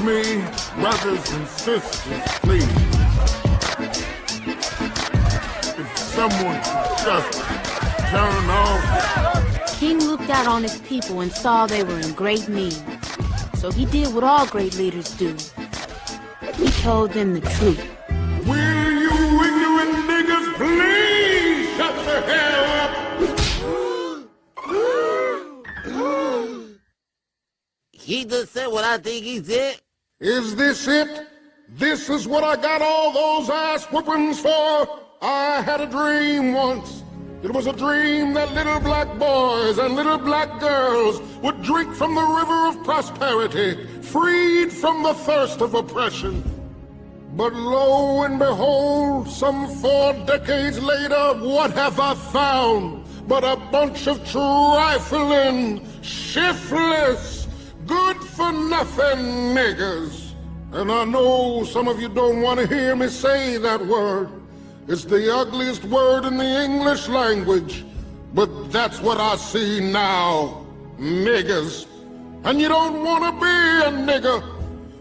me, brothers and sisters, please. If someone could just turn off. King looked out on his people and saw they were in great need. So he did what all great leaders do. He told them the truth. Will you ignorant niggas please shut the hell up? He just said what I think he said. Is this it? This is what I got all those ass whoopings for? I had a dream once. It was a dream that little black boys and little black girls would drink from the river of prosperity, freed from the thirst of oppression. But lo and behold, some 4 decades later, what have I found but a bunch of trifling, shiftless, good-for-nothing niggers? And I know some of you don't want to hear me say that word. It's the ugliest word in the English language, but that's what I see now, niggers. And you don't want to be a nigger,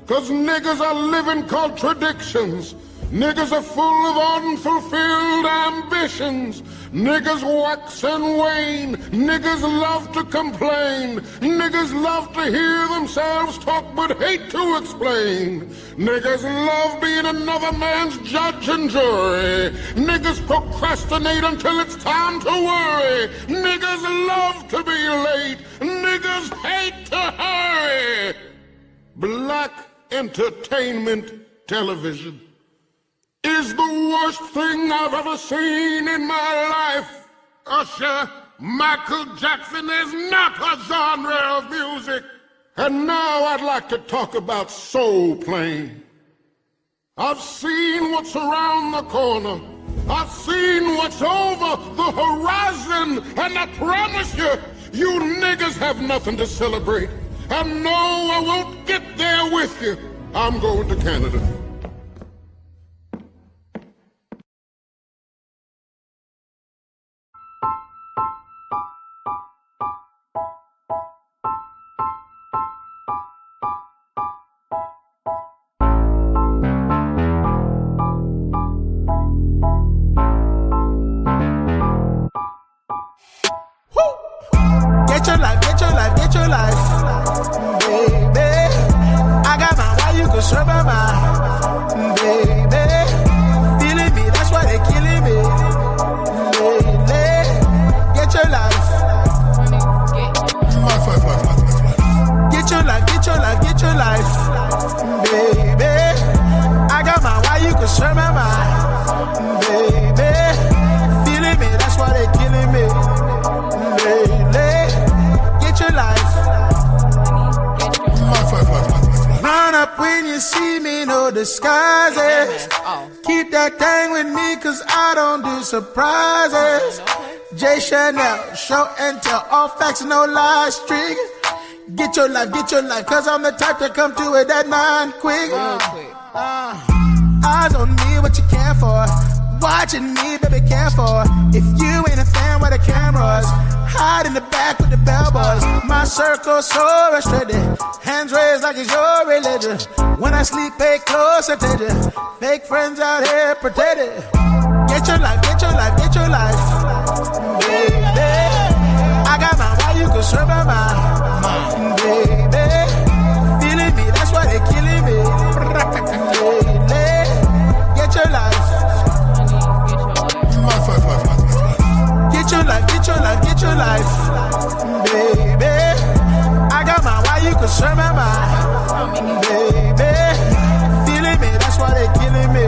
because niggers are living contradictions. Niggers are full of unfulfilled ambitions. Niggers wax and wane. Niggers love to complain. Niggers love to hear themselves talk but hate to explain. Niggers love being another man's judge and jury. Niggers procrastinate until it's time to worry. Niggers love to be late. Niggers hate to hurry. Black entertainment television is the worst thing I've ever seen in my life. Usher, Michael Jackson is not a genre of music. And now I'd like to talk about soul playing. I've seen what's around the corner. I've seen what's over the horizon. And I promise you, you niggas have nothing to celebrate. And no, I won't get there with you. I'm going to Canada. Get your life, get your life, get your life, baby. I got mine, why you could serve my mind, baby. Feeling me, that's why they killing me, lately. Get your life. Get your life, get your life, get your life, baby. I got mine, why you could serve my mind, baby. Feeling me, that's why they killing me, lately. Get your life. Run up when you see me, no disguises. Keep that thing with me, cause I don't do surprises. J. Chanel, show and tell, all facts, no lies, streak. Get your life, cause I'm the type to come to it that 9 quick. Eyes on me, what you care for? Watching me, baby, care for. If you ain't a fan, where the cameras? Hide in the back with the bellboys. My circle so restricted. Hands raised like it's your religion. When I sleep, pay close attention. Fake friends out here pretending. Get your life, get your life, get your life, baby. I got mine, why you could serve my mind, baby. Feeling me, that's why they killing me, lately. Get your life. Get your life, get your life, get your life, baby. I got mine, why you could serve my mind, baby. Feeling me, that's why they killing me,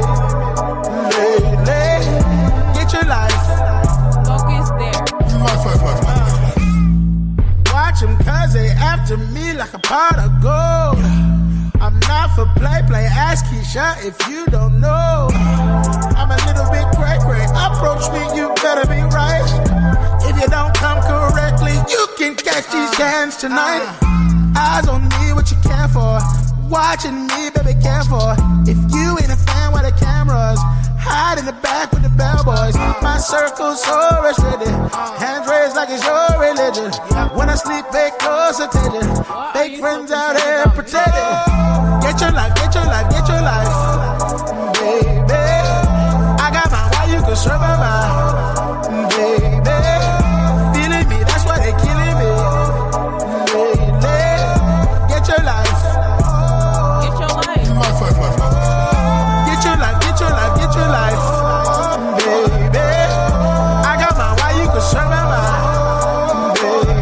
lately. Get your life. Focus there. Watch them cause they after me like a pot of gold. I'm not for play, ask Keisha if you don't know. I'm a little bit cray-cray, approach me, you better be right. If you don't come correctly, you can catch these cans tonight. Eyes on me, what you care for? Watching me, baby, care for. If you ain't a fan, where the cameras? Hide in the back with the bellboys. My circle's so restricted. Hands raised like it's your religion. When I sleep, pay close attention. Fake friends out here pretending. Get your life, get your life, get your life. Baby, I got my why you can survive my baby. Feeling me, that's why they killing me. Baby, get your life. Get your life. Get your life, get your life, get your life. Baby, I got my why you can survive my baby.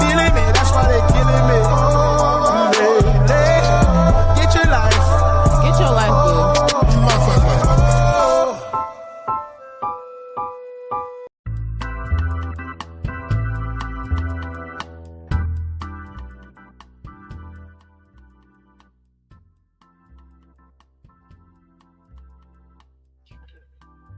Feeling me, that's why they killing me. Baby, get your life. Get your life, boo.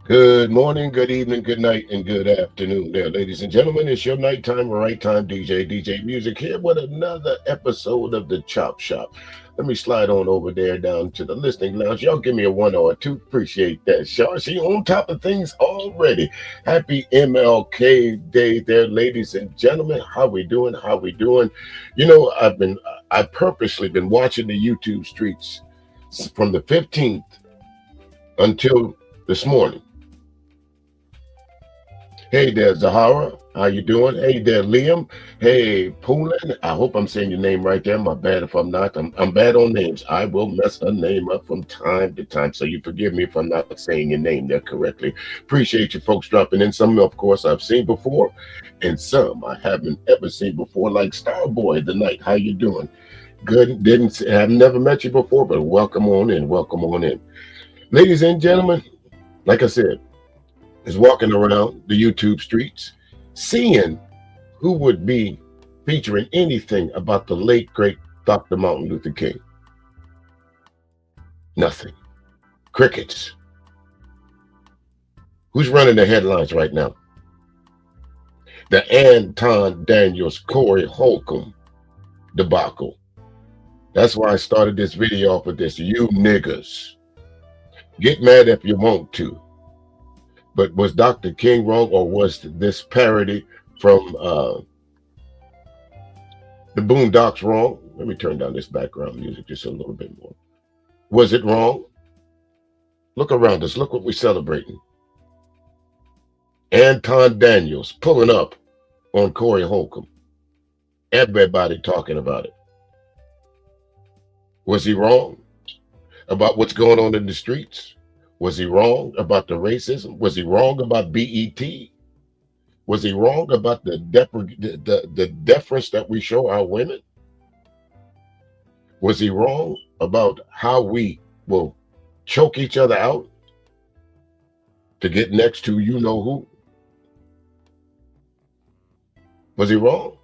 Good morning, good evening, good night, and good afternoon there, ladies and gentlemen. It's your nighttime or right time DJ Music here with another episode of the Chop Shop. Let me slide on over there down to the listening lounge. Y'all give me a 1 or a 2. Appreciate that. See, on top of things already. Happy MLK Day there, ladies and gentlemen. How we doing? How we doing? You know, I've purposely been watching the YouTube streets from the 15th until this morning. Hey there, Zahara. How you doing? Hey there, Liam. Hey, Poulin. I hope I'm saying your name right there. My bad if I'm not. I'm bad on names. I will mess a name up from time to time, so you forgive me if I'm not saying your name there correctly. Appreciate you folks dropping in. Some, of course, I've seen before, and some I haven't ever seen before, like Starboy the Night. How you doing? Good. I've never met you before, but welcome on in. Welcome on in. Ladies and gentlemen, like I said, is walking around the YouTube streets, seeing who would be featuring anything about the late, great Dr. Martin Luther King. Nothing. Crickets. Who's running the headlines right now? The Anton Daniels, Corey Holcomb debacle. That's why I started this video off with this. You niggas. Get mad if you want to. But was Dr. King wrong, or was this parody from the Boondocks wrong? Let me turn down this background music just a little bit more. Was it wrong? Look around us. Look what we're celebrating. Anton Daniels pulling up on Corey Holcomb. Everybody talking about it. Was he wrong about what's going on in the streets? Was he wrong about the racism? Was he wrong about BET? Was he wrong about the deference that we show our women? Was he wrong about how we will choke each other out to get next to you know who? Was he wrong?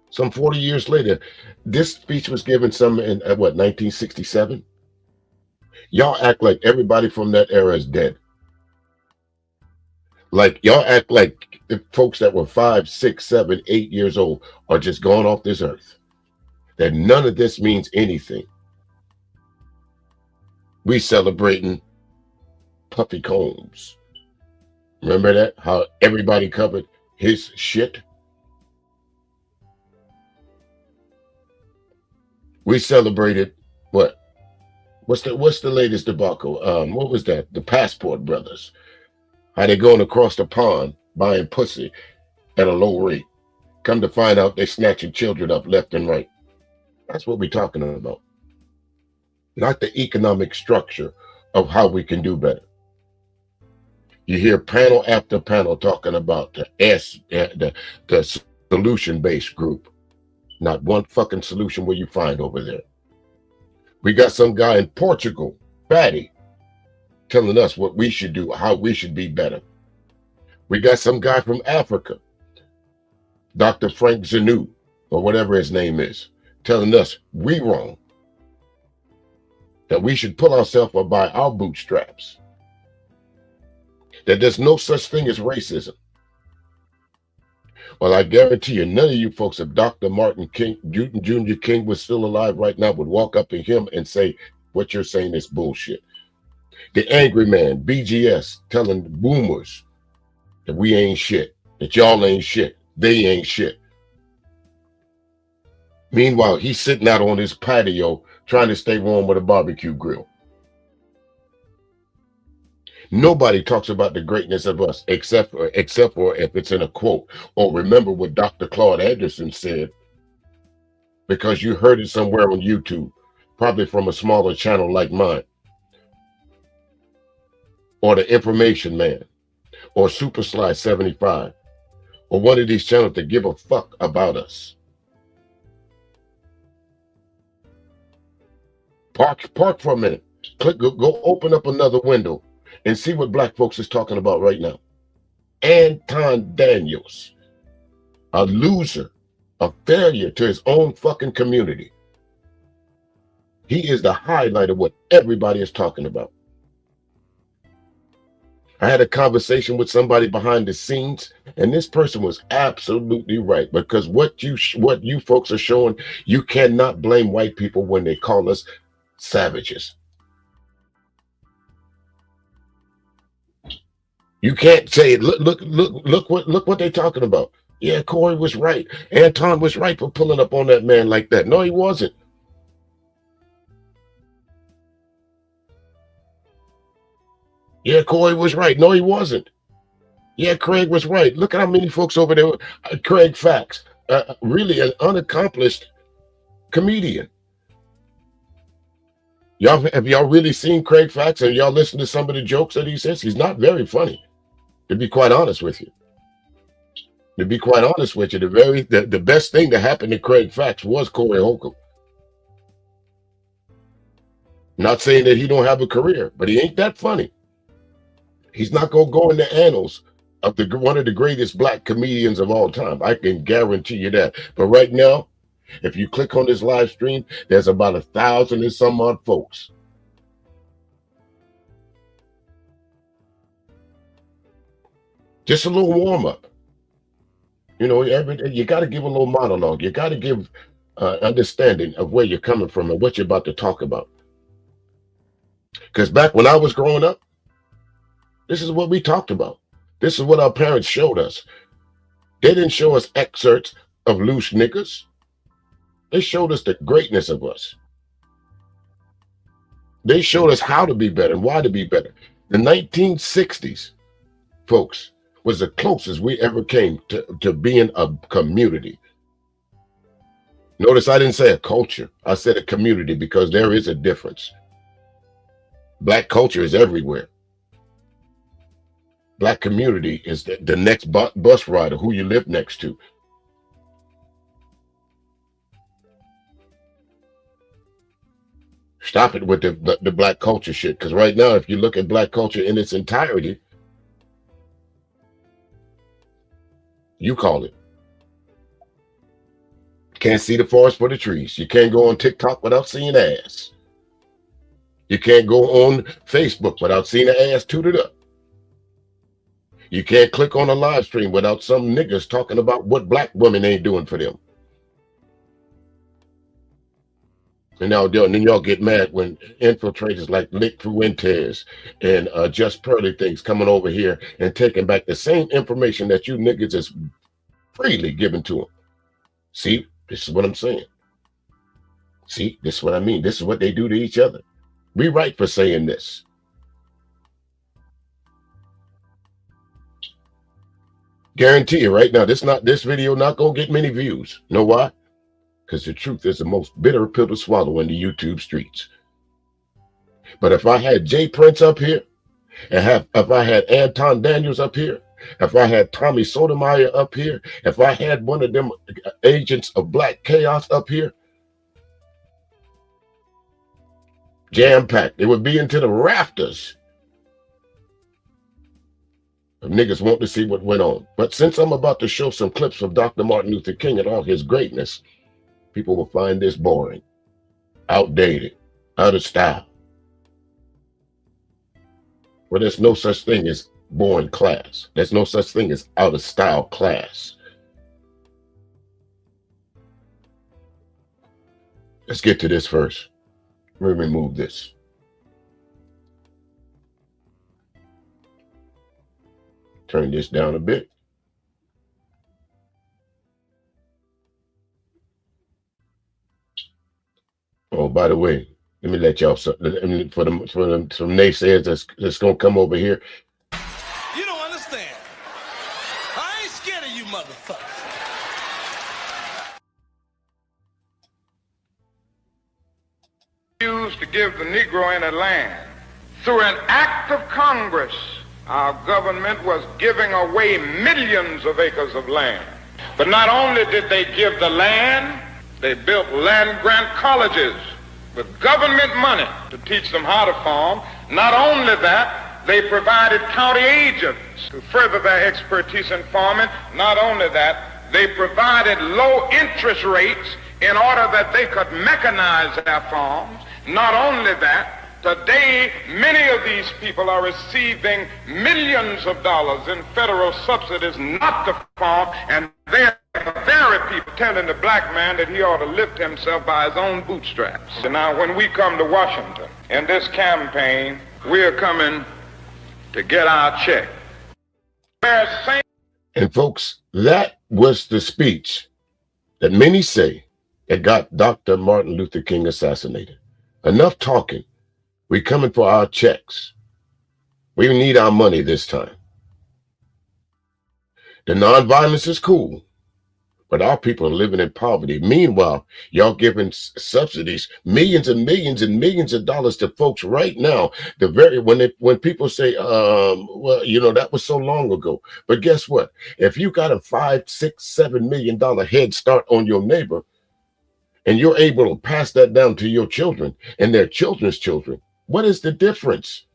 Some 40 years later, this speech was given in 1967? Y'all act like everybody from that era is dead. Like y'all act like the folks that were 5, 6, 7, 8 years old are just gone off this earth. That none of this means anything. We celebrating Puffy Combs. Remember that? How everybody covered his shit? We celebrated what? What's the latest debacle? What was that? The Passport Brothers. How they going across the pond buying pussy at a low rate. Come to find out they snatching children up left and right. That's what we're talking about. Not the economic structure of how we can do better. You hear panel after panel talking about the solution-based group. Not one fucking solution will you find over there. We got some guy in Portugal, Fatty, telling us what we should do, how we should be better. We got some guy from Africa, Dr. Frank Zanou, or whatever his name is, telling us we wrong. That we should pull ourselves up by our bootstraps. That there's no such thing as racism. Well, I guarantee you, none of you folks, if Dr. Martin King, Jr. King was still alive right now, would walk up to him and say, what you're saying is bullshit. The angry man, BGS, telling boomers that we ain't shit, that y'all ain't shit, they ain't shit. Meanwhile, he's sitting out on his patio trying to stay warm with a barbecue grill. Nobody talks about the greatness of us except for if it's in a quote, or remember what Dr. Claude Anderson said, because you heard it somewhere on YouTube, probably from a smaller channel like mine, or the Information Man, or Super Sly 75, or one of these channels that give a fuck about us. Park for a minute. Go open up another window and see what black folks is talking about right now. Anton Daniels, a loser, a failure to his own fucking community. He is the highlight of what everybody is talking about. I had a conversation with somebody behind the scenes, and this person was absolutely right, because what you folks are showing, you cannot blame white people when they call us savages. You can't say, look what they're talking about. Yeah, Corey was right. Anton was right for pulling up on that man like that. No, he wasn't. Yeah, Corey was right. No, he wasn't. Yeah, Craig was right. Look at how many folks over there. Craig Fax, really an unaccomplished comedian. Have y'all really seen Craig Fax, and y'all listen to some of the jokes that he says? He's not very funny, to be quite honest with you. To be quite honest with you, the best thing that happened to Craig Fax was Corey Holcomb. Not saying that he don't have a career, but he ain't that funny. He's not gonna go in the annals of one of the greatest black comedians of all time. I can guarantee you that. But right now, if you click on this live stream, there's about 1,000 and some odd folks. Just a little warm up. You know, you got to give a little monologue. You got to give understanding of where you're coming from and what you're about to talk about. Because back when I was growing up, this is what we talked about. This is what our parents showed us. They didn't show us excerpts of loose niggas. They showed us the greatness of us. They showed us how to be better and why to be better. The 1960s, folks, was the closest we ever came to being a community. Notice I didn't say a culture. I said a community, because there is a difference. Black culture is everywhere. Black community is the next bus rider, who you live next to. Stop it with the black culture shit, because right now, if you look at black culture in its entirety, you call it. Can't see the forest for the trees. You can't go on TikTok without seeing ass. You can't go on Facebook without seeing an ass tooted up. You can't click on a live stream without some niggas talking about what black women ain't doing for them. And then y'all get mad when infiltrators like Lick Fuentes and Just Pearly things coming over here and taking back the same information that you niggas is freely giving to them. See, this is what I'm saying. See, this is what I mean. This is what they do to each other. We right for saying this. Guarantee you right now, this video not gonna get many views. Know why? Because the truth is the most bitter pill to swallow in the YouTube streets. But if I had Jay Prince up here, and if I had Anton Daniels up here, if I had Tommy Sotomayor up here, if I had one of them agents of Black Chaos up here, jam-packed, it would be into the rafters. Niggas want to see what went on. But since I'm about to show some clips of Dr. Martin Luther King and all his greatness, people will find this boring, outdated, out of style. Well, there's no such thing as boring class. There's no such thing as out of style class. Let's get to this first. Let me remove this. Turn this down a bit. Oh, by the way, let me let y'all for some naysayers that's gonna come over here. You don't understand. I ain't scared of you motherfuckers. Used to give the Negro any land. Through an act of Congress, our government was giving away millions of acres of land. But not only did they give the land, they built land grant colleges with government money to teach them how to farm. Not only that, they provided county agents to further their expertise in farming. Not only that, they provided low interest rates in order that they could mechanize their farms. Not only that, today many of these people are receiving millions of dollars in federal subsidies not to farm, and they're the very people telling the black man that he ought to lift himself by his own bootstraps. So now when we come to Washington in this campaign, we're coming to get our check. And folks, that was the speech that many say that got Dr. Martin Luther King assassinated. Enough talking. We coming for our checks. We need our money this time. The nonviolence is cool, but our people are living in poverty. Meanwhile, y'all giving subsidies, millions and millions and millions of dollars to folks right now. When people say, well, you know, that was so long ago. But guess what? If you got a $5, $6, $7 million head start on your neighbor, and you're able to pass that down to your children and their children's children, what is the difference?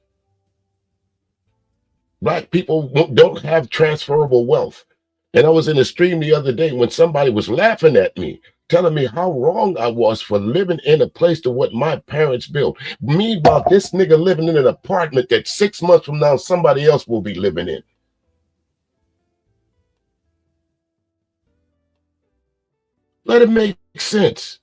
Black people don't have transferable wealth. And I was in a stream the other day when somebody was laughing at me, telling me how wrong I was for living in a place to what my parents built. Meanwhile, this nigga living in an apartment that 6 months from now somebody else will be living in. Let it make sense.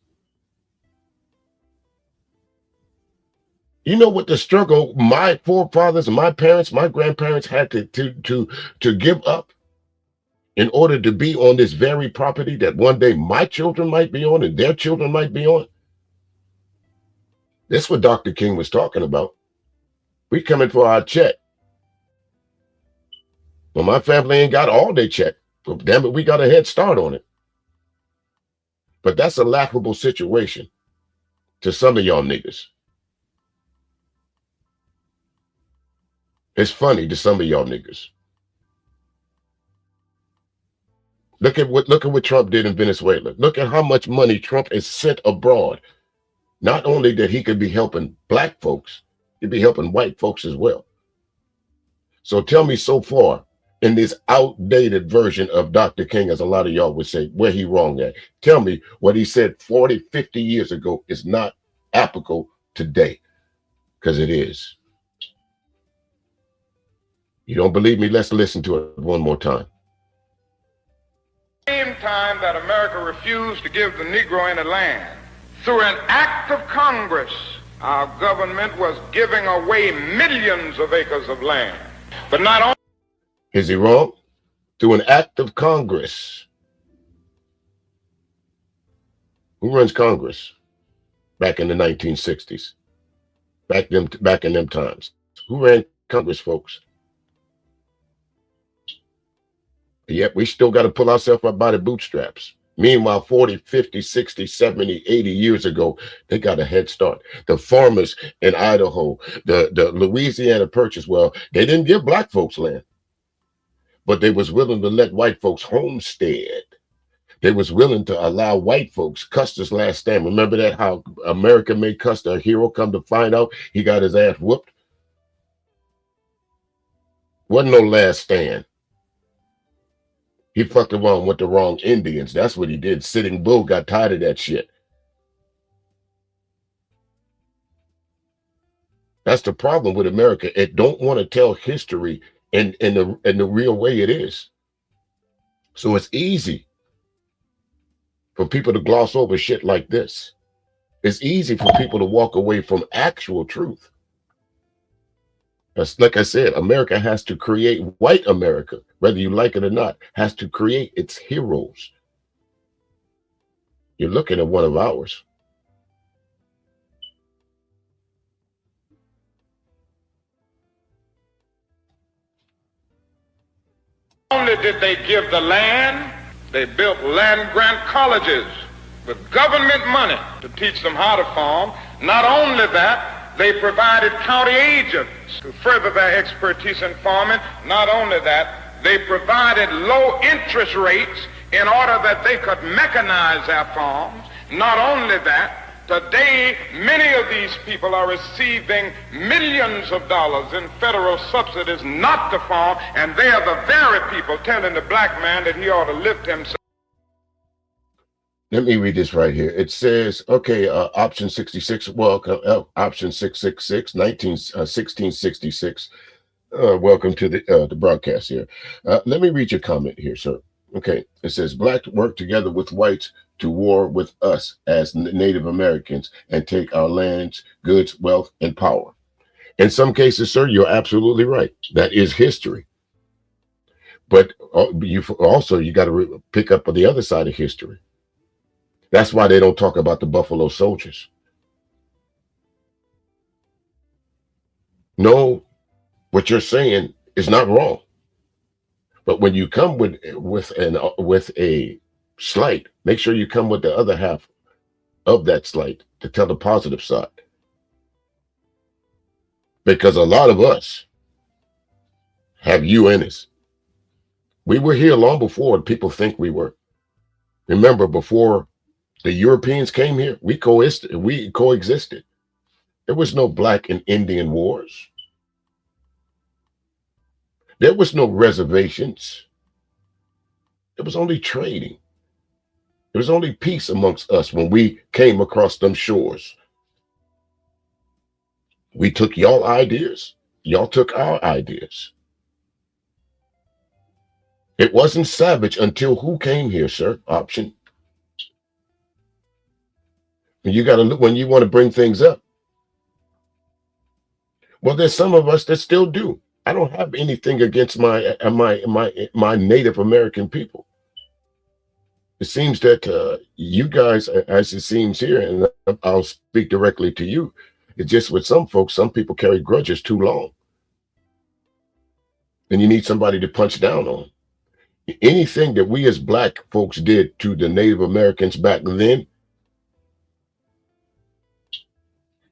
You know what the struggle my forefathers, my parents, my grandparents had to give up in order to be on this very property that one day my children might be on and their children might be on? That's what Dr. King was talking about. We coming for our check. Well, my family ain't got all their check. Well, damn it, we got a head start on it. But that's a laughable situation to some of y'all niggas. It's funny to some of y'all niggas. Look at what Trump did in Venezuela. Look at how much money Trump has sent abroad. Not only that he could be helping black folks, he'd be helping white folks as well. So tell me so far in this outdated version of Dr. King, as a lot of y'all would say, where he wrong at. Tell me what he said 40, 50 years ago is not applicable today, because it is. You don't believe me? Let's listen to it one more time. Same time that America refused to give the Negro any land, through an act of Congress, our government was giving away millions of acres of land. But not only... Is he wrong? Through an act of Congress. Who runs Congress back in the 1960s? Back in them times. Who ran Congress, folks? Yet we still got to pull ourselves up by the bootstraps. Meanwhile, 40, 50, 60, 70, 80 years ago, they got a head start. The farmers in Idaho, the Louisiana Purchase, well, they didn't give black folks land, but they was willing to let white folks homestead. They was willing to allow white folks, Custer's last stand. Remember that, how America made Custer a hero? Come to find out, he got his ass whooped. Wasn't no last stand. He fucked around with the wrong Indians. That's what he did. Sitting Bull got tired of that shit. That's the problem with America. It don't want to tell history in the real way it is. So it's easy for people to gloss over shit like this. It's easy for people to walk away from actual truth. That's like I said, America has to create, white America, whether you like it or not, has to create its heroes. You're looking at one of ours. Not only did they give the land, they built land grant colleges with government money to teach them how to farm. Not only that, they provided county agents to further their expertise in farming. Not only that, they provided low interest rates in order that they could mechanize their farms. Not only that, today many of these people are receiving millions of dollars in federal subsidies not to farm, and they are the very people telling the black man that he ought to lift himself. Let me read this right here. It says, okay, option 66, option 666, 1666. Welcome to the broadcast here. Let me read your comment here, sir. Okay, it says, blacks work together with whites to war with us as Native Americans and take our lands, goods, wealth, and power. In some cases, sir, you're absolutely right. That is history. But you got to pick up on the other side of history. That's why they don't talk about the Buffalo Soldiers. No, what you're saying is not wrong. But when you come with a slight, make sure you come with the other half of that slight to tell the positive side. Because a lot of us have you in us. We were here long before people think we were. Remember, before the Europeans came here, we coexisted. There was no black and Indian wars. There was no reservations. There was only trading. There was only peace amongst us when we came across them shores. We took y'all ideas. Y'all took our ideas. It wasn't savage until who came here, sir? Option. You got to look when you want to bring things up. Well, there's some of us that still do. I don't have anything against my Native American people. It seems that you guys, as it seems here, and I'll speak directly to you, it's just with some folks, some people carry grudges too long. And you need somebody to punch down on. Anything that we as black folks did to the Native Americans back then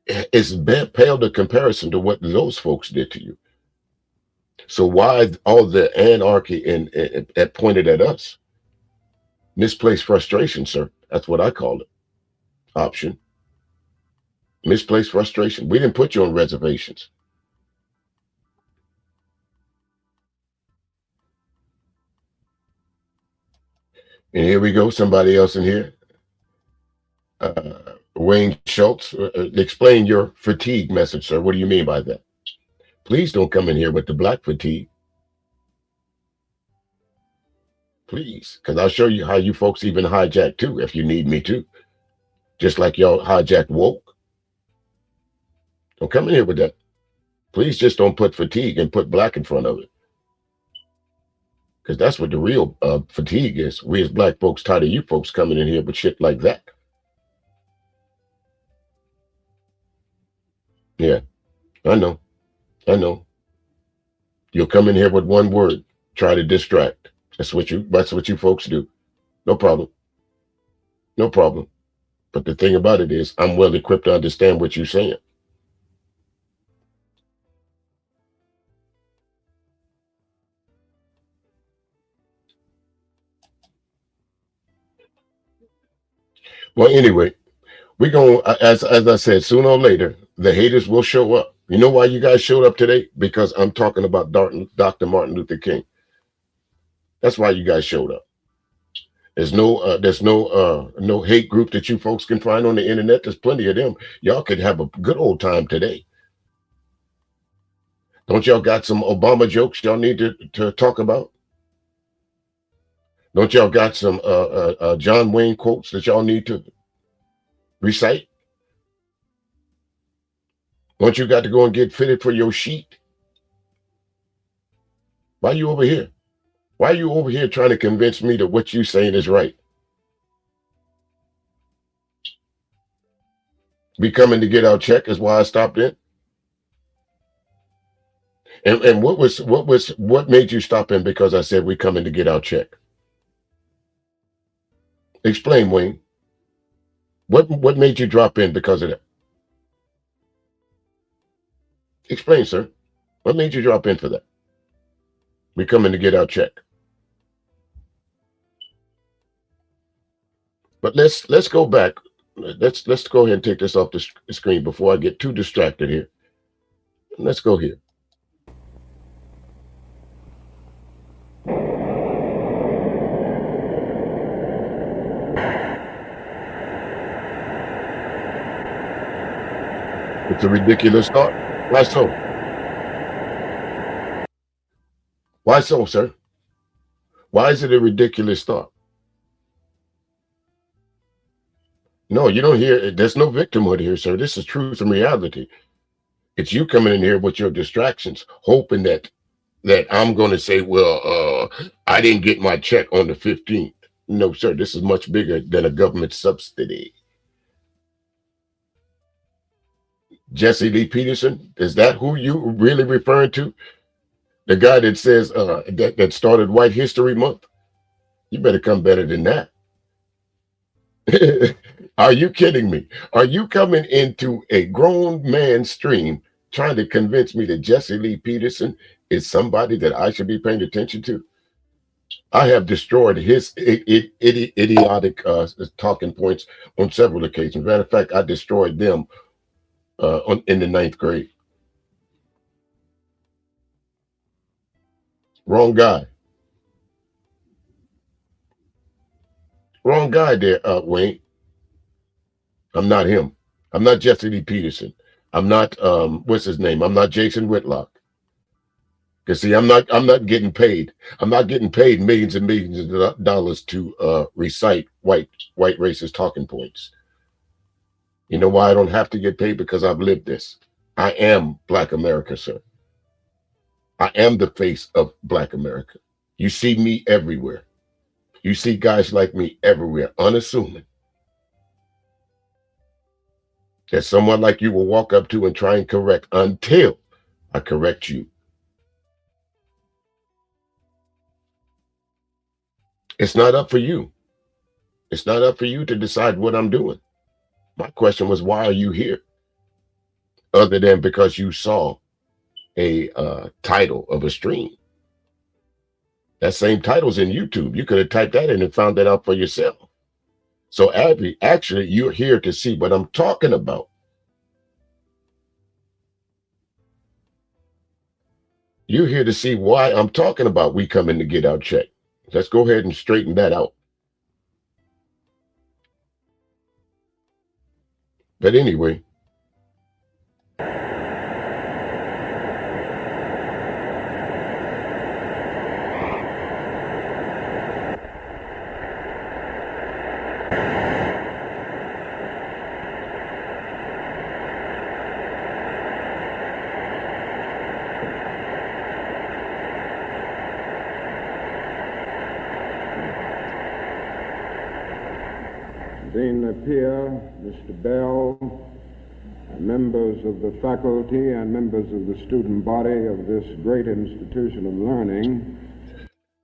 is paled in comparison to what those folks did to you. So why all the anarchy and pointed at us? Misplaced frustration, sir. That's what I call it. Option. Misplaced frustration. We didn't put you on reservations. And here we go. Somebody else in here. Wayne Schultz, explain your fatigue message, sir. What do you mean by that? Please don't come in here with the black fatigue. Please, because I'll show you how you folks even hijack too, if you need me to. Just like y'all hijack woke. Don't come in here with that. Please just don't put fatigue and put black in front of it. Because that's what the real fatigue is. We as black folks tired of you folks coming in here with shit like that. Yeah, I know. I know. You'll come in here with one word, try to distract. That's what you folks do. No problem. No problem. But the thing about it is, I'm well equipped to understand what you're saying. Well, anyway, we're going, as I said, sooner or later, the haters will show up. You know why you guys showed up today? Because I'm talking about Dr. Martin Luther King. That's why you guys showed up. There's no hate group that you folks can find on the internet. There's plenty of them. Y'all could have a good old time today. Don't y'all got some Obama jokes y'all need to talk about? Don't y'all got some John Wayne quotes that y'all need to recite? Don't you got to go and get fitted for your sheet? Why are you over here? Why are you over here trying to convince me that what you're saying is right? We coming to get our check is why I stopped in. And what made you stop in because I said we coming to get our check? Explain, Wayne. What made you drop in because of that? Explain, sir. What made you drop in for that? We coming to get our check. But let's go back. Let's go ahead and take this off the screen before I get too distracted here. Let's go here. It's a ridiculous thought. Why so? Why so, sir? Why is it a ridiculous thought? No, you don't hear. There's no victimhood here, sir. This is truth and reality. It's you coming in here with your distractions, hoping that I'm going to say, well, I didn't get my check on the 15th. No, sir. This is much bigger than a government subsidy. Jesse Lee Peterson, is that who you really referring to? The guy that says that started White History Month? You better come better than that. Are you kidding me? Are you coming into a grown man stream trying to convince me that Jesse Lee Peterson is somebody that I should be paying attention to? I have destroyed his idiotic talking points on several occasions. Matter of fact, I destroyed them in the 9th grade. Wrong guy. Wrong guy there, Wayne. I'm not him. I'm not Jesse Lee Peterson. I'm not what's his name? I'm not Jason Whitlock. Because see, I'm not getting paid. I'm not getting paid millions and millions of dollars to recite white racist talking points. You know why I don't have to get paid? Because I've lived this. I am Black America, sir. I am the face of Black America. You see me everywhere. You see guys like me everywhere, unassuming. That someone like you will walk up to and try and correct until I correct you. It's not up for you. It's not up for you to decide what I'm doing. My question was, why are you here? Other than because you saw a title of a stream. That same title's in YouTube. You could have typed that in and found that out for yourself. So Abby, actually, you're here to see what I'm talking about. You're here to see why I'm talking about we coming to get our check. Let's go ahead and straighten that out. But anyway, Dean Napier, Mr. Bell, members of the faculty and members of the student body of this great institution of learning.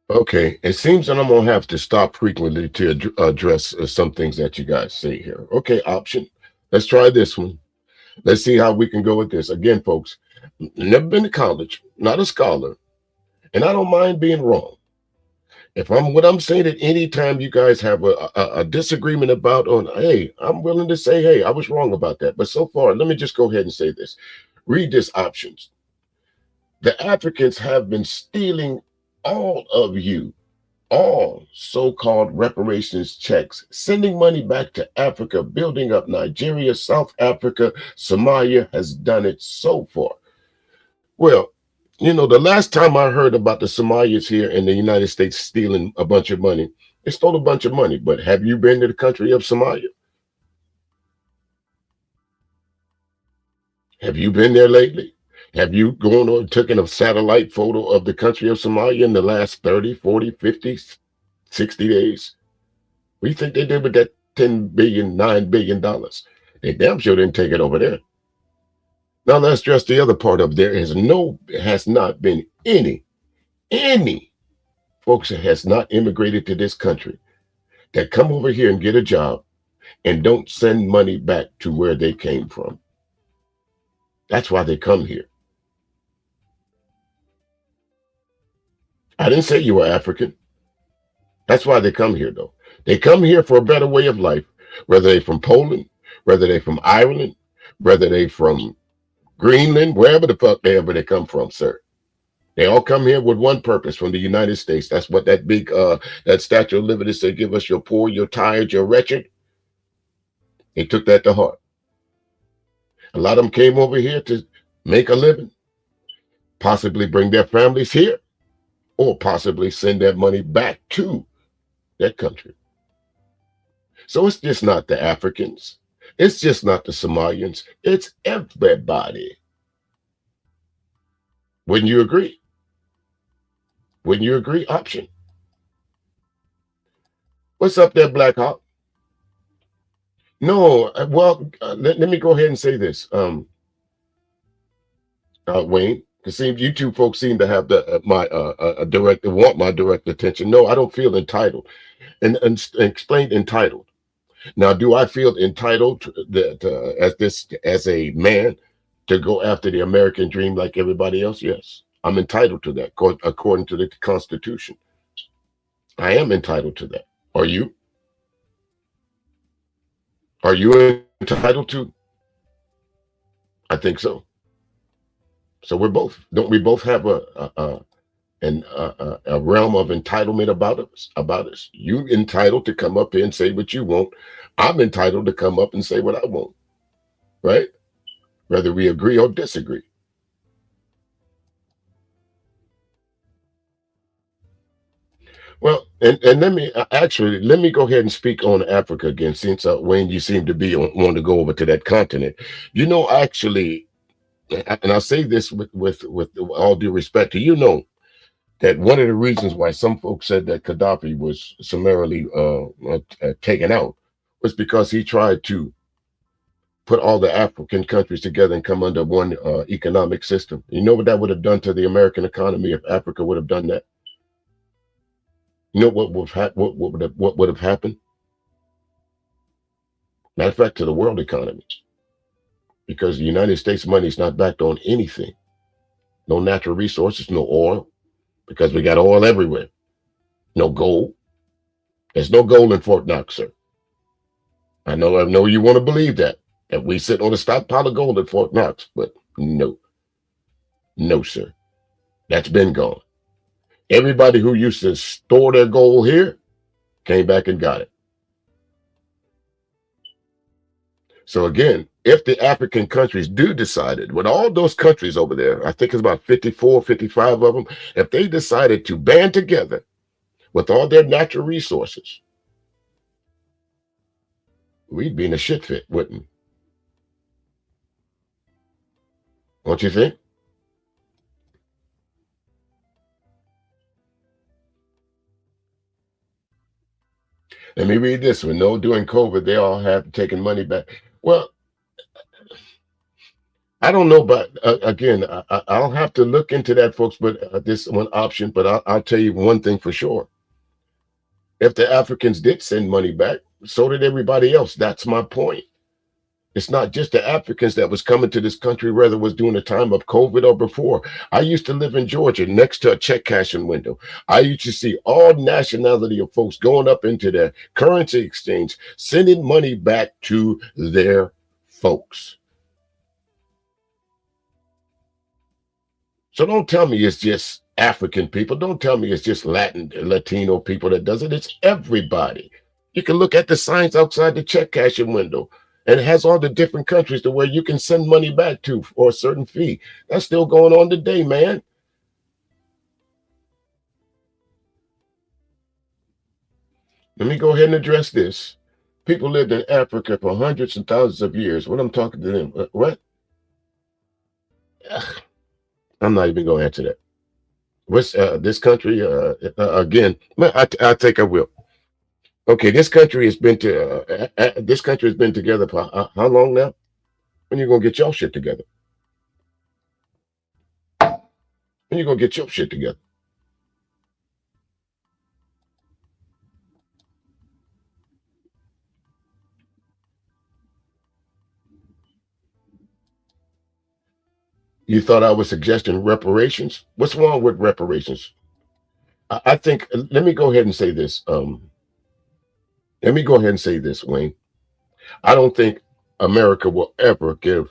okay, it seems that I'm going to have to stop frequently to address some things that you guys say here. Okay, option. Let's try this one. Let's see how we can go with this. Again, folks, never been to college, not a scholar, and I don't mind being wrong. If what I'm saying at any time you guys have a disagreement about hey, I'm willing to say, hey, I was wrong about that. But so far, let me just go ahead and say this. Read this options. The Africans have been stealing all of you, all so-called reparations checks, sending money back to Africa, building up Nigeria, South Africa, Somalia has done it so far. Well, you know, the last time I heard about the Somalians here in the United States stealing a bunch of money, they stole a bunch of money. But have you been to the country of Somalia? Have you been there lately? Have you gone or taken a satellite photo of the country of Somalia in the last 30, 40, 50, 60 days? What do you think they did with that 10 billion, $9 billion? They damn sure didn't take it over there. Now let's address the other part of there has not been any folks that has not immigrated to this country that come over here and get a job and don't send money back to where they came from. That's why they come here. I didn't say you were African. That's why they come here, though. They come here for a better way of life, whether they're from Poland, whether they're from Ireland, whether they're from Greenland, wherever the fuck they come from, sir. They all come here with one purpose from the United States. That's what that big, that Statue of Liberty said, give us your poor, your tired, your wretched. They took that to heart. A lot of them came over here to make a living, possibly bring their families here, or possibly send that money back to that country. So it's just not the Africans. It's just not the Somalians. It's everybody. Wouldn't you agree? Wouldn't you agree? Option. What's up there, Black Hawk? No, well, let me go ahead and say this, Wayne. Because you two folks seem to have my direct attention. No, I don't feel entitled, and explain entitled. Now, do I feel entitled as a man to go after the American dream like everybody else? Yes, I'm entitled to that according to the Constitution. I am entitled to that. Are you? Are you entitled to? I think so. So we're both. Don't we both have a realm of entitlement about us? You entitled to come up here and say what you want. I'm entitled to come up and say what I want. Right? Whether we agree or disagree. Well, and let me go ahead and speak on Africa again, since Wayne, you seem to be want to go over to that continent. You know, actually, and I'll say this with all due respect to you, that one of the reasons why some folks said that Gaddafi was summarily taken out was because he tried to put all the African countries together and come under one economic system. You know what that would have done to the American economy if Africa would have done that? You know what would have happened? Matter of fact, to the world economy. Because the United States money is not backed on anything. No natural resources, no oil, because we got oil everywhere. No gold. There's no gold in Fort Knox, sir. I know you want to believe that we sit on a stockpile of gold at Fort Knox, but no. No, sir. That's been gone. Everybody who used to store their gold here came back and got it. So again, if the African countries do decided, with all those countries over there, I think it's about 54, 55 of them, if they decided to band together with all their natural resources, we'd be in a shit fit, wouldn't we? Don't you think? Let me read this one. No, during COVID, they all have taken money back. Well, I don't know, but again, I'll have to look into that, folks. But this one option. But I'll tell you one thing for sure. If the Africans did send money back, so did everybody else. That's my point. It's not just the Africans that was coming to this country, whether it was during the time of COVID or before. I used to live in Georgia next to a check cashing window. I used to see all nationality of folks going up into their currency exchange, sending money back to their folks. So don't tell me it's just African people. Don't tell me it's just Latino people that does it. It's everybody. You can look at the signs outside the check cashing window. And it has all the different countries to where you can send money back to for a certain fee. That's still going on today, man. Let me go ahead and address this. People lived in Africa for hundreds and thousands of years. What I'm talking to them, what? I'm not even going to answer that. What's this country? Again, I think I will. Okay, this country has been together for how long now? When you gonna get your shit together? When you gonna get your shit together? You thought I was suggesting reparations? What's wrong with reparations? I think. Let me go ahead and say this. Let me go ahead and say this, Wayne. I don't think America will ever give,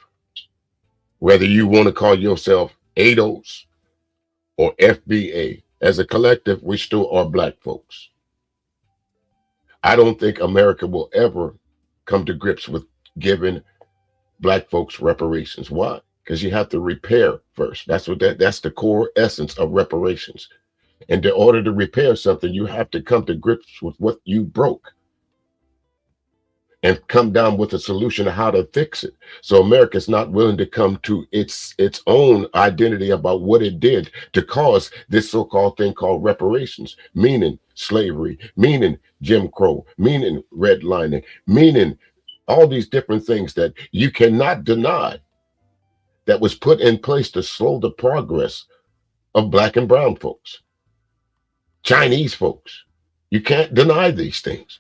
whether you want to call yourself ADOS or FBA, as a collective, we still are black folks. I don't think America will ever come to grips with giving black folks reparations. Why? Because you have to repair first. That's the core essence of reparations. And in order to repair something, you have to come to grips with what you broke and come down with a solution of how to fix it. So America's not willing to come to its own identity about what it did to cause this so-called thing called reparations, meaning slavery, meaning Jim Crow, meaning redlining, meaning all these different things that you cannot deny that was put in place to slow the progress of black and brown folks, Chinese folks. You can't deny these things.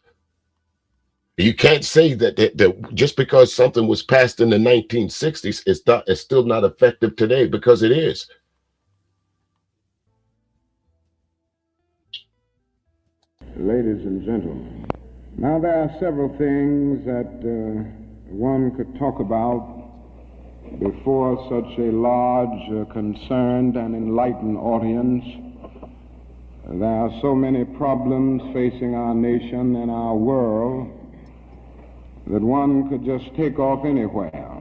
You can't say that just because something was passed in the 1960s, it's still not effective today, because it is. Ladies and gentlemen, now there are several things that one could talk about before such a large, concerned, and enlightened audience. There are so many problems facing our nation and our world that one could just take off anywhere.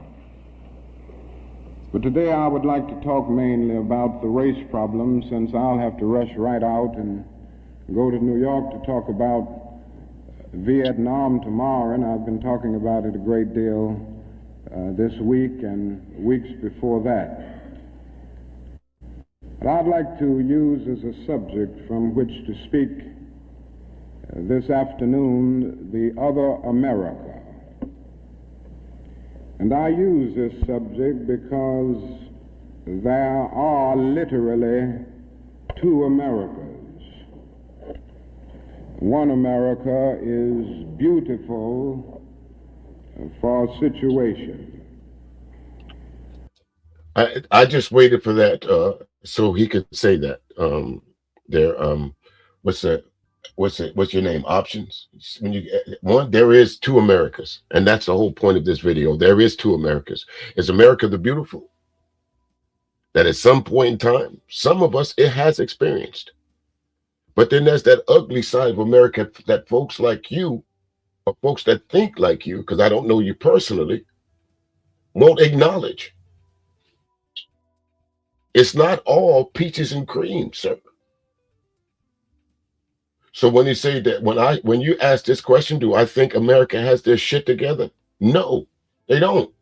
But today I would like to talk mainly about the race problem, since I'll have to rush right out and go to New York to talk about Vietnam tomorrow, and I've been talking about it a great deal this week and weeks before that. But I'd like to use as a subject from which to speak this afternoon the other America. And I use this subject because there are literally two Americas. One America is beautiful for a situation. I just waited for that so he could say that. What's your name? Options. There is two Americas, and that's the whole point of this video. There is two Americas. Is America the beautiful that at some point in time, some of us it has experienced, but then there's that ugly side of America that folks like you, or folks that think like you, because I don't know you personally, won't acknowledge. It's not all peaches and cream, sir. So when you say that, when you ask this question, do I think America has their shit together? No, they don't.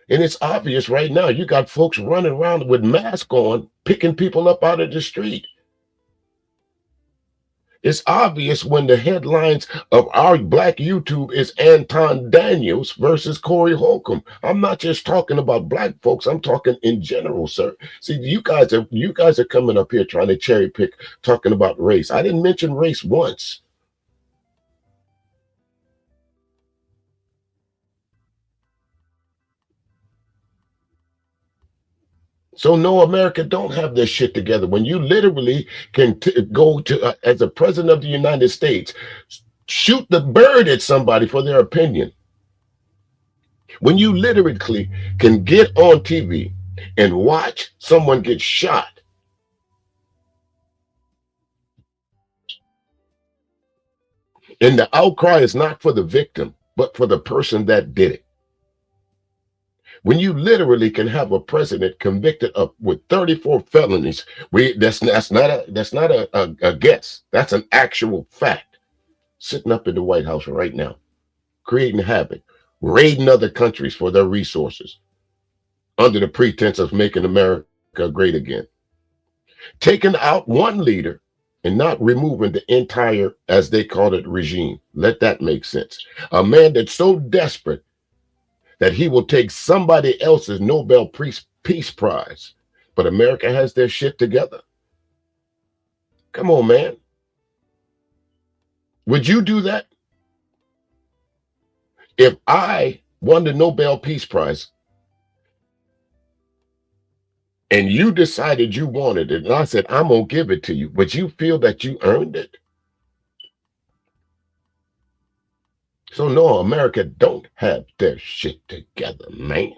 And it's obvious right now. You got folks running around with masks on, picking people up out of the street. It's obvious when the headlines of our black YouTube is Anton Daniels versus Corey Holcomb. I'm not just talking about black folks. I'm talking in general, sir. See, you guys are coming up here trying to cherry pick, talking about race. I didn't mention race once. So no, America don't have this shit together. When you literally can go to, as a president of the United States, shoot the bird at somebody for their opinion. When you literally can get on TV and watch someone get shot, and the outcry is not for the victim, but for the person that did it. When you literally can have a president convicted of with 34 felonies, that's not a guess. That's an actual fact. Sitting up in the White House right now, creating havoc, raiding other countries for their resources, under the pretense of making America great again. Taking out one leader and not removing the entire, as they call it, regime. Let that make sense. A man that's so desperate that he will take somebody else's Nobel Peace Prize. But America has their shit together. Come on, man. Would you do that? If I won the Nobel Peace Prize and you decided you wanted it, and I said, I'm going to give it to you, would you feel that you earned it? So no, America don't have their shit together, man.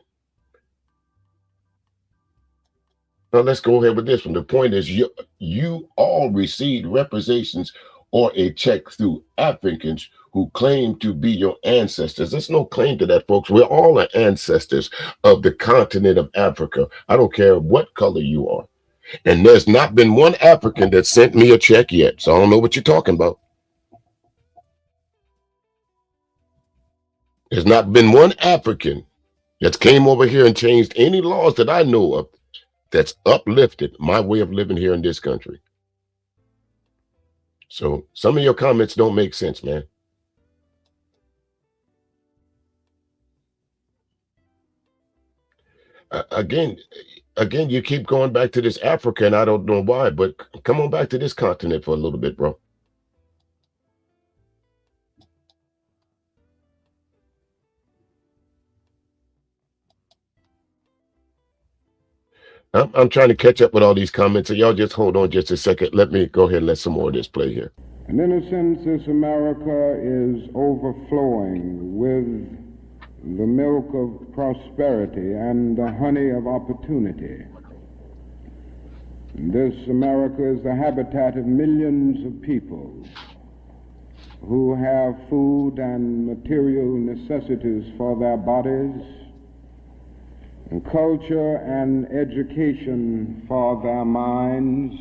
Now let's go ahead with this one. The point is you all received reparations or a check through Africans who claim to be your ancestors. There's no claim to that, folks. We're all ancestors of the continent of Africa. I don't care what color you are. And there's not been one African that sent me a check yet. So I don't know what you're talking about. There's not been one African that's came over here and changed any laws that I know of that's uplifted my way of living here in this country. So some of your comments don't make sense, man. Again, you keep going back to this Africa, and I don't know why, but come on back to this continent for a little bit, bro. I'm trying to catch up with all these comments, so y'all just hold on just a second. Let me go ahead and let some more of this play here. And in a sense, this America is overflowing with the milk of prosperity and the honey of opportunity. This America is the habitat of millions of people who have food and material necessities for their bodies, and culture and education for their minds,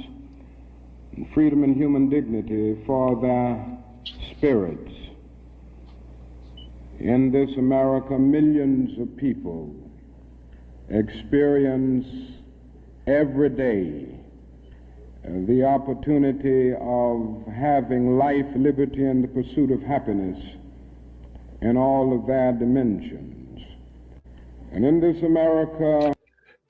and freedom and human dignity for their spirits. In this America, millions of people experience every day the opportunity of having life, liberty, and the pursuit of happiness in all of their dimensions. And in this America...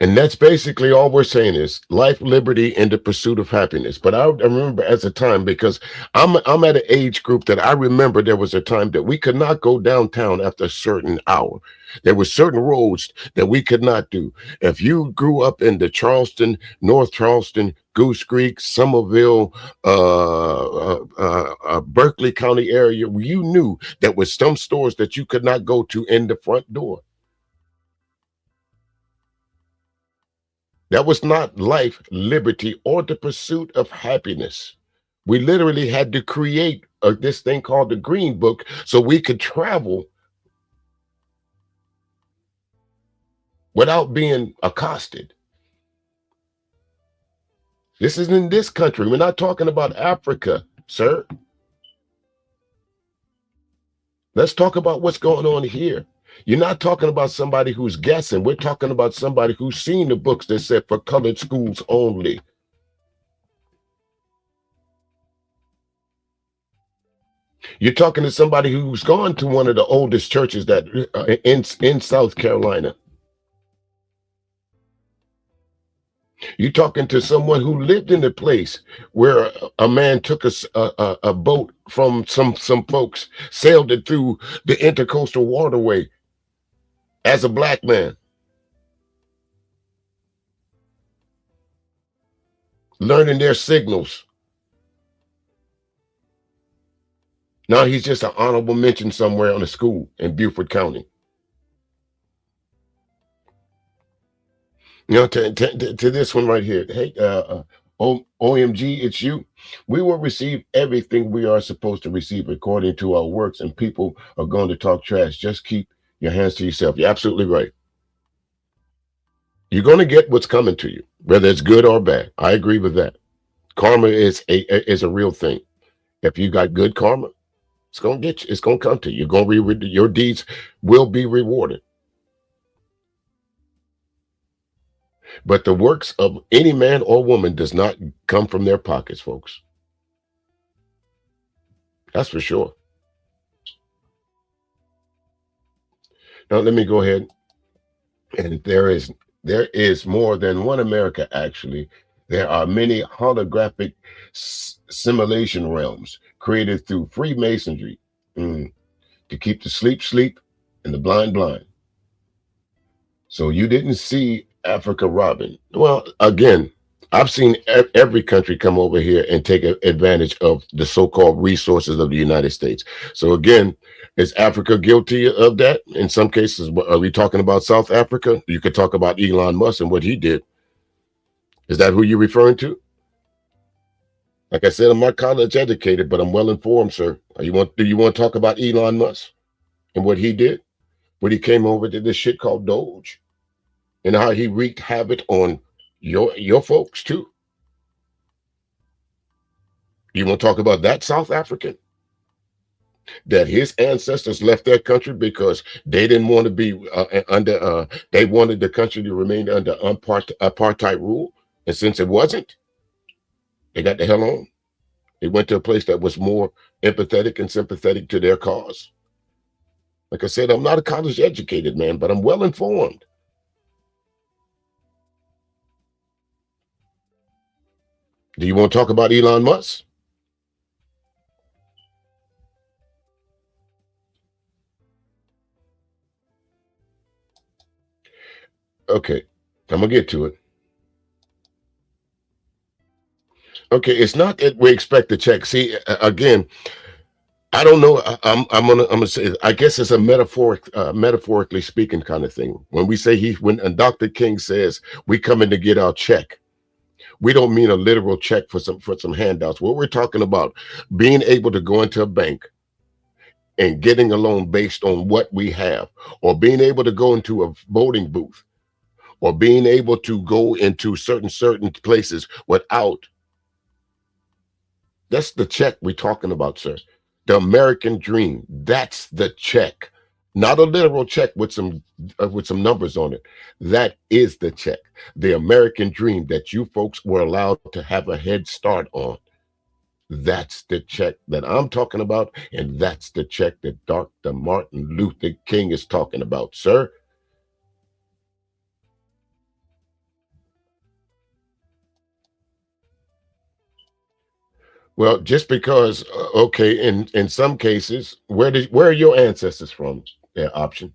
And that's basically all we're saying is life, liberty, and the pursuit of happiness. But I remember as a time, because I'm at an age group that I remember there was a time that we could not go downtown after a certain hour. There were certain roads that we could not do. If you grew up in the Charleston, North Charleston, Goose Creek, Somerville, Berkeley County area, you knew there was some stores that you could not go to in the front door. That was not life, liberty, or the pursuit of happiness. We literally had to create this thing called the Green Book so we could travel without being accosted. This is in this country. We're not talking about Africa, sir. Let's talk about what's going on here. You're not talking about somebody who's guessing. We're talking about somebody who's seen the books that said for colored schools only. You're talking to somebody who's gone to one of the oldest churches that in South Carolina. You're talking to someone who lived in a place where a man took a boat from some folks, sailed it through the intercoastal waterway as a black man, learning their signals. Now he's just an honorable mention somewhere on a school in Beaufort County. You know, to this one right here. Hey, OMG, it's you. We will receive everything we are supposed to receive according to our works, and people are going to talk trash. Just keep your hands to yourself. You're absolutely right. You're going to get what's coming to you, whether it's good or bad. I agree with that. Karma is a real thing. If you got good karma, it's going to get you. It's going to come to you. You're going to your deeds will be rewarded. But the works of any man or woman does not come from their pockets, folks. That's for sure. Now let me go ahead, and there is more than one America. Actually, there are many holographic simulation realms created through Freemasonry, to keep the sleep and the blind. So you didn't see Africa robbing. Well, again, I've seen every country come over here and take advantage of the so-called resources of the United States. So again, is Africa guilty of that? In some cases, are we talking about South Africa? You could talk about Elon Musk and what he did. Is that who you're referring to? Like I said, I'm not college educated, but I'm well informed, sir. Do you want to talk about Elon Musk and what he did? When he came over to this shit called Doge, and how he wreaked havoc on your folks too. You want to talk about that South African? That his ancestors left their country because they didn't want to be they wanted the country to remain under apartheid rule. And since it wasn't, they got the hell on. They went to a place that was more empathetic and sympathetic to their cause. Like I said, I'm not a college educated man, but I'm well informed. Do you want to talk about Elon Musk? Okay, I'm going to get to it. Okay, it's not that we expect to check. See, again, I don't know. I'm gonna say. I guess it's a metaphorically speaking kind of thing. When we say when Dr. King says we coming to get our check, we don't mean a literal check for some handouts. What we're talking about, being able to go into a bank and getting a loan based on what we have, or being able to go into a voting booth, or being able to go into certain places without. That's the check we're talking about, sir. The American dream. That's the check. Not a literal check with some numbers on it. That is the check. The American dream that you folks were allowed to have a head start on. That's the check that I'm talking about, and that's the check that Dr. Martin Luther King is talking about, sir. Well, just because, okay, in some cases, where are your ancestors from? Their option.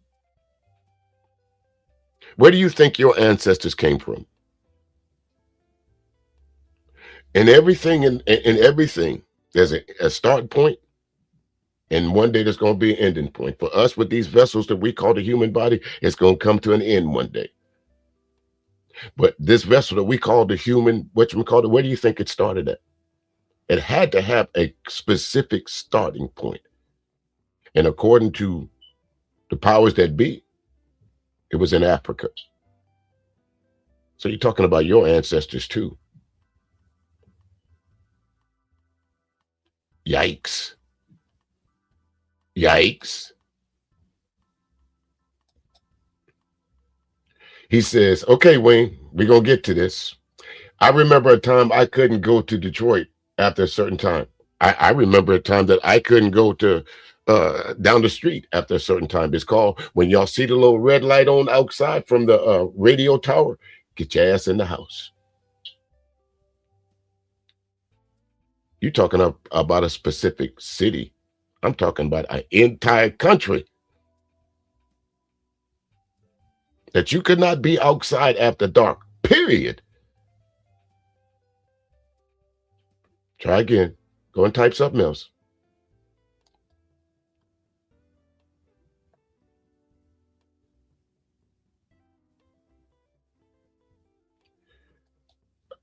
Where do you think your ancestors came from? And everything, in everything, there's a start point, and one day there's going to be an ending point. For us, with these vessels that we call the human body, it's going to come to an end one day. But this vessel that we call the human, where do you think it started at? It had to have a specific starting point. And according to the powers that be, it was in Africa. So you're talking about your ancestors too. Yikes. Yikes. He says, okay, Wayne, we're going to get to this. I remember a time I couldn't go to Detroit after a certain time. I remember a time that I couldn't go to down the street after a certain time. It's called, when y'all see the little red light on outside from the radio tower, get your ass in the house. You're talking about a specific city. I'm talking about an entire country. That you could not be outside after dark, period. Try again. Go and type something else.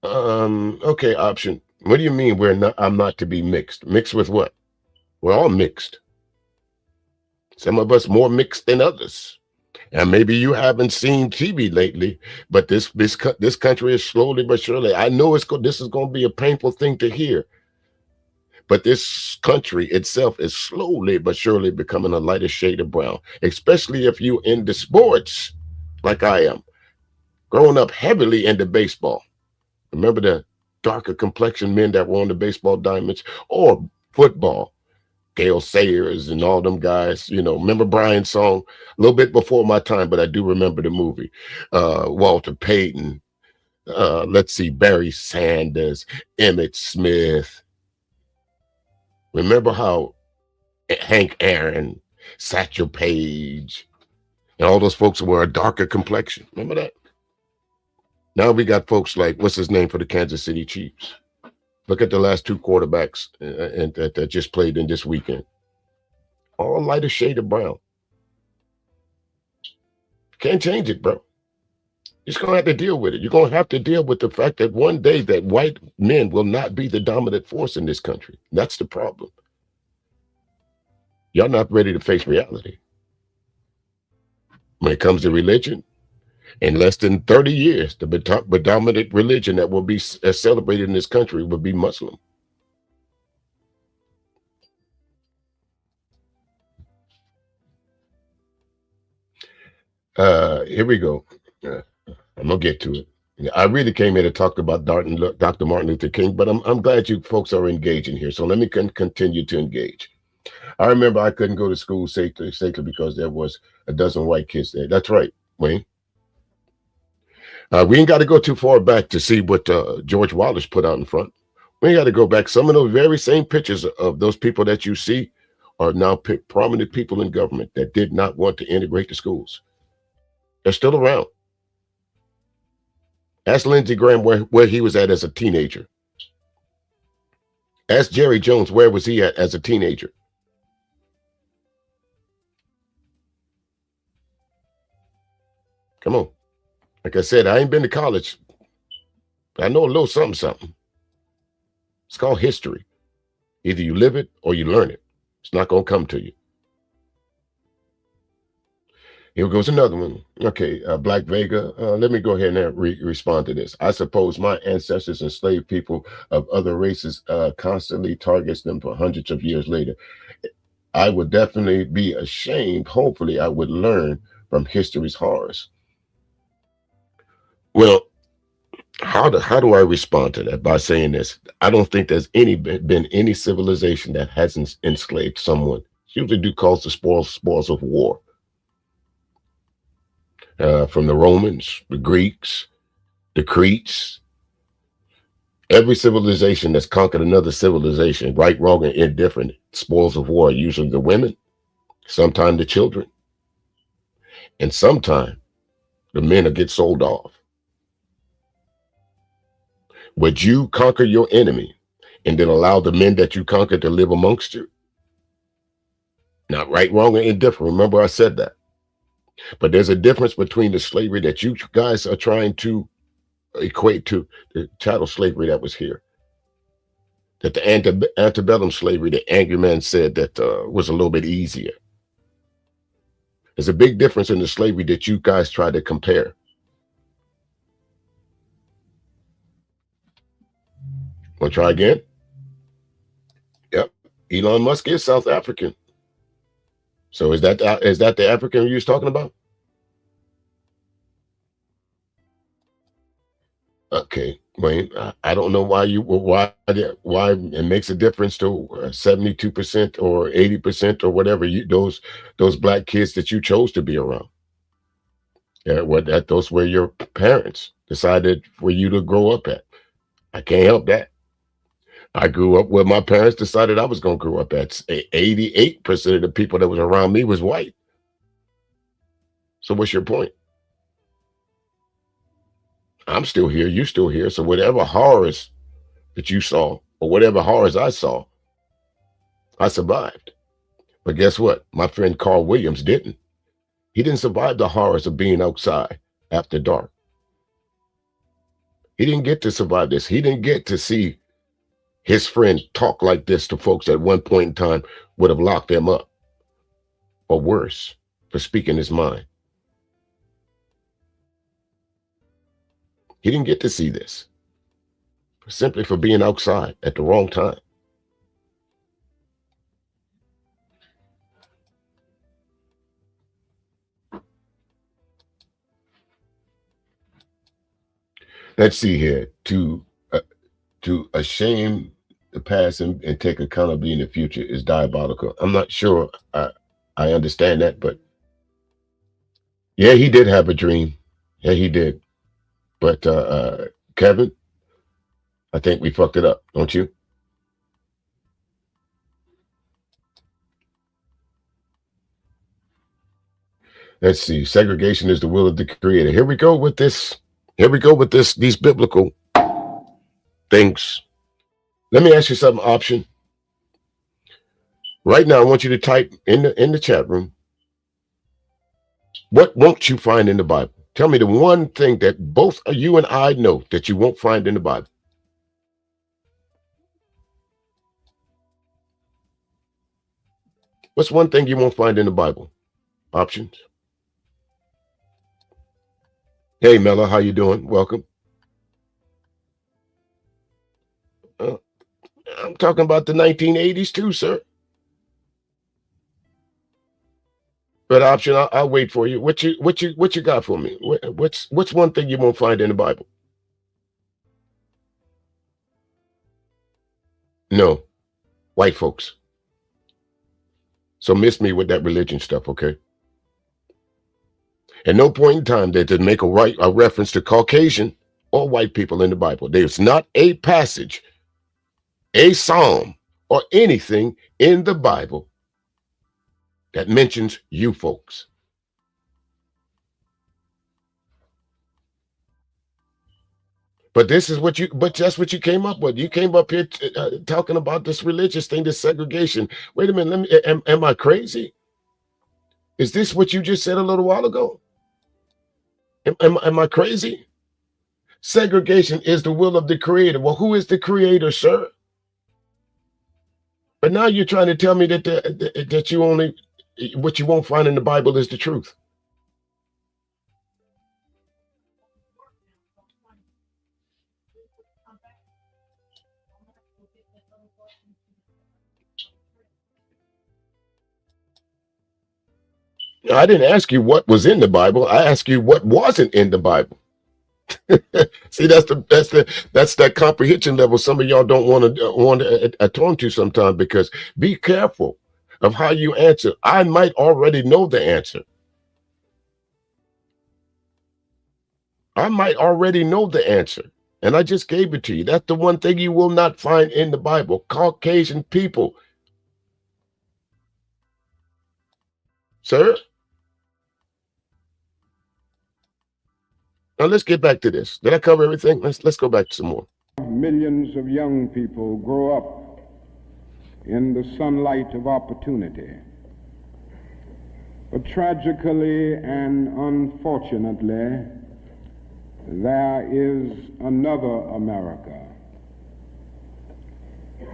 Okay, option. What do you mean I'm not to be mixed? Mixed with what? We're all mixed. Some of us more mixed than others. And maybe you haven't seen TV lately, but this country is slowly but surely. I know this is going to be a painful thing to hear. But this country itself is slowly but surely becoming a lighter shade of brown, especially if you're into sports like I am. growing up heavily into baseball. Remember the darker complexion men that were on the baseball diamonds, or football, Gale Sayers and all them guys. Remember Brian's song? A little bit before my time, but I do remember the movie. Walter Payton, let's see, Barry Sanders, Emmett Smith. Remember how Hank Aaron, Satchel Paige, and all those folks were a darker complexion. Remember that? Now we got folks like, what's his name for the Kansas City Chiefs? Look at the last two quarterbacks that just played in this weekend. All lighter shade of brown. Can't change it, bro. You're just going to have to deal with it. You're going to have to deal with the fact that one day that white men will not be the dominant force in this country. That's the problem. Y'all not ready to face reality. When it comes to religion, in less than 30 years, the predominant religion that will be celebrated in this country will be Muslim. Here we go. I'm gonna get to it. I really came here to talk about Dr. Martin Luther King, but I'm glad you folks are engaging here. So let me continue to engage. I remember I couldn't go to school safely because there was a dozen white kids there. That's right, Wayne. We ain't got to go too far back to see what George Wallace put out in front. We ain't got to go back. Some of those very same pictures of those people that you see are now prominent people in government that did not want to integrate the schools. They're still around. Ask Lindsey Graham where he was at as a teenager. Ask Jerry Jones where was he at as a teenager. Come on. Like I said, I ain't been to college, but I know a little something. It's called history. Either you live it or you learn it. It's not going to come to you. Here goes another one. Okay, Black Vega, let me go ahead and respond to this. I suppose my ancestors enslaved people of other races constantly targets them for hundreds of years later. I would definitely be ashamed. Hopefully, I would learn from history's horrors. Well, how do I respond to that? By saying this, I don't think there's been any civilization that hasn't enslaved someone. It's usually do cause the spoils of war. From the Romans, the Greeks, the Cretes, every civilization that's conquered another civilization, right, wrong, and indifferent, spoils of war, usually the women, sometimes the children, and sometimes the men will get sold off. Would you conquer your enemy and then allow the men that you conquered to live amongst you? Not right, wrong, or indifferent. Remember I said that. But there's a difference between the slavery that you guys are trying to equate to the chattel slavery that was here. That the antebellum slavery, the angry man said that was a little bit easier. There's a big difference in the slavery that you guys try to compare. Want to try again? Yep. Elon Musk is South African. So is that the African you was talking about? Okay, Wayne. I don't know why it makes a difference to 72% or 80% or whatever those black kids that you chose to be around. Yeah, those were your parents decided for you to grow up at. I can't help that. I grew up where my parents decided I was going to grow up at. 88% of the people that was around me was white. So what's your point? I'm still here. You're still here. So whatever horrors that you saw or whatever horrors I saw, I survived. But guess what? My friend Carl Williams didn't. He didn't survive the horrors of being outside after dark. He didn't get to survive this. He didn't get to see his friend talk like this to folks at one point in time would have locked them up, or worse, for speaking his mind. He didn't get to see this simply for being outside at the wrong time. Let's see here. To ashame the past and take accountability in the future is diabolical. I'm not sure I understand that, but yeah, he did have a dream. Yeah, he did. But Kevin, I think we fucked it up, don't you? Let's see. Segregation is the will of the creator. Here we go with this. Here we go with this. These biblical things. Let me ask you something, Option. Right now, I want you to type in the chat room. What won't you find in the Bible? Tell me the one thing that both you and I know that you won't find in the Bible. What's one thing you won't find in the Bible? Options. Hey, Mella, how you doing? Welcome. I'm talking about the 1980s too, sir. But Option, I'll wait for you. What you got for me? What's one thing you won't find in the Bible? No, white folks. So miss me with that religion stuff, okay? At no point in time did they make a reference to Caucasian or white people in the Bible. There's not a passage, a psalm, or anything in the Bible that mentions you folks. But that's what you came up with. You came up here talking about this religious thing, this segregation. Wait a minute, am I crazy? Is this what you just said a little while ago? Am I crazy? Segregation is the will of the creator. Well, who is the creator, sir? But now you're trying to tell me that what you won't find in the Bible is the truth. I didn't ask you what was in the Bible. I asked you what wasn't in the Bible. See, that's that comprehension level some of y'all don't want to attune to sometimes, because be careful of how you answer. I might already know the answer. And I just gave it to you. That's the one thing you will not find in the Bible. Caucasian people. Sir? Now let's get back to this. Did I cover everything? Let's go back to some more. Millions of young people grow up in the sunlight of opportunity. But tragically and unfortunately, there is another America.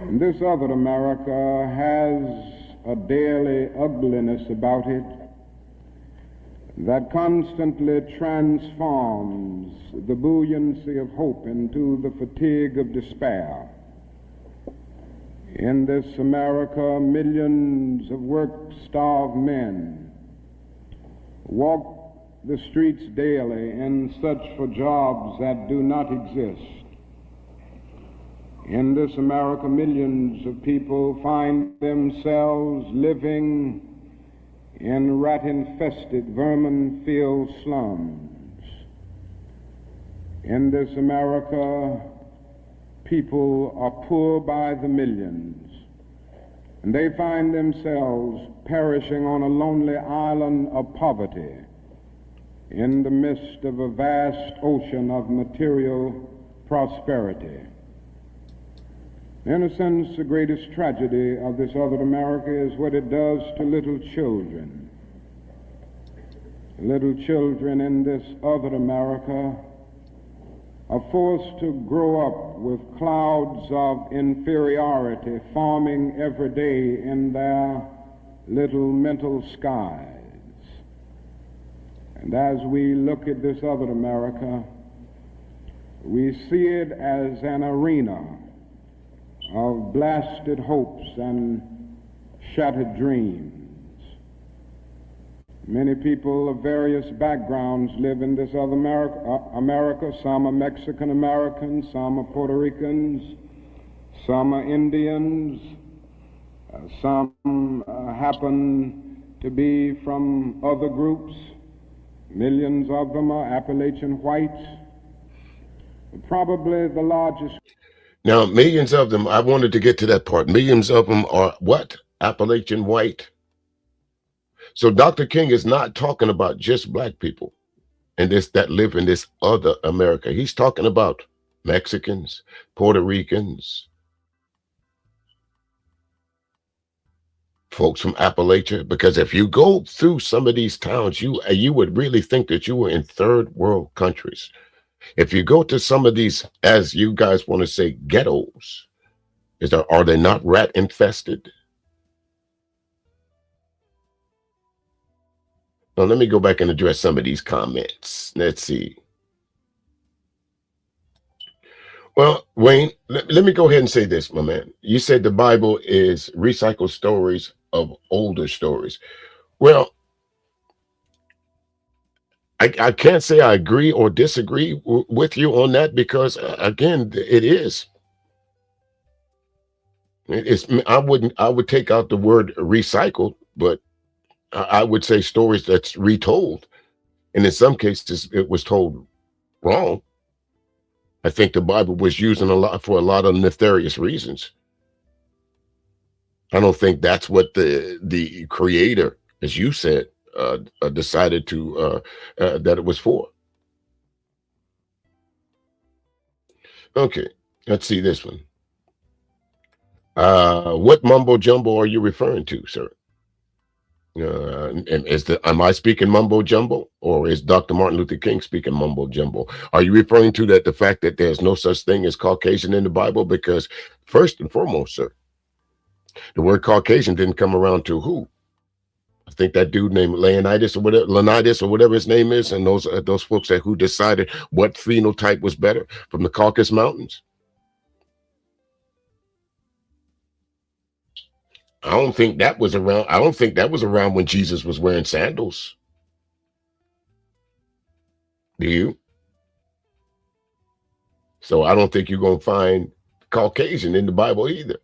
And this other America has a daily ugliness about it that constantly transforms the buoyancy of hope into the fatigue of despair. In this America, millions of work-starved men walk the streets daily in search for jobs that do not exist. In this America, millions of people find themselves living in rat-infested, vermin-filled slums. In this America, people are poor by the millions, and they find themselves perishing on a lonely island of poverty in the midst of a vast ocean of material prosperity. In a sense, the greatest tragedy of this other America is what it does to little children. Little children in this other America are forced to grow up with clouds of inferiority forming every day in their little mental skies. And as we look at this other America, we see it as an arena of blasted hopes and shattered dreams. Many people of various backgrounds live in this other America. Some are Mexican Americans, some are Puerto Ricans, some are Indians, some happen to be from other groups. Millions of them are Appalachian whites. Probably the largest. Now, millions of them, I wanted to get to that part. Millions of them are what? Appalachian white. So Dr. King is not talking about just black people and this that live in this other America. He's talking about Mexicans, Puerto Ricans, folks from Appalachia, because if you go through some of these towns, you would really think that you were in third world countries. If you go to some of these, as you guys want to say, ghettos, are they not rat infested? Now, let me go back and address some of these comments. Let's see. Well, Wayne, let me go ahead and say this, my man. You said the Bible is recycled stories of older stories. Well, I can't say I agree or disagree with you on that because, again, it is. I would take out the word recycled, but I would say stories that's retold. And in some cases, it was told wrong. I think the Bible was using for a lot of nefarious reasons. I don't think that's what the creator, as you said, decided to that it was for. Okay, let's see this one. What mumbo jumbo are you referring to, sir? Am I speaking mumbo jumbo, or is Dr. Martin Luther King speaking mumbo jumbo? Are you referring to the fact that there's no such thing as Caucasian in the Bible? Because first and foremost, sir, the word Caucasian didn't come around to who? I think that dude named Leonidas or whatever his name is, and those folks who decided what phenotype was better from the Caucasus Mountains. I don't think that was around. I don't think that was around when Jesus was wearing sandals. Do you? So I don't think you're going to find Caucasian in the Bible either.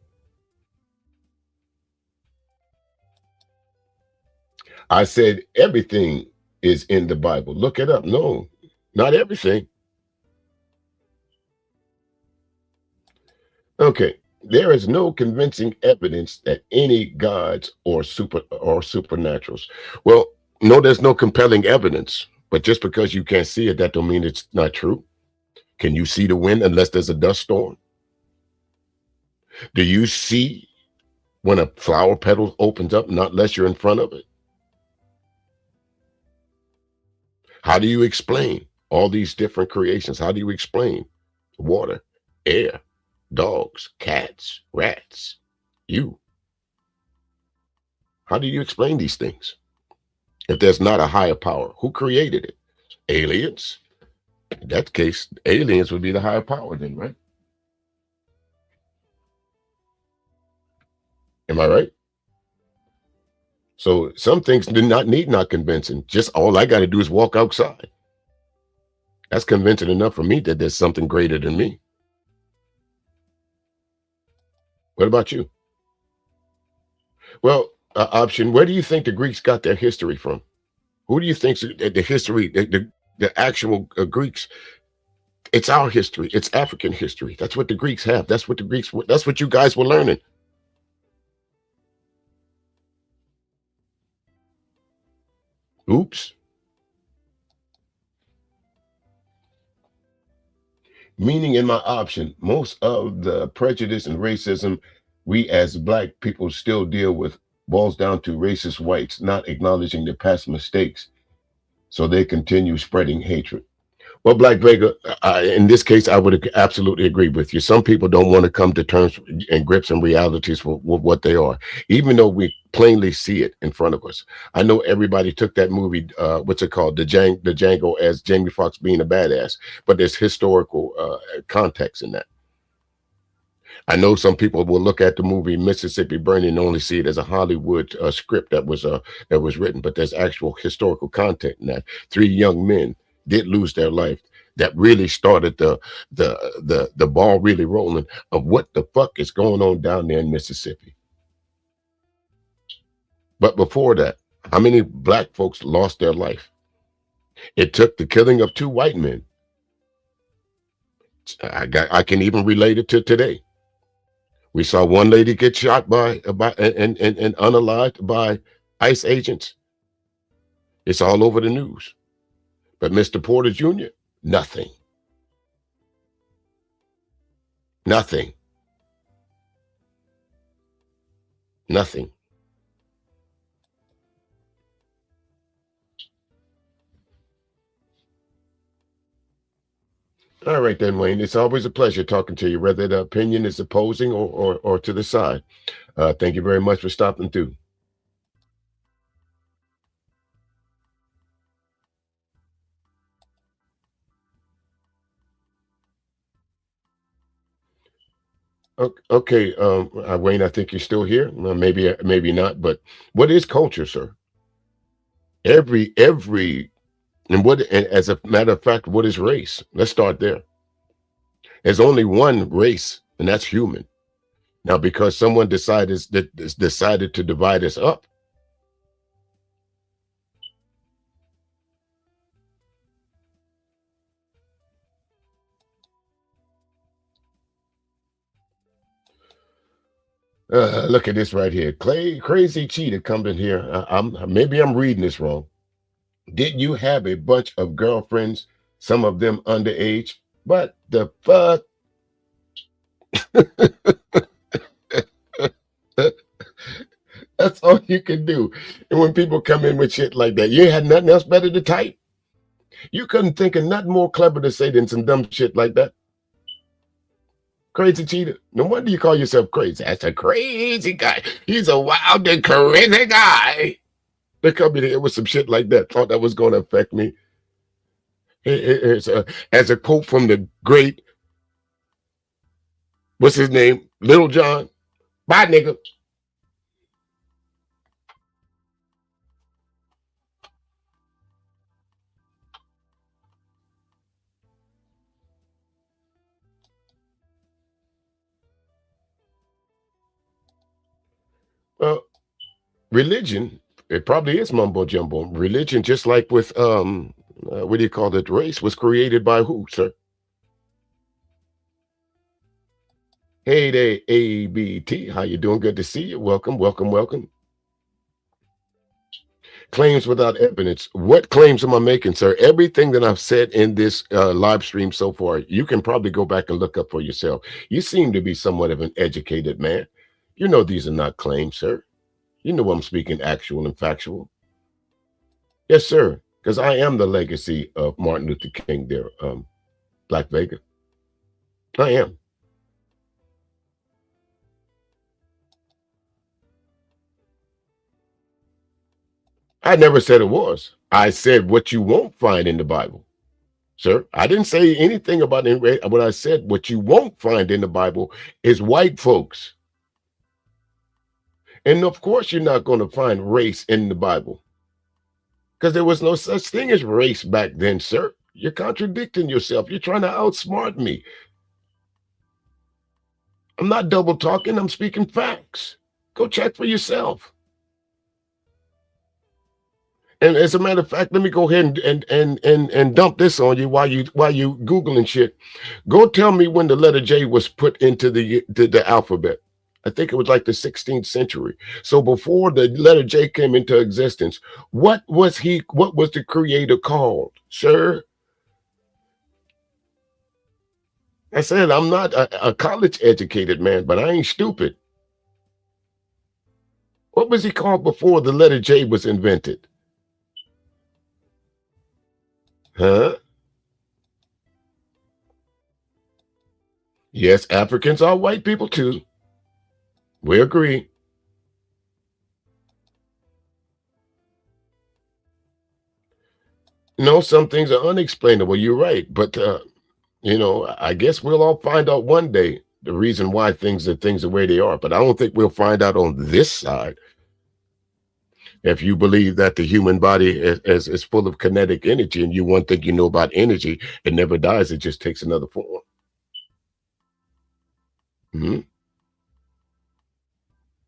I said everything is in the Bible. Look it up. No, not everything. Okay. There is no convincing evidence that any gods or supernaturals. Well, no, there's no compelling evidence. But just because you can't see it, that don't mean it's not true. Can you see the wind unless there's a dust storm? Do you see when a flower petal opens up, not unless you're in front of it? How do you explain all these different creations? How do you explain water, air, dogs, cats, rats, you? How do you explain these things if there's not a higher power? Who created it? Aliens? In that case, aliens would be the higher power then, right? Am I right? So some things do not need not convincing. Just all I got to do is walk outside. That's convincing enough for me that there's something greater than me. What about you? Well, option, where do you think the Greeks got their history from? Who do you think the history, the actual Greeks? It's our history. It's African history. That's what the Greeks have. That's what you guys were learning. Oops. Meaning in my option, most of the prejudice and racism we as Black people still deal with boils down to racist whites not acknowledging their past mistakes, so they continue spreading hatred. Well, Black Vega, in this case, I would absolutely agree with you. Some people don't want to come to terms and grips and realities for what they are, even though we plainly see it in front of us. I know everybody took that movie, what's it called, the Django, as Jamie Foxx being a badass, but there's historical context in that. I know some people will look at the movie Mississippi Burning and only see it as a Hollywood script that was written, but there's actual historical content in that. Three young men did lose their life. That really started the ball really rolling of what the fuck is going on down there in Mississippi. But before that, how many black folks lost their life? It took the killing of two white men. I can even relate it to today. We saw one lady get shot by and unalived by ICE agents. It's all over the news. But Mr. Porter Jr., nothing. Nothing. Nothing. All right then, Wayne. It's always a pleasure talking to you, whether the opinion is opposing or to the side. Thank you very much for stopping through. Okay, Wayne, I think you're still here. Maybe not, but what is culture, sir? Every and as a matter of fact, what is race? Let's start there. There's only one race, and that's human. Now, because someone decided to divide us up, look at this right here. Crazy cheetah comes in here. Maybe I'm reading this wrong. Did you have a bunch of girlfriends, some of them underage? What the fuck? That's all you can do. And when people come in with shit like that, you had nothing else better to type. You couldn't think of nothing more clever to say than some dumb shit like that. Crazy cheetah. No wonder you call yourself crazy. That's a crazy guy. He's a wild and crazy guy. They come in here with some shit like that. Thought that was going to affect me. As a quote from the great, what's his name? Little John. Bye, nigga. Well, religion, it probably is mumbo jumbo. Religion, just like with what do you call it? Race was created by who, sir? Hey there, ABT. How you doing? Good to see you. Welcome, welcome, welcome. Claims without evidence. What claims am I making, sir? Everything that I've said in this live stream so far, you can probably go back and look up for yourself. You seem to be somewhat of an educated man. You know these are not claims, sir. You know I'm speaking actual and factual. Yes, sir. Because I am the legacy of Martin Luther King there, Black Vega. I am. I never said it was. I said what you won't find in the Bible. Sir, I didn't say anything about it. What I said, what you won't find in the Bible is white folks. And of course, you're not going to find race in the Bible because there was no such thing as race back then, sir. You're contradicting yourself. You're trying to outsmart me. I'm not double talking. I'm speaking facts. Go check for yourself. And as a matter of fact, let me go ahead and dump this on you while you Googling shit. Go tell me when the letter J was put into the alphabet. I think it was like the 16th century. So before the letter J came into existence, what was the creator called, sir? I said, I'm not a college educated man, but I ain't stupid. What was he called before the letter J was invented? Huh? Yes, Africans are white people too. We agree. No, some things are unexplainable. You're right. But, I guess we'll all find out one day the reason why things are the way they are. But I don't think we'll find out on this side. If you believe that the human body is full of kinetic energy, and you one thing you know about energy, it never dies, it just takes another form. Hmm.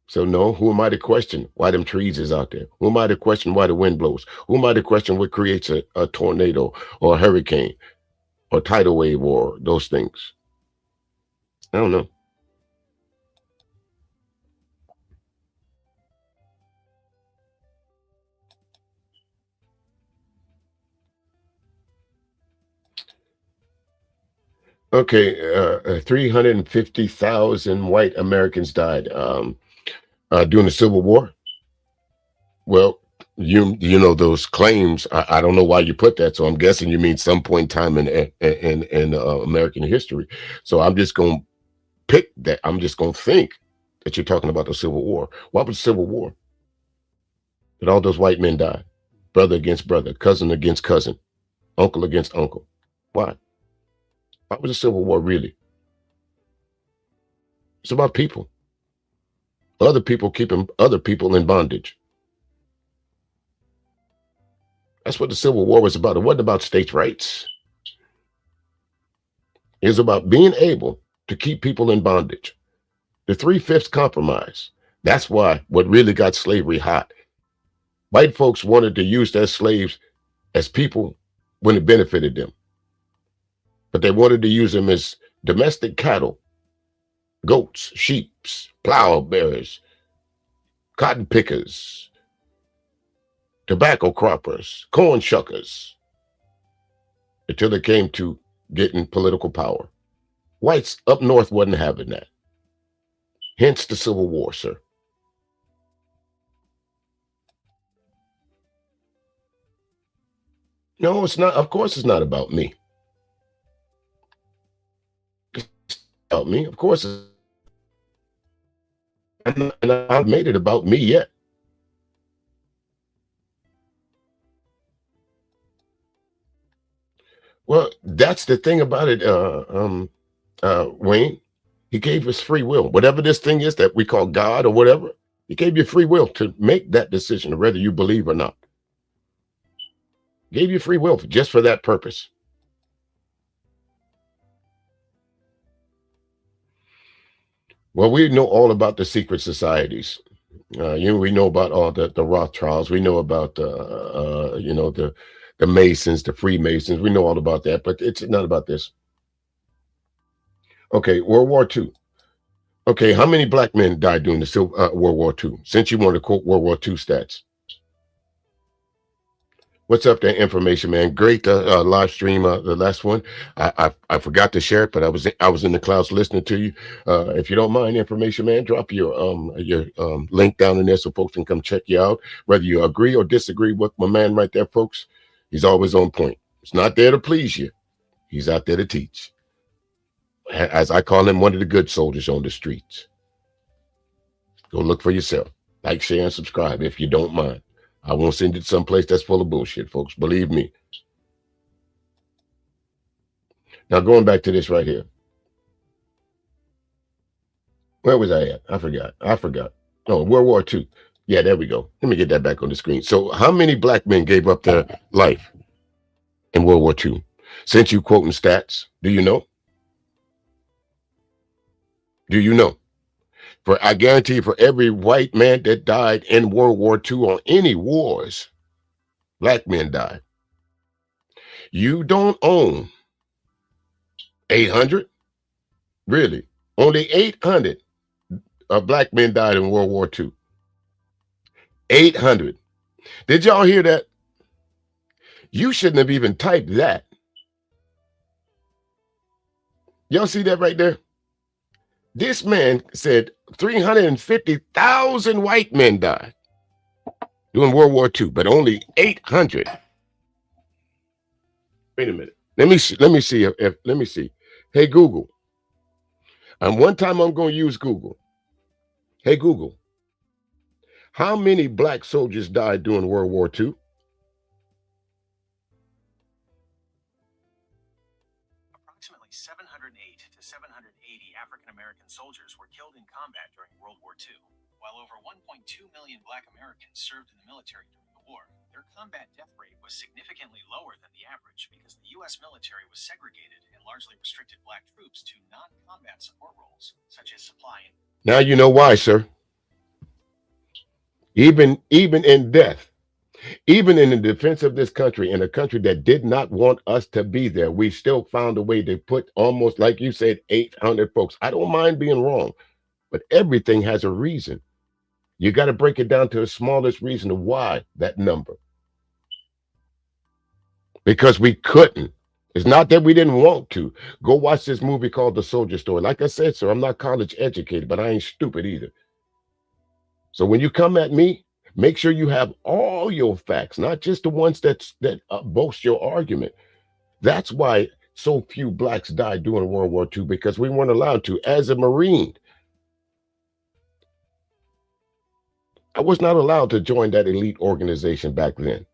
So no, who am I to question why them trees is out there? Who am I to question why the wind blows? Who am I to question what creates a tornado or a hurricane or tidal wave or those things? I don't know. Okay, 350,000 white Americans died during the Civil War. Well, you know those claims. I don't know why you put that. So I'm guessing you mean some point in time in American history. So I'm just going to pick that. I'm just going to think that you're talking about the Civil War. What was the Civil War? Did all those white men die? Brother against brother, cousin against cousin, uncle against uncle. Why? Why was the Civil War really? It's about people. Other people keeping other people in bondage. That's what the Civil War was about. It wasn't about states' rights. It was about being able to keep people in bondage. The 3/5 compromise. That's why what really got slavery hot. White folks wanted to use their slaves as people when it benefited them. But they wanted to use them as domestic cattle, goats, sheep, plowbearers, cotton pickers, tobacco croppers, corn shuckers, until it came to getting political power. Whites up north wasn't having that. Hence the Civil War, sir. No, it's not. Of course, it's not about me. It's about me. Of course, and I haven't made it about me yet. Well, that's the thing about it, Wayne. He gave us free will. Whatever this thing is that we call God or whatever, he gave you free will to make that decision, whether you believe or not. Gave you free will just for that purpose. Well, we know all about the secret societies. We know about all the Rothschilds. We know about the Masons, the Freemasons. We know all about that, but it's not about this. Okay, World War II. Okay, how many black men died during the World War II? Since you want to quote World War II stats. What's up there, information man? Great live stream, the last one. I forgot to share it, but I was in the clouds listening to you. If you don't mind, information man, drop your link down in there so folks can come check you out. Whether you agree or disagree with my man right there, folks, he's always on point. He's not there to please you. He's out there to teach. As I call him, one of the good soldiers on the streets. Go look for yourself. Like, share, and subscribe if you don't mind. I won't send you to someplace that's full of bullshit, folks. Believe me. Now, going back to this right here. Where was I at? I forgot. Oh, World War II. Yeah, there we go. Let me get that back on the screen. So how many black men gave up their life in World War II? Since you quoting stats, do you know? Do you know? I guarantee you, for every white man that died in World War II on any wars, black men died. You don't own 800? Really? Only 800 black men died in World War II. 800. Did y'all hear that? You shouldn't have even typed that. Y'all see that right there? This man said 350,000 white men died during World War II, but only 800. Wait a minute. Let me see. Hey, Google. And one time I'm going to use Google. Hey, Google. How many black soldiers died during World War II? Approximately 708 to 780 African American soldiers were killed in combat during World War II. While over 1.2 million Black Americans served in the military during the war, their combat death rate was significantly lower than the average because the U.S. military was segregated and largely restricted Black troops to non-combat support roles, such as supply. Now you know why, sir. Even in death, even in the defense of this country, in a country that did not want us to be there, we still found a way to put almost, like you said, 800 folks. I don't mind being wrong, but everything has a reason. You got to break it down to the smallest reason of why that number. Because we couldn't. It's not that we didn't want to. Go watch this movie called The Soldier Story. Like I said, sir, I'm not college educated, but I ain't stupid either. So when you come at me, make sure you have all your facts, not just the ones that boast your argument. That's why so few Blacks died during World War II, because we weren't allowed to. As a Marine, I was not allowed to join that elite organization back then.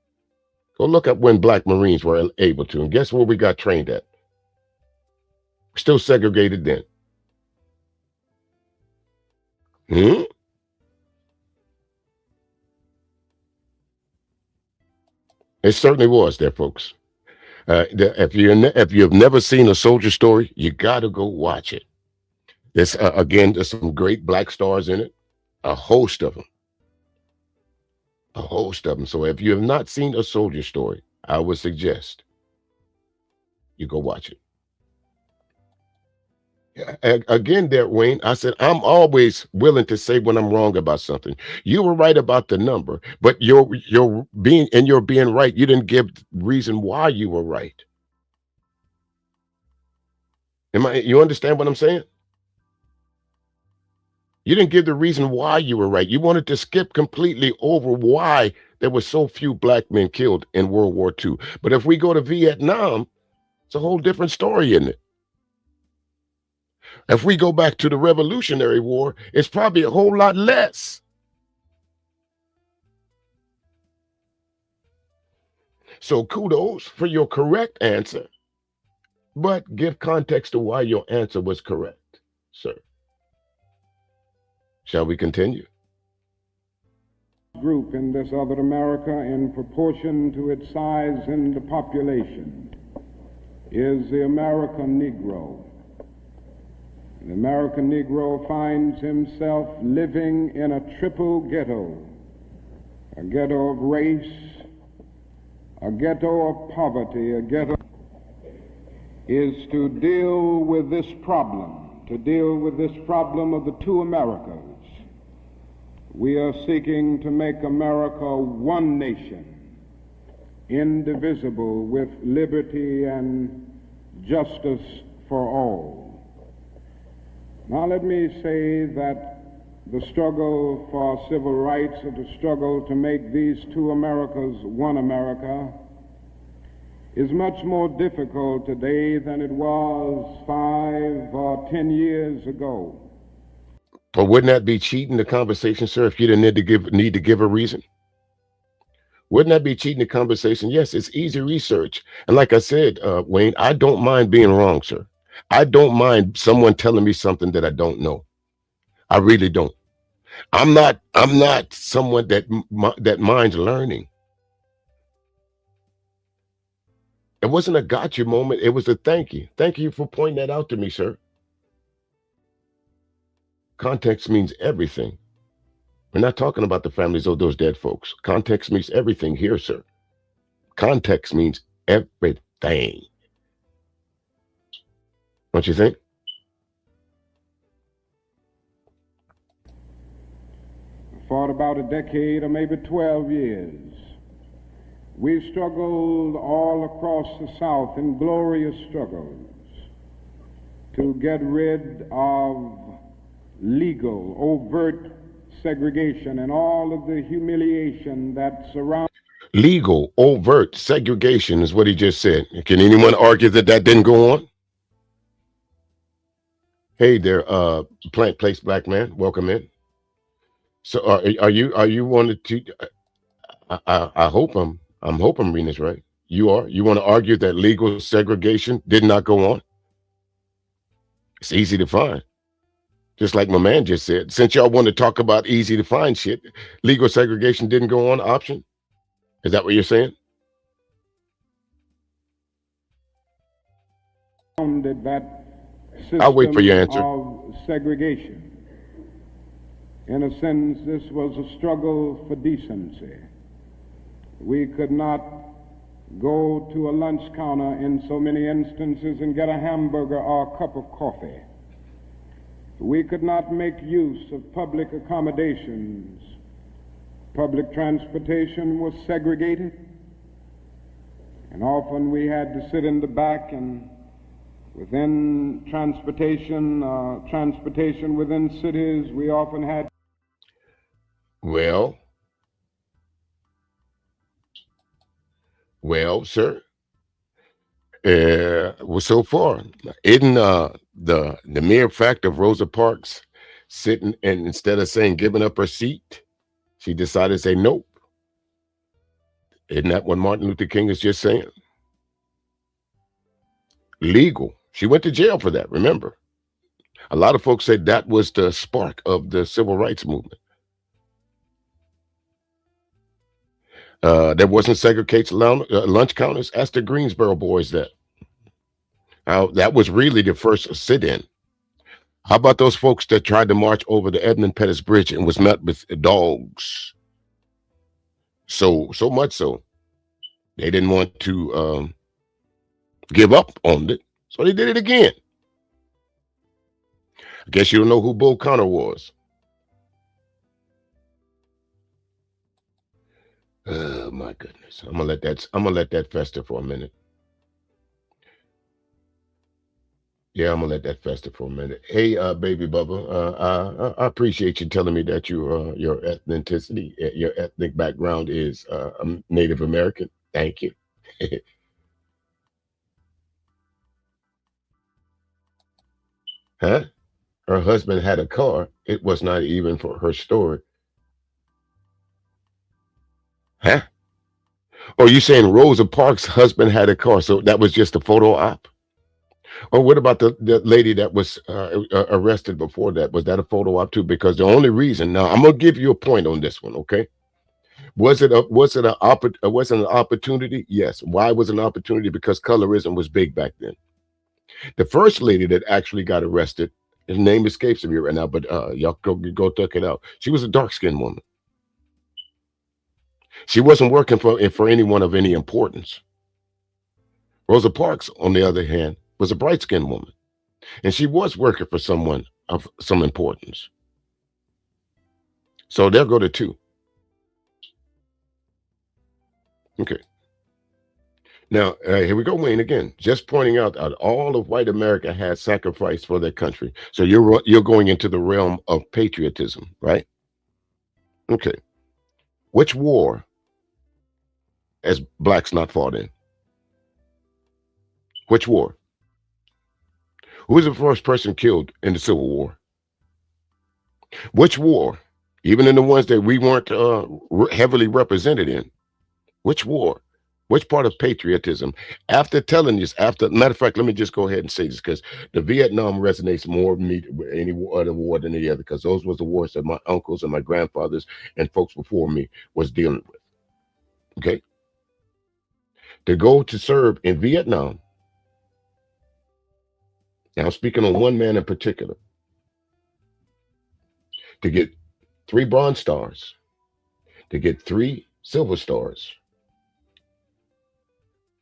Go look up when Black Marines were able to, and guess where we got trained at? Still segregated then. It certainly was there, folks. If you've never seen A Soldier Story, you got to go watch it. There's again, there's some great Black stars in it, a host of them. So if you have not seen A Soldier Story, I would suggest you go watch it. Again, there, Wayne, I said, I'm always willing to say when I'm wrong about something. You were right about the number, but you're being right, you didn't give reason why you were right. You understand what I'm saying? You didn't give the reason why you were right. You wanted to skip completely over why there were so few Black men killed in World War II. But if we go to Vietnam, it's a whole different story, isn't it? If we go back to the Revolutionary War, it's probably a whole lot less. So kudos for your correct answer, but give context to why your answer was correct, sir. Shall we continue? Group in this other America, in proportion to its size in the population, is the American Negro. The American Negro finds himself living in a triple ghetto, a ghetto of race, a ghetto of poverty, a ghetto is to deal with this problem, of the two Americas. We are seeking to make America one nation, indivisible, with liberty and justice for all. Now let me say that the struggle for civil rights, or the struggle to make these two Americas one America, is much more difficult today than it was 5 or 10 years ago. But wouldn't that be cheating the conversation, sir, if you didn't need to give a reason? Wouldn't that be cheating the conversation? Yes, it's easy research. And like I said, Wayne, I don't mind being wrong, sir. I don't mind someone telling me something that I don't know. I really don't. I'm not someone that minds learning. It wasn't a gotcha moment. It was a thank you. Thank you for pointing that out to me, sir. Context means everything. We're not talking about the families of those dead folks. Context means everything here, sir. Context means everything. Don't you think? For about a decade or maybe 12 years, we struggled all across the South in glorious struggles to get rid of legal, overt segregation and all of the humiliation that surrounds. Legal, overt segregation is what he just said. Can anyone argue that didn't go on? Hey there, Plant Place Black Man, welcome in. So are you wanted to? I hope I'm reading this right. You want to argue that legal segregation did not go on? It's easy to find. Just like my man just said, since y'all want to talk about easy to find shit, legal segregation didn't go on option. Is that what you're saying? Founded that system I'll wait for your answer. of segregation. In a sense, this was a struggle for decency. We could not go to a lunch counter in so many instances and get a hamburger or a cup of coffee. We could not make use of public accommodations. Public transportation was segregated, and often we had to sit in the back, and within transportation within cities, we often had. Well, sir. Well, so far, isn't the mere fact of Rosa Parks sitting and instead of saying giving up her seat, she decided to say nope. Isn't that what Martin Luther King is just saying? Legal. She went to jail for that, remember? A lot of folks said that was the spark of the civil rights movement. There wasn't segregated lunch counters. Ask the Greensboro boys that. That was really the first sit-in. How about those folks that tried to march over the Edmund Pettus Bridge and was met with dogs? So much so, they didn't want to give up on it, so they did it again. I guess you don't know who Bull Connor was. Oh my goodness. I'm gonna let that fester for a minute. Yeah, I'm gonna let that fester for a minute. Hey, baby Bubba, I appreciate you telling me that your ethnicity, your ethnic background is Native American. Thank you. Huh? Her husband had a car. It was not even for her story. Huh? Or you saying Rosa Parks' husband had a car, so that was just a photo op? Or what about the lady that was arrested before that? Was that a photo op too? Because the only reason, now I'm gonna give you a point on this one, okay? Was it an opportunity? Yes. Why was it an opportunity? Because colorism was big back then. The first lady that actually got arrested, his name escapes me right now, but y'all go check it out. She was a dark-skinned woman. She wasn't working for anyone of any importance. Rosa Parks, on the other hand, was a bright-skinned woman, and she was working for someone of some importance. So they'll go to two. Okay. Now, here we go, Wayne, again. Just pointing out that all of white America has sacrificed for their country. So you're going into the realm of patriotism, right? Okay. Which war has blacks not fought in? Which war? Who was the first person killed in the Civil War? Which war, even in the ones that we weren't heavily represented in, which war? Which part of patriotism? After telling this, matter of fact, let me just go ahead and say this, because the Vietnam resonates more with me with any other war than any other, because those was the wars that my uncles and my grandfathers and folks before me was dealing with. Okay? To go to serve in Vietnam, now I'm speaking on one man in particular, to get 3 Bronze Stars, to get 3 Silver Stars,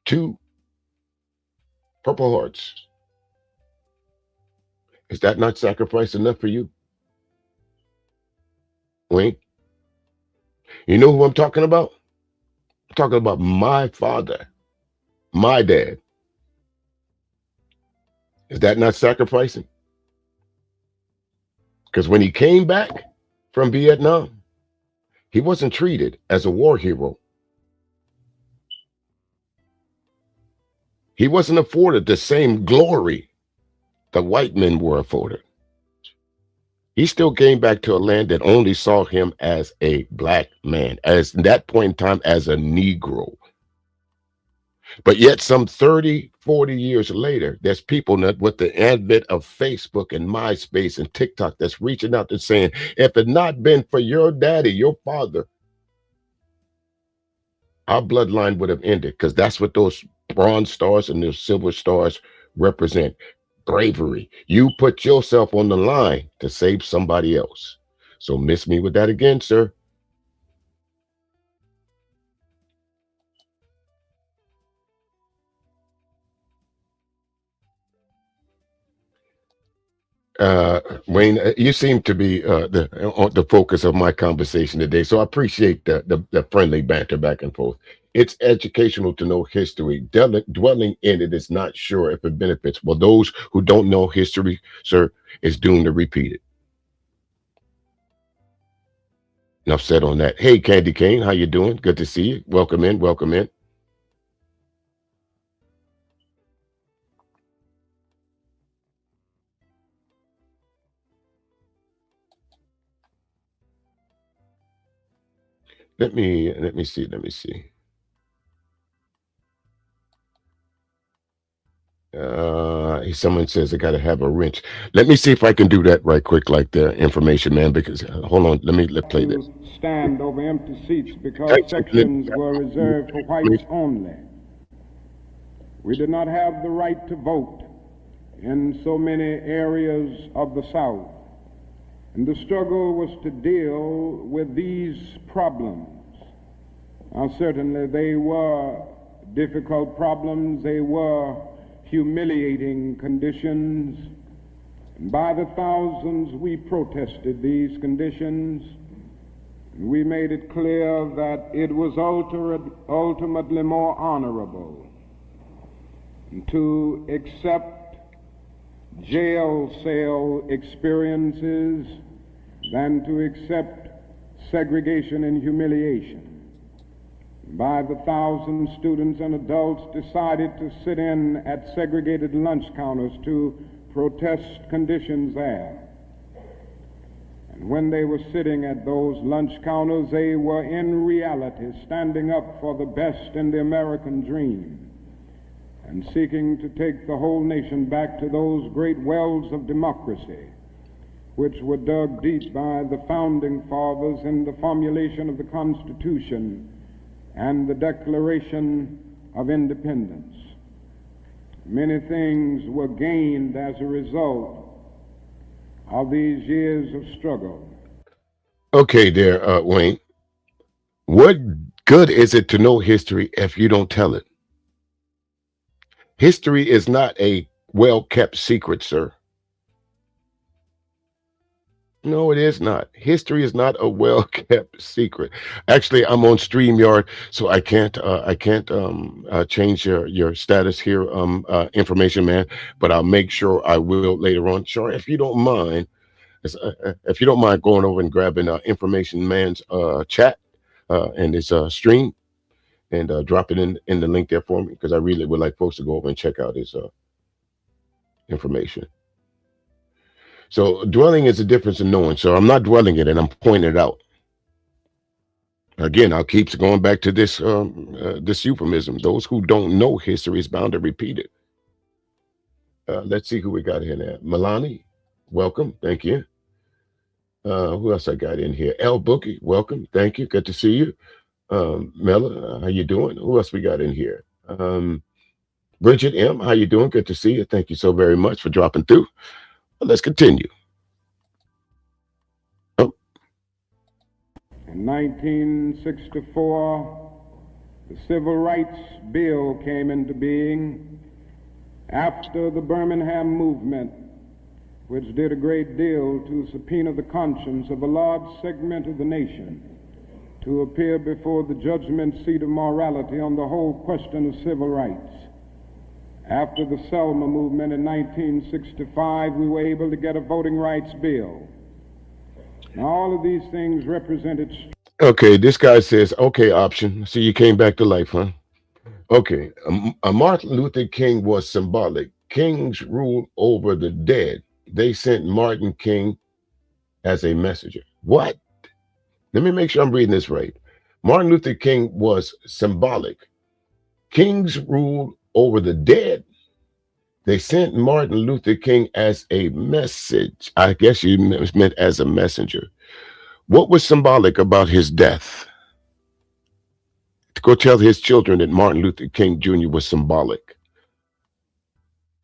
2 Purple Hearts. Is that not sacrifice enough for you? Wayne? You know who I'm talking about? I'm talking about my father, my dad. Is that not sacrificing? Because when he came back from Vietnam, he wasn't treated as a war hero. He wasn't afforded the same glory the white men were afforded. He still came back to a land that only saw him as a black man, as at that point in time as a Negro. But yet some 30, 40 years later, there's people that with the advent of Facebook and MySpace and TikTok that's reaching out and saying, if it not been for your daddy, your father, our bloodline would have ended, because that's what those bronze stars and those silver stars represent. Bravery. You put yourself on the line to save somebody else. So miss me with that again, sir. Wayne, you seem to be the focus of my conversation today, so I appreciate the friendly banter back and forth. It's educational to know history. Dwelling in it is not sure if it benefits. Well, those who don't know history, sir, is doomed to repeat it. Enough said on that. Hey, Candy Cane, how you doing? Good to see you. Welcome in. Welcome in. Let me see. Let me see. Someone says I got to have a wrench. Let me see if I can do that right quick, like the information man. Because hold on, let's play this. Stand over empty seats because sections were reserved for whites only. We did not have the right to vote in so many areas of the South. And the struggle was to deal with these problems. Now, certainly they were difficult problems. They were humiliating conditions. And by the thousands, we protested these conditions. We made it clear that it was ultimately more honorable to accept jail cell experiences than to accept segregation and humiliation. By the thousands, students and adults decided to sit in at segregated lunch counters to protest conditions there. And when they were sitting at those lunch counters, they were in reality standing up for the best in the American dream and seeking to take the whole nation back to those great wells of democracy which were dug deep by the founding fathers in the formulation of the Constitution and the Declaration of Independence. Many things were gained as a result of these years of struggle. Okay, there, Wayne. What good is it to know history if you don't tell it? History is not a well-kept secret, sir. No, it is not. History is not a well-kept secret. Actually, I'm on StreamYard, so I can't change your status here, information man. But I'll make sure I will later on. Sure, if you don't mind, if you don't mind going over and grabbing information man's chat and his stream and drop it in the link there for me, because I really would like folks to go over and check out his information. So dwelling is a difference in knowing. So I'm not dwelling it, and I'm pointing it out. Again, I'll keep going back to this this euphemism. Those who don't know history is bound to repeat it. Let's see who we got here now. Milani, welcome. Thank you. Who else I got in here? L Bookie, welcome. Thank you. Good to see you. Mela, how you doing? Who else we got in here? Bridget M, how you doing? Good to see you. Thank you so very much for dropping through. Let's continue. Oh. In 1964, the Civil Rights Bill came into being after the Birmingham movement, which did a great deal to subpoena the conscience of a large segment of the nation to appear before the judgment seat of morality on the whole question of civil rights. After the Selma movement in 1965, we were able to get a voting rights bill. Now, all of these things represented... Okay, this guy says, okay, option. So you came back to life, huh? Okay, Martin Luther King was symbolic. Kings ruled over the dead. They sent Martin King as a messenger. What? Let me make sure I'm reading this right. Martin Luther King was symbolic. Kings ruled over the dead. They sent Martin Luther King as a message. I guess you meant as a messenger. What was symbolic about his death? To go tell his children that Martin Luther King Jr. was symbolic.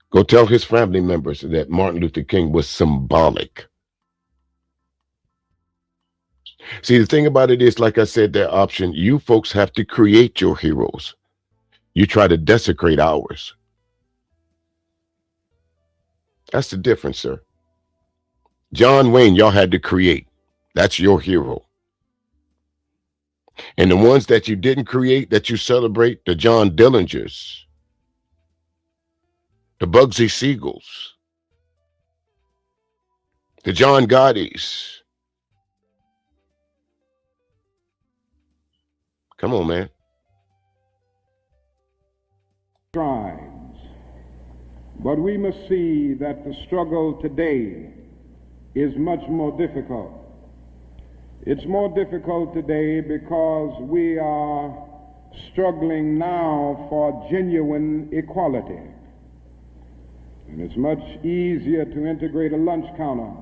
Go tell his family members that Martin Luther King was symbolic. See, the thing about it is, like I said, that option, you folks have to create your heroes. You try to desecrate ours. That's the difference, sir. John Wayne, y'all had to create. That's your hero. And the ones that you didn't create, that you celebrate, the John Dillingers, the Bugsy Siegels, the John Gottis. Come on, man. Strides. But we must see that the struggle today is much more difficult. It's more difficult today because we are struggling now for genuine equality. And it's much easier to integrate a lunch counter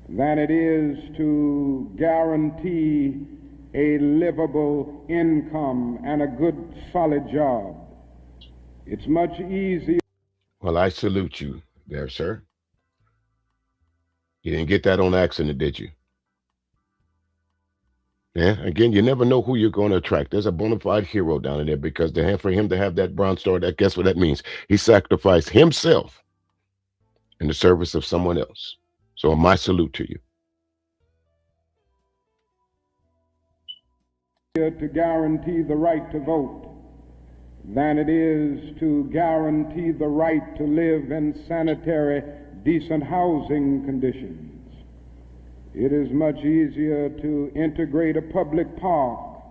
than it is to guarantee a livable income and a good, solid job. It's much easier. Well, I salute you there, sir. You didn't get that on accident, did you? Yeah, again, you never know who you're going to attract. There's a bona fide hero down in there, because for him to have that Bronze Star, guess what that means? He sacrificed himself in the service of someone else. So my salute to you. To guarantee the right to vote than it is to guarantee the right to live in sanitary, decent housing conditions. It is much easier to integrate a public park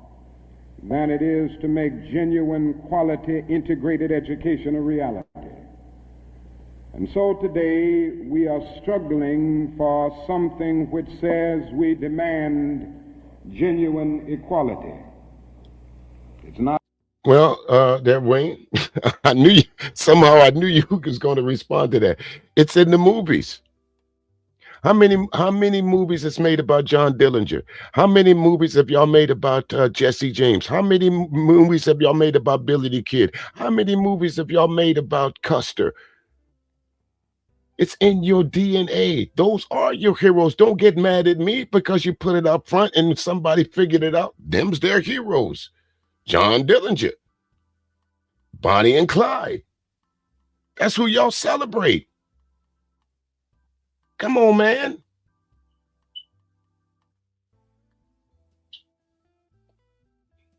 than it is to make genuine quality integrated education a reality. And so today we are struggling for something which says we demand genuine equality. It's not. Well, there, Wayne, I knew you, somehow I knew you was going to respond to that. It's in the movies. How many movies is made about John Dillinger? How many movies have y'all made about Jesse James? How many movies have y'all made about Billy the Kid? How many movies have y'all made about Custer? It's in your DNA. Those are your heroes. Don't get mad at me because you put it up front and somebody figured it out. Them's their heroes. John Dillinger, Bonnie and Clyde. That's who y'all celebrate. Come on, man.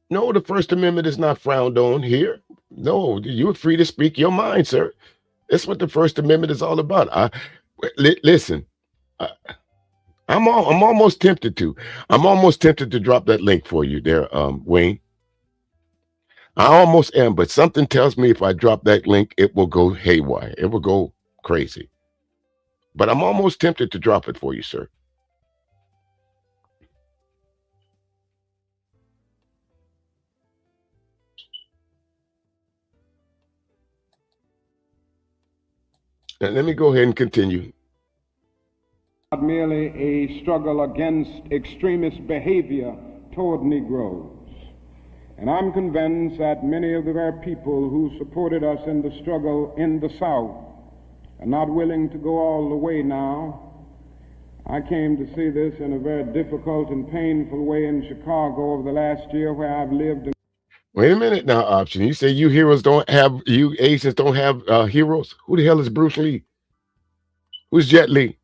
No, the First Amendment is not frowned on here. No, you're free to speak your mind, sir. That's what the First Amendment is all about. Listen, I'm almost tempted to. I'm almost tempted to drop that link for you there, Wayne. I almost am, but something tells me if I drop that link, it will go haywire. It will go crazy. But I'm almost tempted to drop it for you, sir. And let me go ahead and continue. Not merely a struggle against extremist behavior toward Negroes. And I'm convinced that many of the very people who supported us in the struggle in the South are not willing to go all the way now. I came to see this in a very difficult and painful way in Chicago over the last year, where I've lived. Wait a minute now, Option. You say you Asians don't have heroes? Who the hell is Bruce Lee? Who's Jet Li?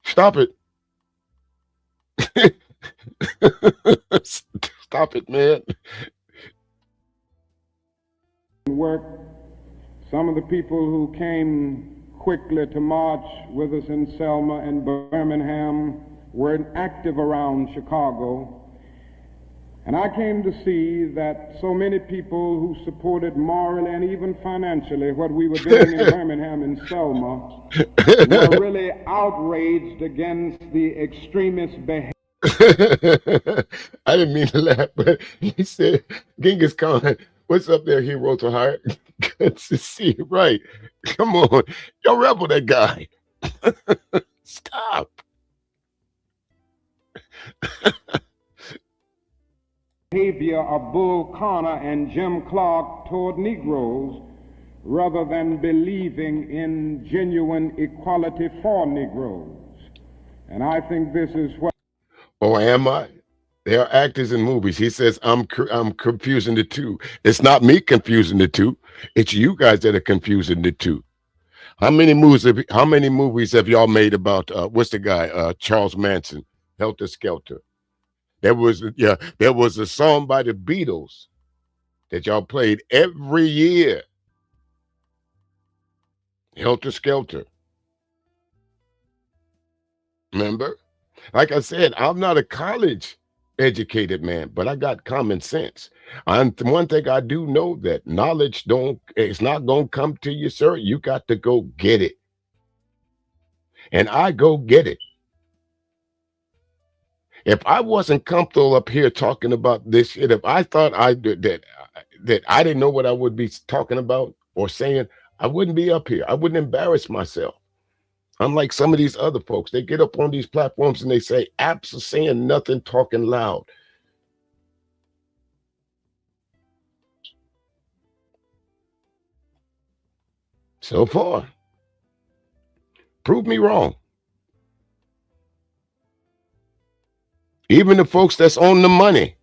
Stop it. Stop it, man. Work. Some of the people who came quickly to march with us in Selma and Birmingham were active around Chicago. And I came to see that so many people who supported morally and even financially what we were doing in Birmingham and Selma were really outraged against the extremist behavior. I didn't mean to laugh, but he said, Genghis Khan, what's up there, hero to hire? Good to see you. Right. Come on. Yo, rebel that guy. Stop. Behavior of Bull Connor and Jim Clark toward Negroes rather than believing in genuine equality for Negroes. And I think this is what. Oh, am I? They are actors in movies. He says, I'm confusing the two. It's not me confusing the two. It's you guys that are confusing the two. How many movies have y'all made about what's the guy? Charles Manson, Helter Skelter. There was a song by the Beatles that y'all played every year. Helter Skelter. Remember? Like I said, I'm not a college educated man, but I got common sense. One thing I do know, that knowledge it's not going to come to you, sir. You got to go get it. And I go get it. If I wasn't comfortable up here talking about this shit, if I thought that I didn't know what I would be talking about or saying, I wouldn't be up here. I wouldn't embarrass myself. Unlike some of these other folks, they get up on these platforms and they say, "Apps are saying nothing, talking loud." So far, prove me wrong. Even the folks that's on the money.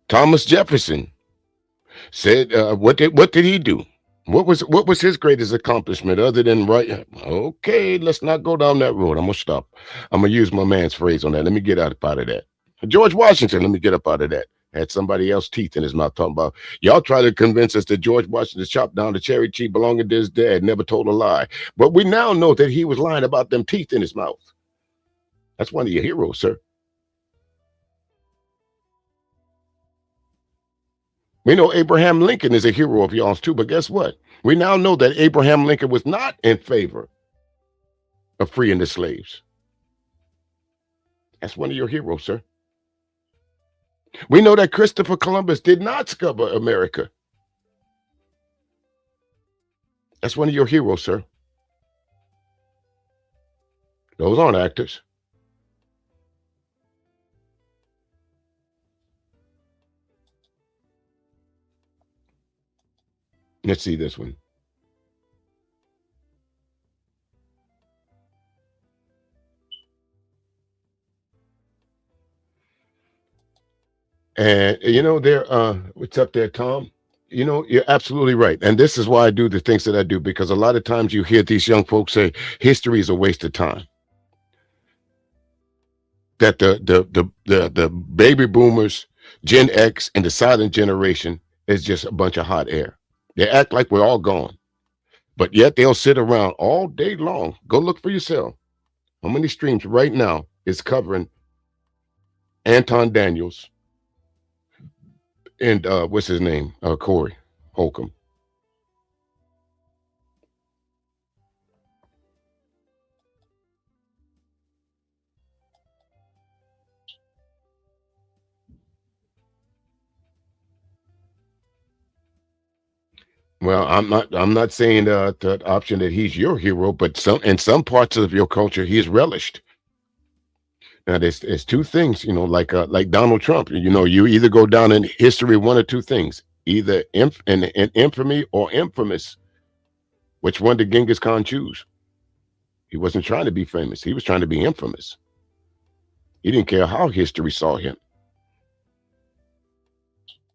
Thomas Jefferson said, what did he do? What was his greatest accomplishment other than right? Okay, let's not go down that road. I'm gonna stop. I'm gonna use my man's phrase on that. Let me get out of that. George Washington, let me get up out of that. Had somebody else teeth in his mouth talking about, y'all try to convince us that George Washington chopped down the cherry tree belonging to his dad, never told a lie. But we now know that he was lying about them teeth in his mouth. That's one of your heroes, sir. We know Abraham Lincoln is a hero of y'all's too, but guess what? We now know that Abraham Lincoln was not in favor of freeing the slaves. That's one of your heroes, sir. We know that Christopher Columbus did not discover America. That's one of your heroes, sir. Those aren't actors. Let's see this one. And what's up there, Tom? You're absolutely right. And this is why I do the things that I do, because a lot of times you hear these young folks say history is a waste of time. That the baby boomers, Gen X, and the silent generation is just a bunch of hot air. They act like we're all gone, but yet they'll sit around all day long. Go look for yourself. How many streams right now is covering Anton Daniels and what's his name? Corey Holcomb. Well, I'm not saying the option that he's your hero, but in some parts of your culture, he is relished. Now, there's two things, like Donald Trump. You either go down in history one or two things, either in infamy or infamous. Which one did Genghis Khan choose? He wasn't trying to be famous. He was trying to be infamous. He didn't care how history saw him.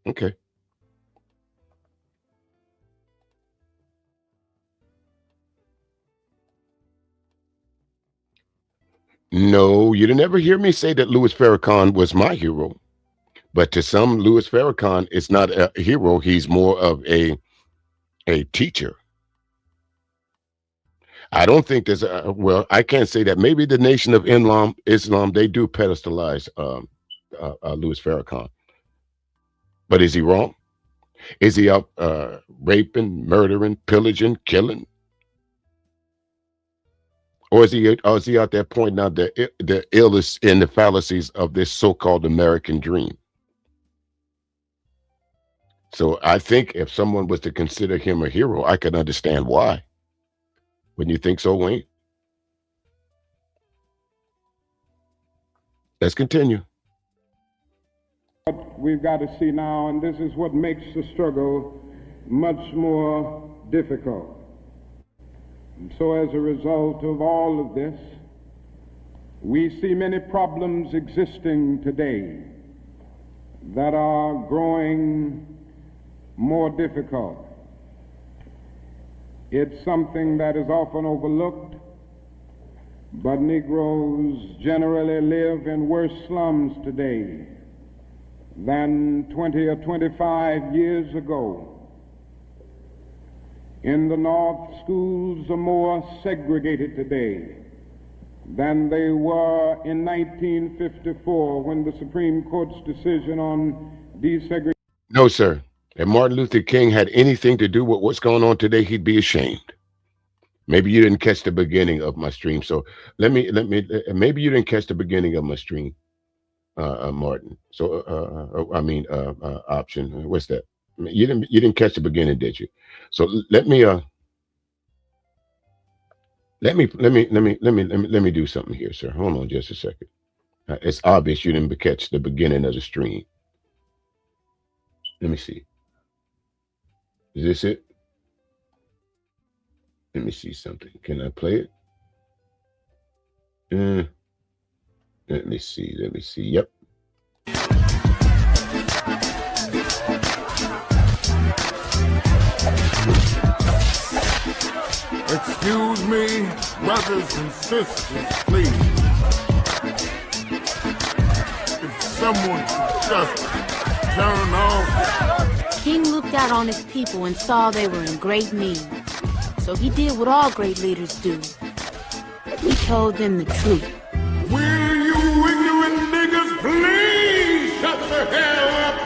Okay. No, you didn't ever hear me say that Louis Farrakhan was my hero. But to some, Louis Farrakhan is not a hero. He's more of a teacher. I don't think there's I can't say that. Maybe the Nation of Islam, they do pedestalize Louis Farrakhan. But is he wrong? Is he out raping, murdering, pillaging, killing? Or is he out there pointing out the illness and the fallacies of this so-called American dream? So I think if someone was to consider him a hero, I could understand why. Wouldn't you think so, Wayne? Let's continue. What we've got to see now, and this is what makes the struggle much more difficult. And so as a result of all of this, we see many problems existing today that are growing more difficult. It's something that is often overlooked, but Negroes generally live in worse slums today than 20 or 25 years ago. In the North, schools are more segregated today than they were in 1954 when the Supreme Court's decision on desegregation. No, sir. If Martin Luther King had anything to do with what's going on today, he'd be ashamed. Maybe you didn't catch the beginning of my stream. So maybe you didn't catch the beginning of my stream, Martin. So, option. What's that? You didn't catch the beginning, did you? So let me do something here, sir. Hold on just a second. It's obvious you didn't catch the beginning of the stream. Let me see. Is this it? Let me see something. Can I play it? Let me see. Yep. Excuse me, brothers and sisters, please. If someone could just turn off. King looked out on his people and saw they were in great need. So he did what all great leaders do. He told them the truth. Will you ignorant niggas please shut the hell up?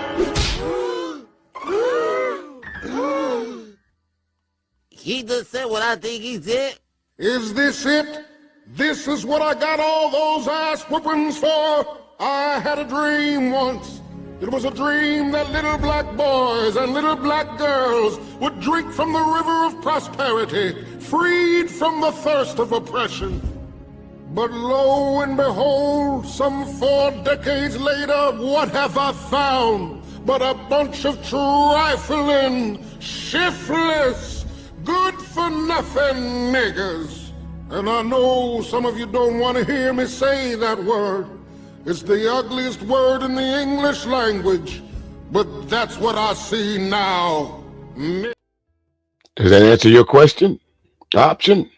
He just said what I think he said. Is this it? This is what I got all those ass whoopings for? I had a dream once. It was a dream that little black boys and little black girls would drink from the river of prosperity, freed from the thirst of oppression. But lo and behold, some 4 decades later, what have I found but a bunch of trifling, shiftless, good-for-nothing niggers? And I know some of you don't want to hear me say that word. It's the ugliest word in the English language, but that's what I see now. Does that answer your question? Option?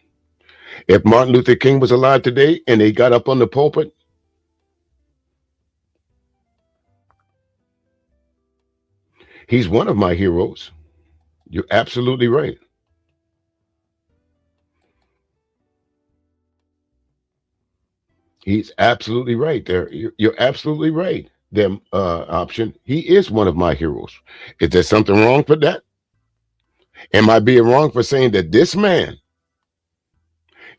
If Martin Luther King was alive today and he got up on the pulpit, he's one of my heroes. You're absolutely right. He's absolutely right there. You're absolutely right. Them option. He is one of my heroes. Is there something wrong for that? Am I being wrong for saying that this man,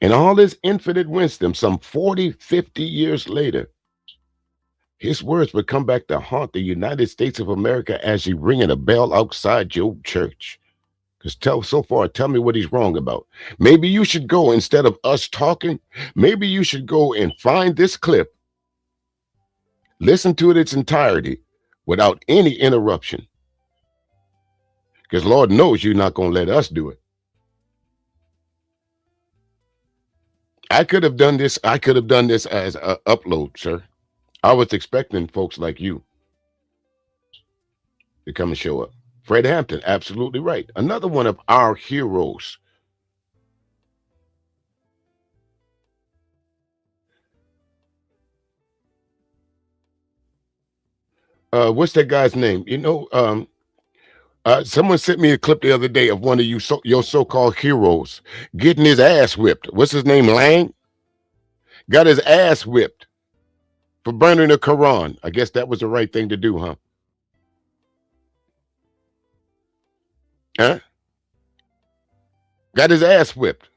in all his infinite wisdom, some 40, 50 years later, his words would come back to haunt the United States of America as he ringing a bell outside your church? Because tell me what he's wrong about. Maybe you should go, instead of us talking, maybe you should go and find this clip, listen to it its entirety without any interruption. Because Lord knows you're not going to let us do it. I could have done this as an upload, sir. I was expecting folks like you to come and show up. Fred Hampton, absolutely right. Another one of our heroes. What's that guy's name? You know, someone sent me a clip the other day of one of your so-called heroes getting his ass whipped. What's his name? Lang? Got his ass whipped for burning the Quran. I guess that was the right thing to do, huh? Huh? Got his ass whipped.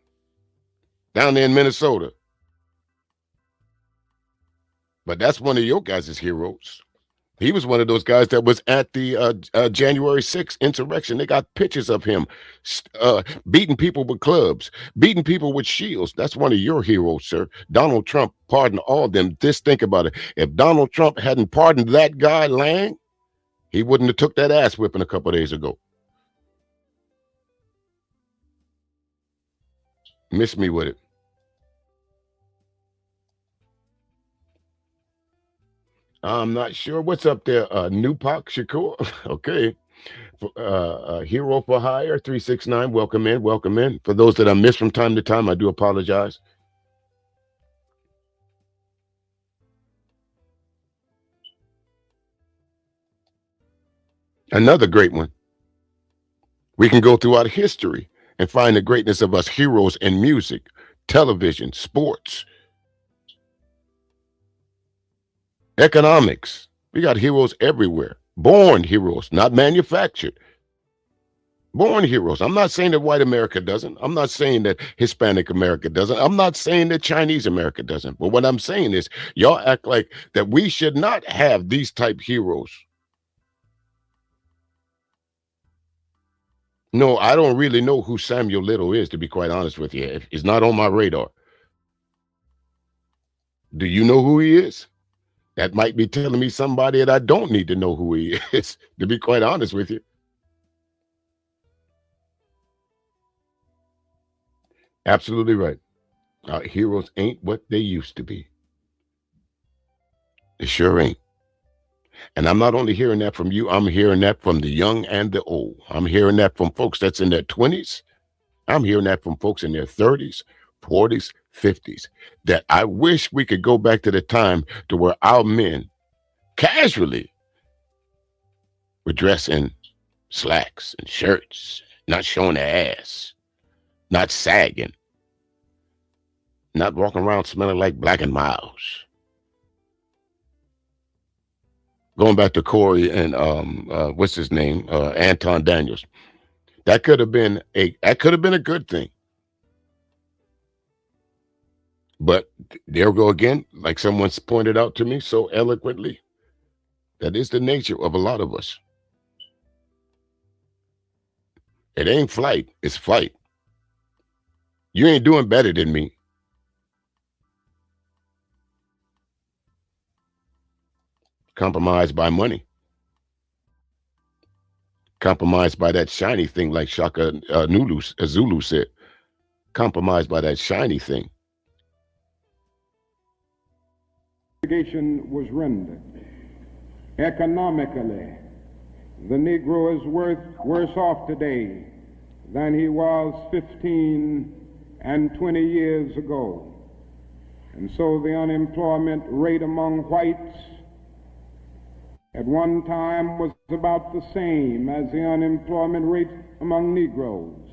down there in Minnesota. But that's one of your guys' heroes. He was one of those guys that was at the January 6th insurrection. They got pictures of him beating people with clubs, beating people with shields. That's one of your heroes, sir. Donald Trump pardoned all of them. Just think about it. If Donald Trump hadn't pardoned that guy, Lang, he wouldn't have took that ass whipping a couple of days ago. Miss me with it. I'm not sure what's up there. Nupak Shakur. Okay. Hero for Hire 369. Welcome in. Welcome in. For those that I miss from time to time, I do apologize. Another great one. We can go throughout history and find the greatness of us heroes in music, television, sports, economics. We got heroes everywhere. Born heroes, not manufactured. Born heroes. I'm not saying that white America doesn't. I'm not saying that Hispanic America doesn't. I'm not saying that Chinese America doesn't. But what I'm saying is y'all act like that we should not have these type heroes. No, I don't really know who Samuel Little is, to be quite honest with you. It's not on my radar. Do you know who he is? That might be telling me somebody that I don't need to know who he is, to be quite honest with you. Absolutely right. Our heroes ain't what they used to be. They sure ain't. And I'm not only hearing that from you, I'm hearing that from the young and the old. I'm hearing that from folks that's in their 20s. I'm hearing that from folks in their 30s, 40s, 50s, that I wish we could go back to the time to where our men casually were dressed in slacks and shirts, not showing their ass, not sagging, not walking around smelling like Black and Miles. Going back to Corey and what's his name, Anton Daniels, that could have been a good thing. But there we go again, like someone's pointed out to me so eloquently. That is the nature of a lot of us. It ain't flight, it's fight. You ain't doing better than me. Compromised by money. Compromised by that shiny thing, like Shaka Zulu said. Compromised by that shiny thing. Was rendered. Economically, the Negro is worse off today than he was 15 and 20 years ago. And so the unemployment rate among whites at one time was about the same as the unemployment rate among Negroes.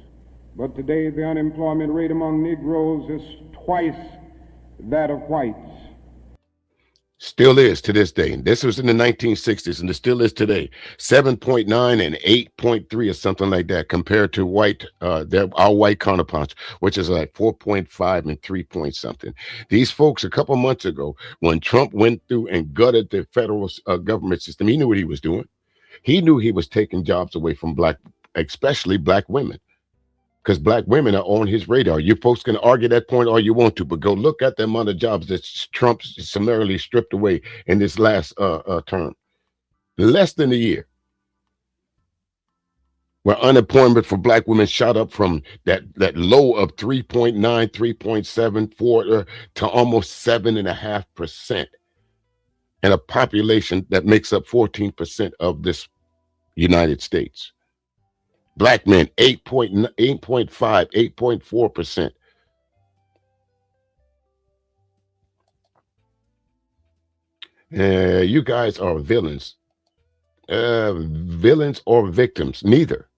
But today the unemployment rate among Negroes is twice that of whites. Still is to this day. This was in the 1960s, and it still is today. 7.9 and 8.3 or something like that, compared to our white counterparts, which is like 4.5 and 3 point something. These folks, a couple months ago, when Trump went through and gutted the federal government system, he knew what he was doing. He knew he was taking jobs away from especially black women. Because black women are on his radar. You folks can argue that point all you want to, but go look at the amount of jobs that Trump summarily stripped away in this last term. Less than a year. Where unemployment for black women shot up from that low of 3.9, 3.74 to almost 7.5%. And a population that makes up 14% of this United States. Black men, 8.5, 8.4%. You guys are villains. Villains or victims, neither.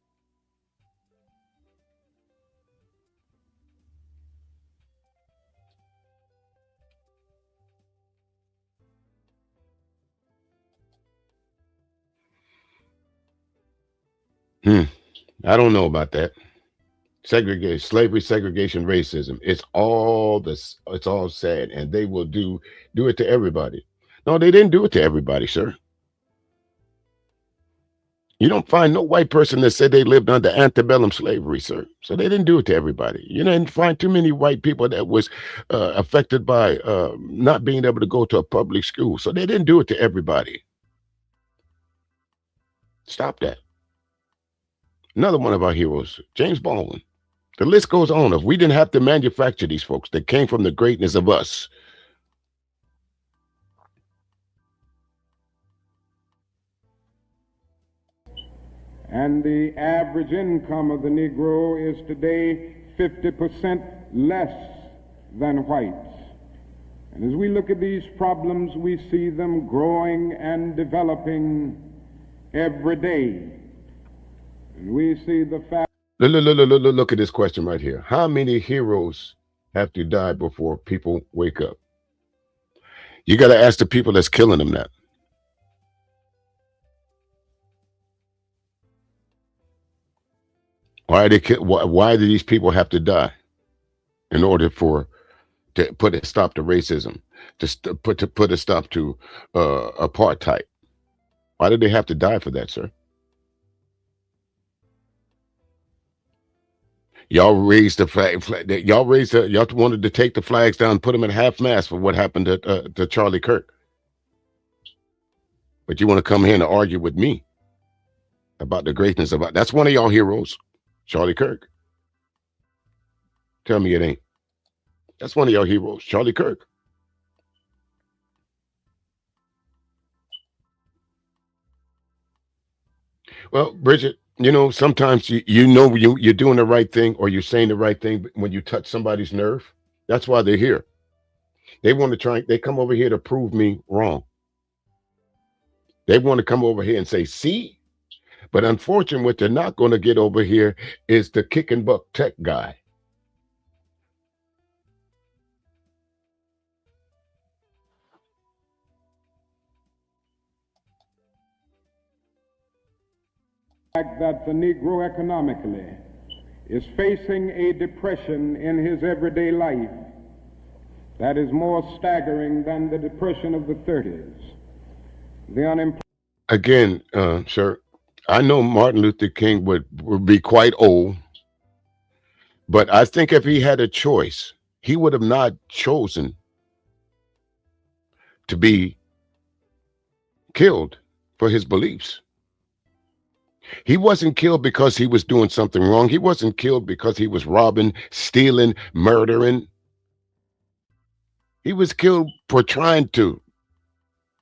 I don't know about that. Segregation, slavery, segregation, racism. It's all this. It's all sad, and they will do it to everybody. No, they didn't do it to everybody, sir. You don't find no white person that said they lived under antebellum slavery, sir. So they didn't do it to everybody. You didn't find too many white people that was affected by not being able to go to a public school. So they didn't do it to everybody. Stop that. Another one of our heroes, James Baldwin. The list goes on. If we didn't have to manufacture these folks that came from the greatness of us, and the average income of the Negro is today 50% less than whites. And as we look at these problems, we see them growing and developing every day. And we see the fact. Look at this question right here. How many heroes have to die before people wake up? You got to ask the people that's killing them that. Why do these people have to die in order to put a stop to racism, to put a stop to apartheid? Why did they have to die for that, sir? Y'all raised the flag. Y'all wanted to take the flags down, put them in half mast for what happened to Charlie Kirk. But you want to come here and argue with me about the greatness of that's one of y'all heroes, Charlie Kirk. Tell me it ain't. That's one of y'all heroes, Charlie Kirk. Well, Bridget, you know, sometimes you're doing the right thing or you're saying the right thing when you touch somebody's nerve. That's why they're here. They want to they come over here to prove me wrong. They want to come over here and say, see? But unfortunately, what they're not going to get over here is the kick and buck tech guy. That the Negro economically is facing a depression in his everyday life that is more staggering than the depression of the 30s. The unemployment. Again, sir, I know Martin Luther King would be quite old, but I think if he had a choice, he would have not chosen to be killed for his beliefs. He wasn't killed because he was doing something wrong. He wasn't killed because he was robbing, stealing, murdering. He was killed for trying to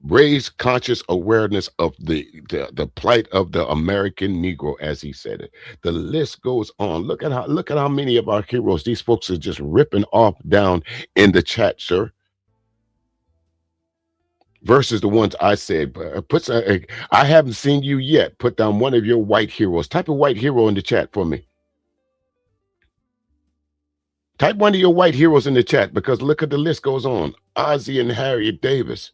raise conscious awareness of the plight of the American Negro, as he said it. The list goes on. Look at how many of our heroes these folks are just ripping off down in the chat, sir. Versus the ones I said. I haven't seen you yet. Put down one of your white heroes. Type a white hero in the chat for me. Type one of your white heroes in the chat, because look at the list goes on. Ozzie and Harriet Davis.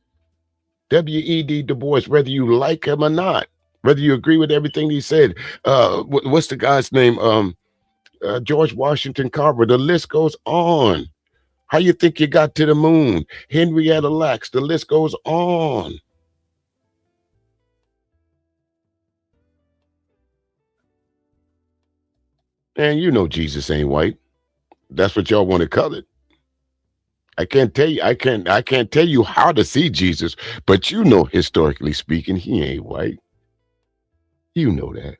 W.E.B. Du Bois, whether you like him or not, whether you agree with everything he said. What's the guy's name? George Washington Carver. The list goes on. How you think you got to the moon? Henrietta Lacks. The list goes on. And you know Jesus ain't white. That's what y'all want to call it. I can't tell you. I can't tell you how to see Jesus, but you know, historically speaking, he ain't white. You know that.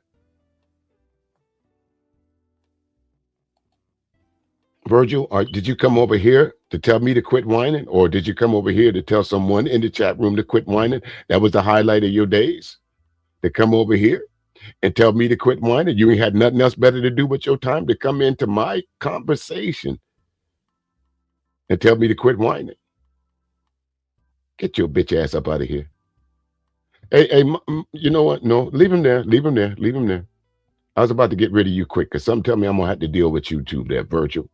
Virgil, did you come over here to tell me to quit whining, or did you come over here to tell someone in the chat room to quit whining? That was the highlight of your days, to come over here and tell me to quit whining. You ain't had nothing else better to do with your time to come into my conversation and tell me to quit whining. Get your bitch ass up out of here. Hey, you know what? No, leave him there. Leave him there. Leave him there. I was about to get rid of you quick, because some tell me I'm going to have to deal with you too there, Virgil.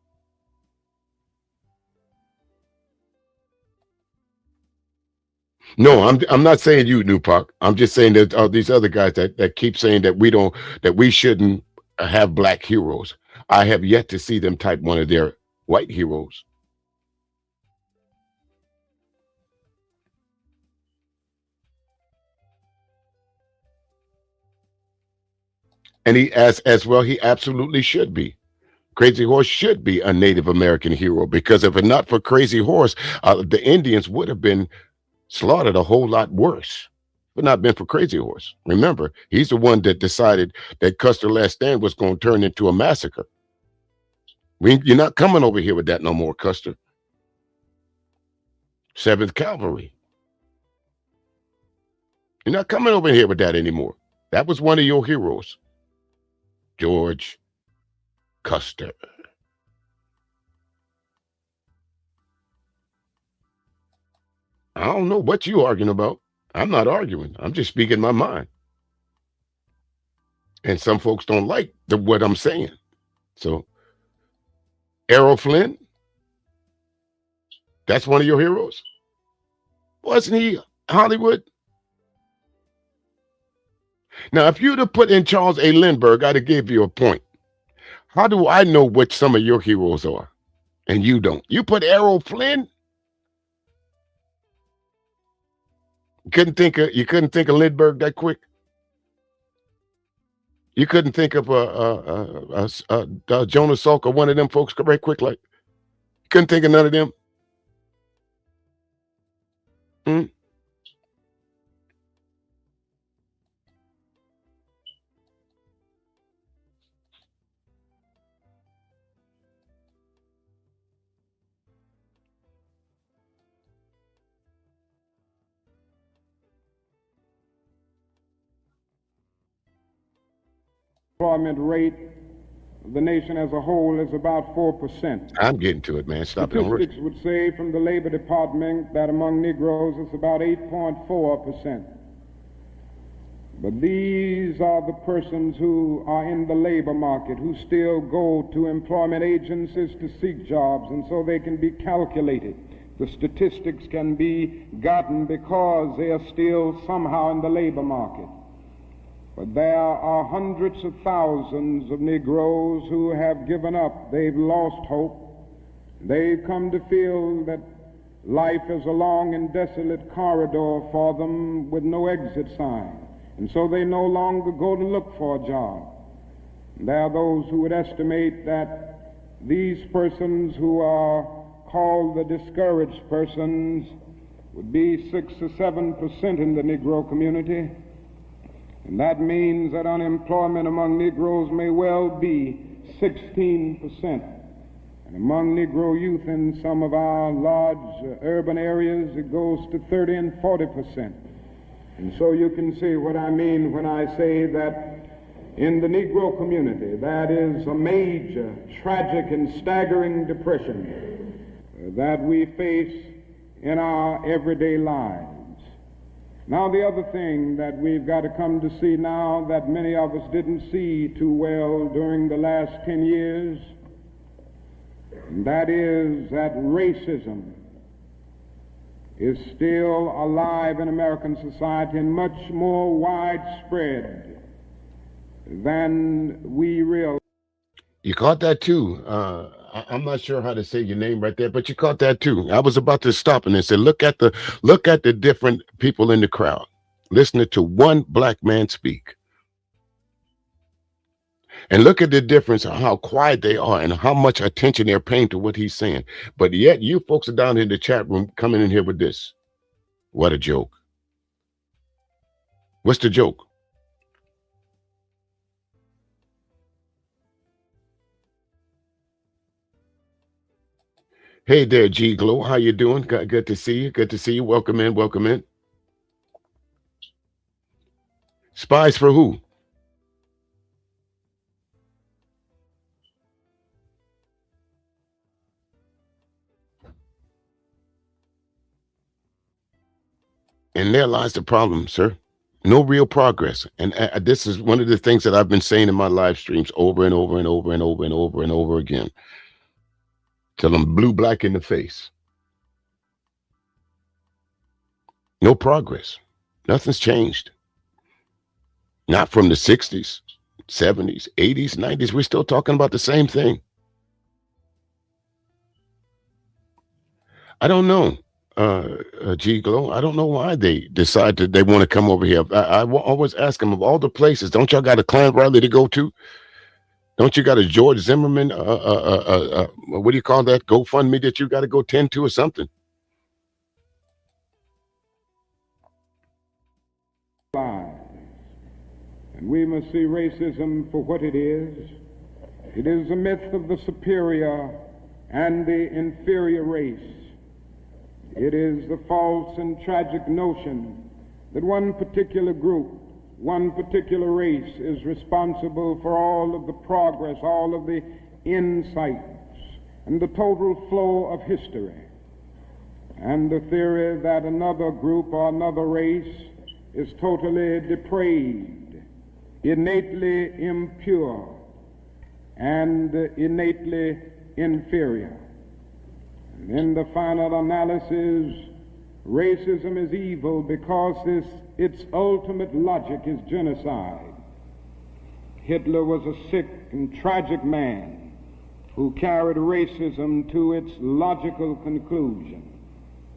No, I'm not saying you, Nupac. I'm just saying that these other guys that keep saying that we shouldn't have black heroes. I have yet to see them type one of their white heroes. And he, as well, he absolutely should be. Crazy Horse should be a Native American hero, because if it not for Crazy Horse, the Indians would have been slaughtered a whole lot worse. If it not been for Crazy Horse. Remember, he's the one that decided that Custer's Last Stand was going to turn into a massacre. You're not coming over here with that no more, Custer. 7th Cavalry. You're not coming over here with that anymore. That was one of your heroes. George Custer. I don't know what you arguing about. I'm not arguing. I'm just speaking my mind. And some folks don't like what I'm saying. So, Errol Flynn, that's one of your heroes. Wasn't he Hollywood? Now, if you'd have put in Charles A. Lindbergh, I'd have gave you a point. How do I know what some of your heroes are? And you don't. You put Errol Flynn? You couldn't think of Lindbergh that quick? You couldn't think of Jonas Salk or one of them folks right quick? Like, you couldn't think of none of them? Employment rate of the nation as a whole is about 4%. I'm getting to it, man. Stop it. Statistics would say from the Labor Department that among Negroes it's about 8.4%. But these are the persons who are in the labor market, who still go to employment agencies to seek jobs, and so they can be calculated. The statistics can be gotten because they are still somehow in the labor market. But there are hundreds of thousands of Negroes who have given up. They've lost hope. They've come to feel that life is a long and desolate corridor for them with no exit sign. And so they no longer go to look for a job. There are those who would estimate that these persons who are called the discouraged persons would be 6 or 7% in the Negro community. And that means that unemployment among Negroes may well be 16%. And among Negro youth in some of our large urban areas, it goes to 30 and 40%. And so you can see what I mean when I say that in the Negro community, that is a major, tragic, and staggering depression that we face in our everyday lives. Now, the other thing that we've got to come to see now that many of us didn't see too well during the last 10 years, and that is that racism is still alive in American society and much more widespread than we realize. You caught that too. I'm not sure how to say your name right there, but you caught that too. I was about to stop and say, look at the different people in the crowd, listening to one black man speak. And look at the difference of how quiet they are and how much attention they're paying to what he's saying. But yet you folks are down in the chat room coming in here with this. What a joke. What's the joke? Hey there, G Glow. How you doing? Good to see you. Good to see you. Welcome in. Welcome in. Spies for who? And there lies the problem, sir. No real progress. And this is one of the things that I've been saying in my live streams over and over and over and over and over and over again. Till I'm blue black in the face. No progress. Nothing's changed. Not from the 60s 70s, 80s, 90s. We're still talking about the same thing. I don't know, G Glow. I don't know why they decide that they want to come over here. Always ask them, of all the places, don't y'all got a Klan rally to go to? Don't you got a George Zimmerman, what do you call that, GoFundMe that you got to go tend to or something? And we must see racism for what it is. It is a myth of the superior and the inferior race. It is the false and tragic notion that one particular group, one particular race is responsible for all of the progress, all of the insights, and the total flow of history. And the theory that another group or another race is totally depraved, innately impure, and innately inferior. And in the final analysis, racism is evil because its ultimate logic is genocide. Hitler was a sick and tragic man who carried racism to its logical conclusion.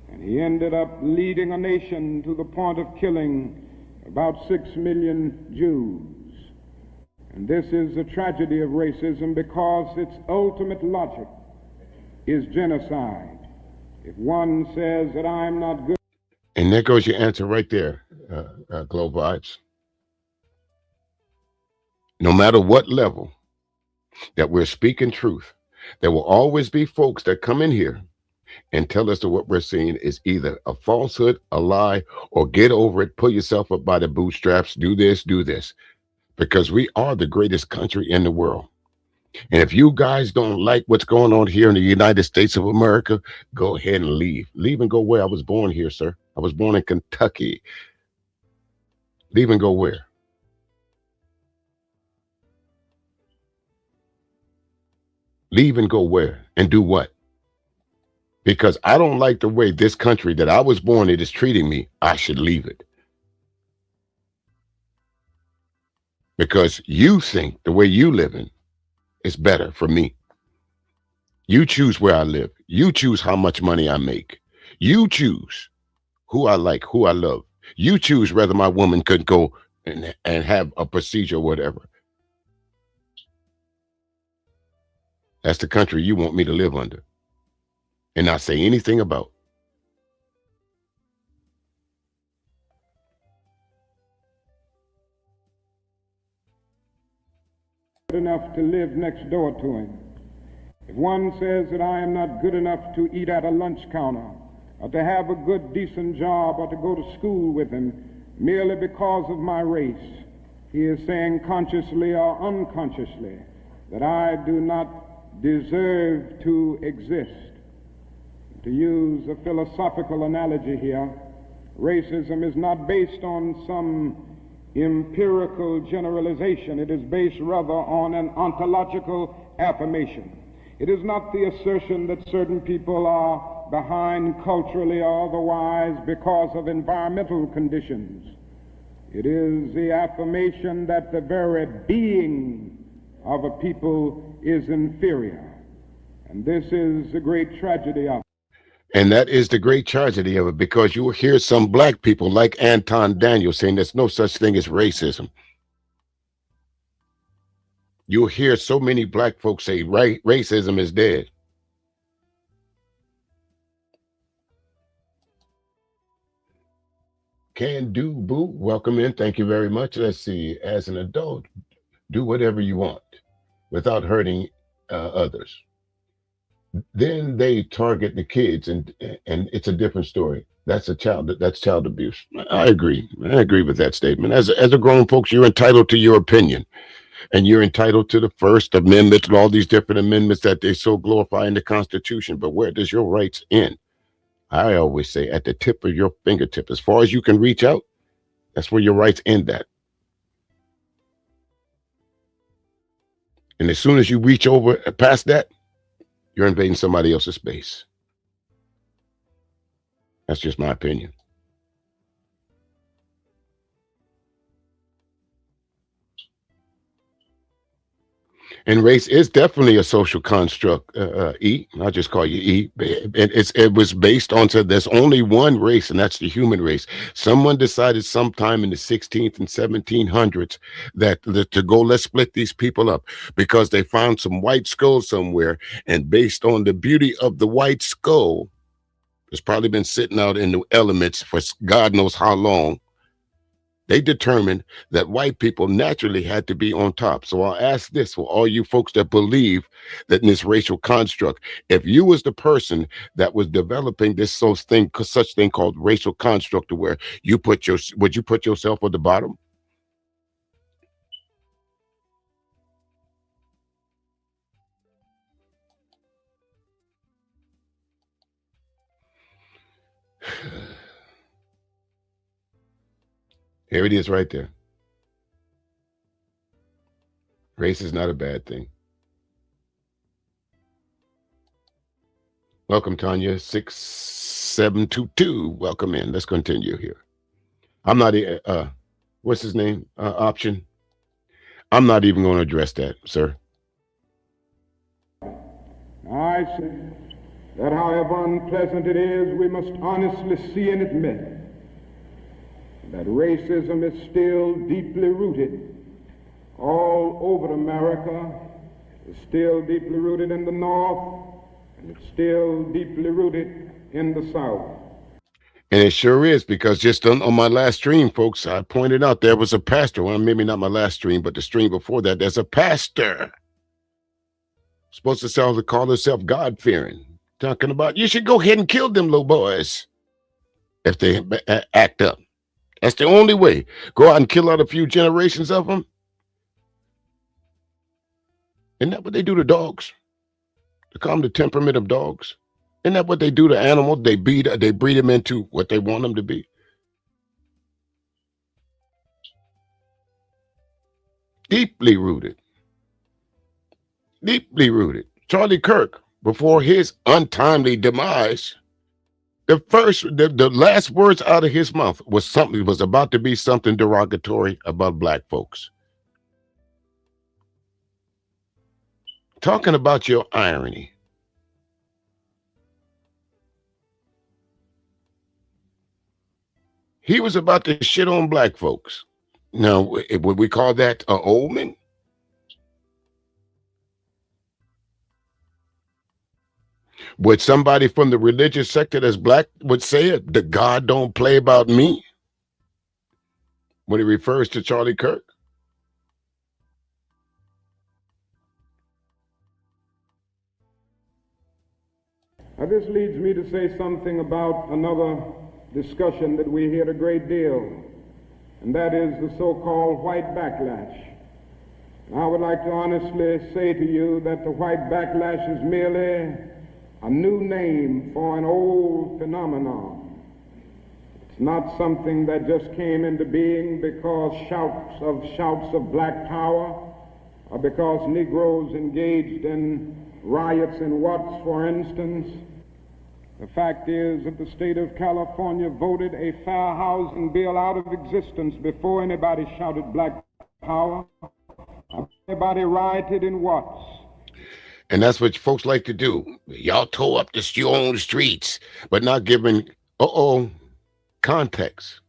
And he ended up leading a nation to the point of killing about 6 million Jews. And this is the tragedy of racism because its ultimate logic is genocide. If one says that I'm not good. And there goes your answer right there, Glow Vibes. No matter what level that we're speaking truth, there will always be folks that come in here and tell us that what we're seeing is either a falsehood, a lie, or get over it, pull yourself up by the bootstraps, do this, because we are the greatest country in the world. And if you guys don't like what's going on here in the United States of America, go ahead and leave. Leave and go where? I was born here, sir. I was born in Kentucky. Leave and go where? Leave and go where? And do what? Because I don't like the way this country that I was born in is treating me. I should leave it. Because you think the way you living is better for me. You choose where I live. You choose how much money I make. You choose who I like, who I love. You choose whether my woman could go and have a procedure or whatever. That's the country you want me to live under and not say anything about. Enough to live next door to him. If one says that I am not good enough to eat at a lunch counter, or to have a good, decent job, or to go to school with him, merely because of my race, he is saying consciously or unconsciously that I do not deserve to exist. To use a philosophical analogy here, racism is not based on some empirical generalization. It is based rather on an ontological affirmation. It is not the assertion that certain people are behind culturally or otherwise because of environmental conditions. It is the affirmation that the very being of a people is inferior. And this is the great tragedy of it. And that is the great tragedy of it, because you will hear some black people like Anton Daniel saying there's no such thing as racism. You'll hear so many black folks say racism is dead. Can do, boo. Welcome in. Thank you very much. Let's see. As an adult, do whatever you want without hurting others. Then they target the kids, and it's a different story. That's child abuse. I agree with that statement. As a grown folks, you're entitled to your opinion, and you're entitled to the First Amendment and all these different amendments that they so glorify in the Constitution. But where does your rights end? I always say at the tip of your fingertip, as far as you can reach out, that's where your rights end at. And as soon as you reach over past that, you're invading somebody else's space. That's just my opinion. And race is definitely a social construct, E. I'll just call you E. It was based on, so there's only one race, and that's the human race. Someone decided sometime in the 16th and 1700s that to go, let's split these people up because they found some white skulls somewhere. And based on the beauty of the white skull, it's probably been sitting out in the elements for God knows how long. They determined that white people naturally had to be on top. So I'll ask this for all you folks that believe that in this racial construct, if you was the person that was developing this such thing called racial construct, to where would you put yourself at the bottom? Here it is right there. Race is not a bad thing. Welcome, Tanya, 6722. Welcome in. Let's continue here. I'm not, what's his name? Option. I'm not even going to address that, sir. I say that however unpleasant it is, we must honestly see and admit that racism is still deeply rooted all over America. It's still deeply rooted in the North, and it's still deeply rooted in the South. And it sure is, because just on my last stream, folks, I pointed out there was a pastor. Well, maybe not my last stream, but the stream before that, there's a pastor supposed to call himself God-fearing, talking about you should go ahead and kill them little boys if they act up. That's the only way. Go out and kill out a few generations of them. Isn't that what they do to dogs? To calm the temperament of dogs? Isn't that what they do to animals? They breed them into what they want them to be. Deeply rooted. Deeply rooted. Charlie Kirk, before his untimely demise, the last words out of his mouth was about to be something derogatory about black folks. Talking about your irony. He was about to shit on black folks. Now, would we call that an omen? Would somebody from the religious sector that's black would say it? The God don't play about me when it refers to Charlie Kirk? Now, this leads me to say something about another discussion that we hear a great deal, and that is the so-called white backlash. And I would like to honestly say to you that the white backlash is merely a new name for an old phenomenon. It's not something that just came into being because shouts of black power, or because Negroes engaged in riots in Watts, for instance. The fact is that the state of California voted a fair housing bill out of existence before anybody shouted black power, anybody rioted in Watts. And that's what folks like to do. Y'all tore up your own streets, but not giving, context.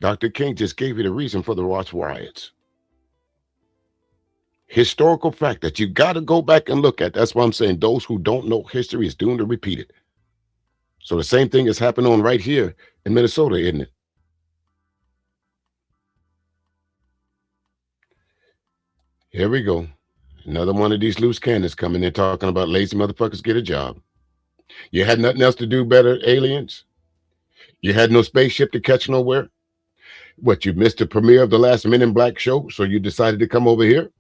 Dr. King just gave you the reason for the Watts riots. Historical fact that you got to go back and look at. That's why I'm saying those who don't know history is doomed to repeat it. So the same thing is happening on right here in Minnesota, isn't it? Here we go. Another one of these loose cannons coming in talking about lazy motherfuckers get a job. You had nothing else to do better, aliens? You had no spaceship to catch nowhere? What, you missed the premiere of the last Men in Black show, so you decided to come over here?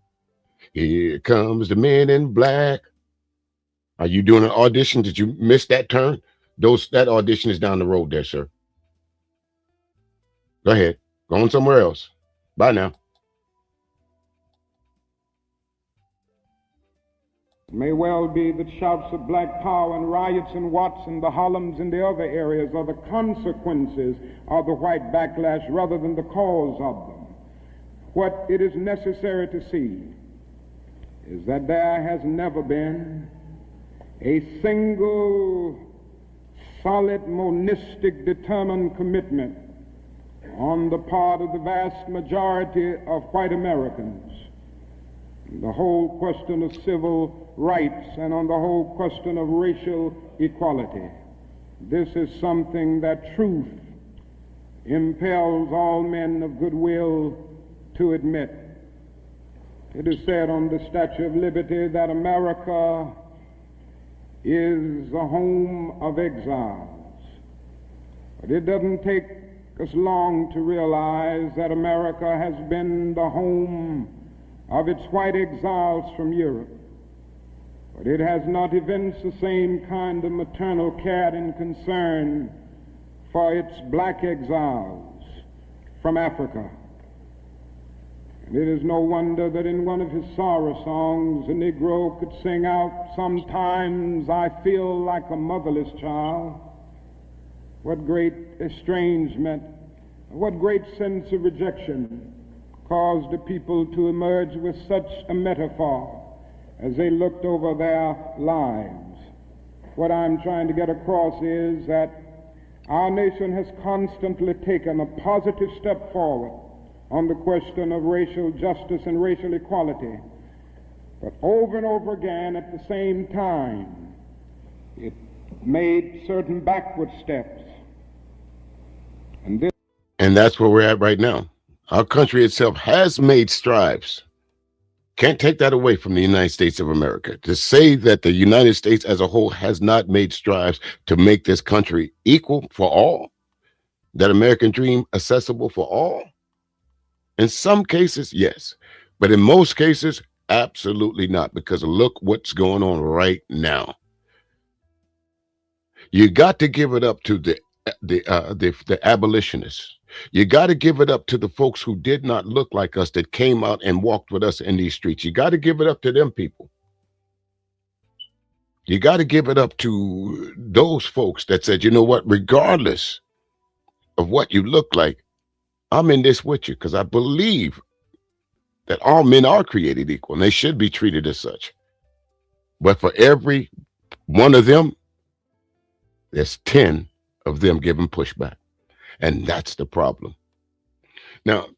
Here comes the Men in Black. Are you doing an audition? Did you miss that turn? That audition is down the road there, sir. Go ahead. Go on somewhere else. Bye now. It may well be that shouts of black power and riots in Watts and the Harlems and the other areas are the consequences of the white backlash rather than the cause of them. what it is necessary to see is that there has never been a single solid, monistic, determined commitment on the part of the vast majority of white Americans, the whole question of civil rights and on the whole question of racial equality. This is something that truth impels all men of goodwill to admit. It is said on the Statue of Liberty that America is the home of exiles. But it doesn't take us long to realize that America has been the home of its white exiles from Europe. But it has not evinced the same kind of maternal care and concern for its black exiles from Africa. And it is no wonder that in one of his sorrow songs, a Negro could sing out, "Sometimes I feel like a motherless child." What great estrangement, what great sense of rejection caused the people to emerge with such a metaphor as they looked over their lives. What I'm trying to get across is that our nation has constantly taken a positive step forward on the question of racial justice and racial equality. But over and over again, at the same time, it made certain backward steps. And that's where we're at right now. Our country itself has made strides. Can't take that away from the United States of America. To say that the United States as a whole has not made strides to make this country equal for all, that American dream accessible for all, in some cases, yes. But in most cases, absolutely not, because look what's going on right now. You got to give it up to the abolitionists. You got to give it up to the folks who did not look like us, that came out and walked with us in these streets. You got to give it up to them people. You got to give it up to those folks that said, you know what, regardless of what you look like, I'm in this with you, because I believe that all men are created equal and they should be treated as such. But for every one of them, there's 10 of them giving pushback. And that's the problem. Now,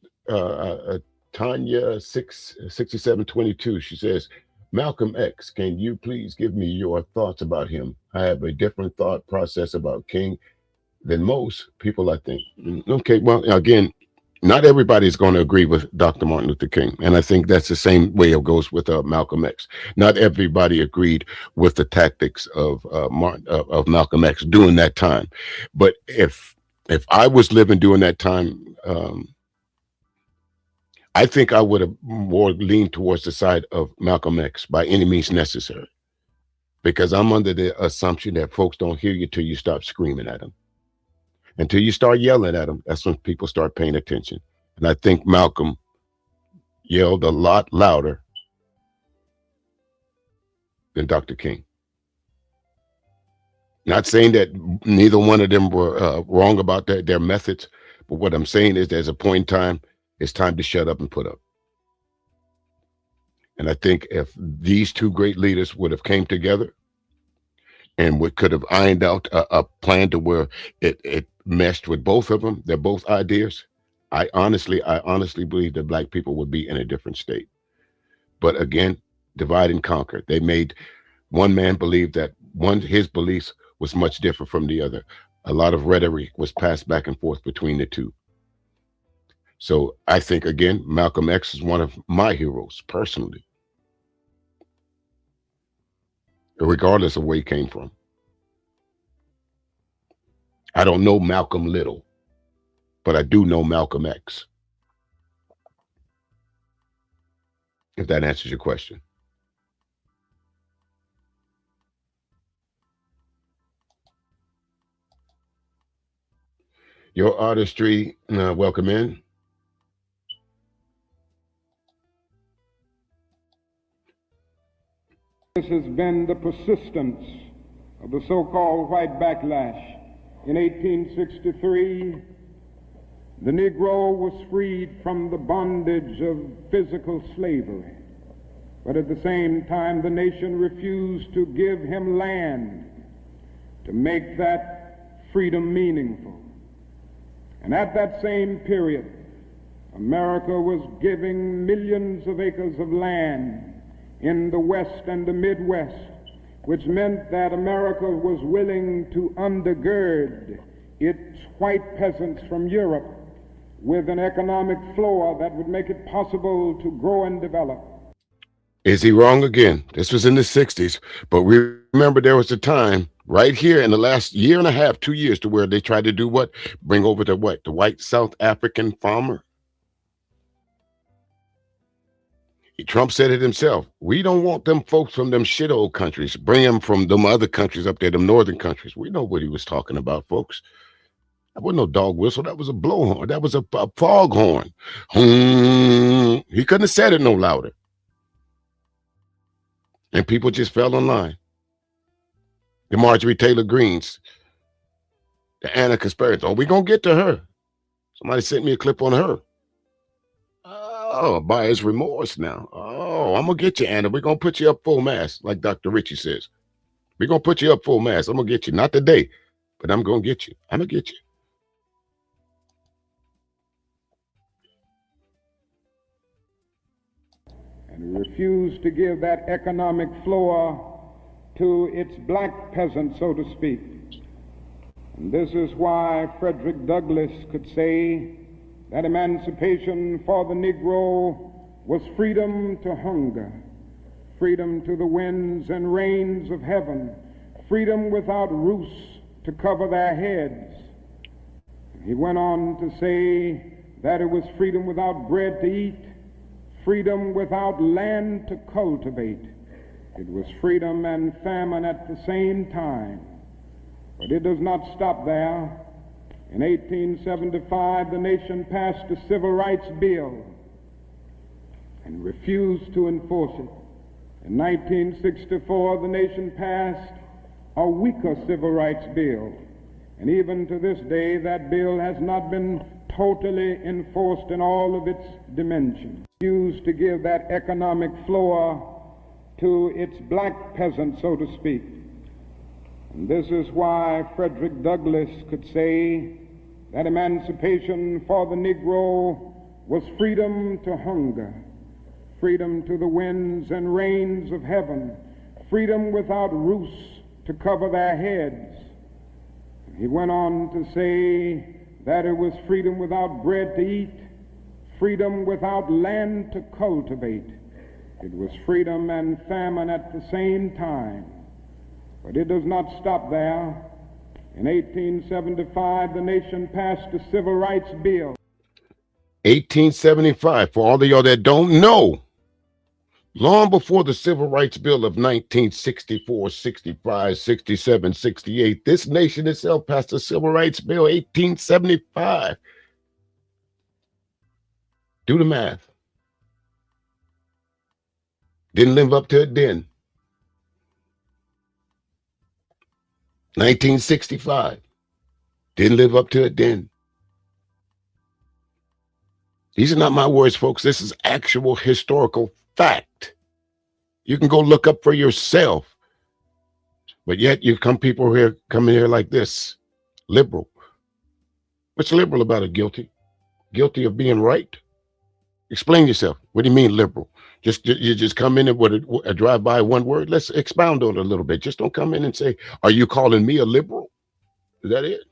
Tanya 6722, she says, Malcolm X, can you please give me your thoughts about him? I have a different thought process about King than most people, I think. Okay, well, again, not everybody is going to agree with Dr. Martin Luther King. And I think that's the same way it goes with Malcolm X. Not everybody agreed with the tactics of Malcolm X during that time. But if I was living during that time, I think I would have more leaned towards the side of Malcolm X by any means necessary. Because I'm under the assumption that folks don't hear you till you stop screaming at them. Until you start yelling at them, that's when people start paying attention. And I think Malcolm yelled a lot louder than Dr. King. Not saying that neither one of them were wrong about their methods, but what I'm saying is there's a point in time, it's time to shut up and put up. And I think if these two great leaders would have came together and we could have ironed out a plan to where it meshed with both of them, they're both ideas, I honestly believe that black people would be in a different state. But again, divide and conquer. They made one man believe that his beliefs was much different from the other. A lot of rhetoric was passed back and forth between the two. So I think, again, Malcolm X is one of my heroes personally, regardless of where he came from. I don't know Malcolm Little, but I do know Malcolm X. If that answers your question. Your artistry, welcome in. This has been the persistence of the so-called white backlash. In 1863, The Negro was freed from the bondage of physical slavery, but at the same time the nation refused to give him land to make that freedom meaningful. And at that same period, America was giving millions of acres of land in the West and the Midwest, which meant that America was willing to undergird its white peasants from Europe with an economic floor that would make it possible to grow and develop. Is he wrong again? This was in the 60s, but remember there was a time right here in the last year and a half, 2 years, to where they tried to do what? Bring over the what? The white South African farmer. Trump said it himself. We don't want them folks from them shit old countries. Bring them from them other countries up there, them northern countries. We know what he was talking about, folks. That wasn't no dog whistle. That was a blowhorn. That was a foghorn. He couldn't have said it no louder. And people just fell in line. The Marjorie Taylor Greens, the Anna Conspiracy. Oh, we gonna get to her. Somebody sent me a clip on her. Oh, buyer's remorse now. Oh, I'm gonna get you, Anna. We're gonna put you up full mast, like Dr. Richie says. We're gonna put you up full mast. I'm gonna get you. Not today, but I'm gonna get you. I'm gonna get you. And refused to give that economic floor to its black peasants, so to speak. And this is why Frederick Douglass could say that emancipation for the Negro was freedom to hunger, freedom to the winds and rains of heaven, freedom without roofs to cover their heads. He went on to say that it was freedom without bread to eat, freedom without land to cultivate. It was freedom and famine at the same time. But it does not stop there. In 1875, the nation passed a civil rights bill and refused to enforce it. In 1964, the nation passed a weaker civil rights bill. And even to this day, that bill has not been totally enforced in all of its dimensions. Used to give that economic floor to its black peasants, so to speak. And this is why Frederick Douglass could say that emancipation for the Negro was freedom to hunger, freedom to the winds and rains of heaven, freedom without roofs to cover their heads. He went on to say that it was freedom without bread to eat, freedom without land to cultivate. It was freedom and famine at the same time. But it does not stop there. In 1875, the nation passed a civil rights bill. 1875, for all of y'all that don't know, long before the Civil Rights Bill of 1964, 65, 67, 68, this nation itself passed a Civil Rights Bill, 1875. Do the math. Didn't live up to it then. 1965. Didn't live up to it then. These are not my words, folks. This is actual historical fact. You can go look up for yourself. But yet you come in here like this. Liberal. What's liberal about it? Guilty? Guilty of being right? Explain yourself. What do you mean liberal? You just come in with a drive-by one word? Let's expound on it a little bit. Just don't come in and say, are you calling me a liberal? Is that it?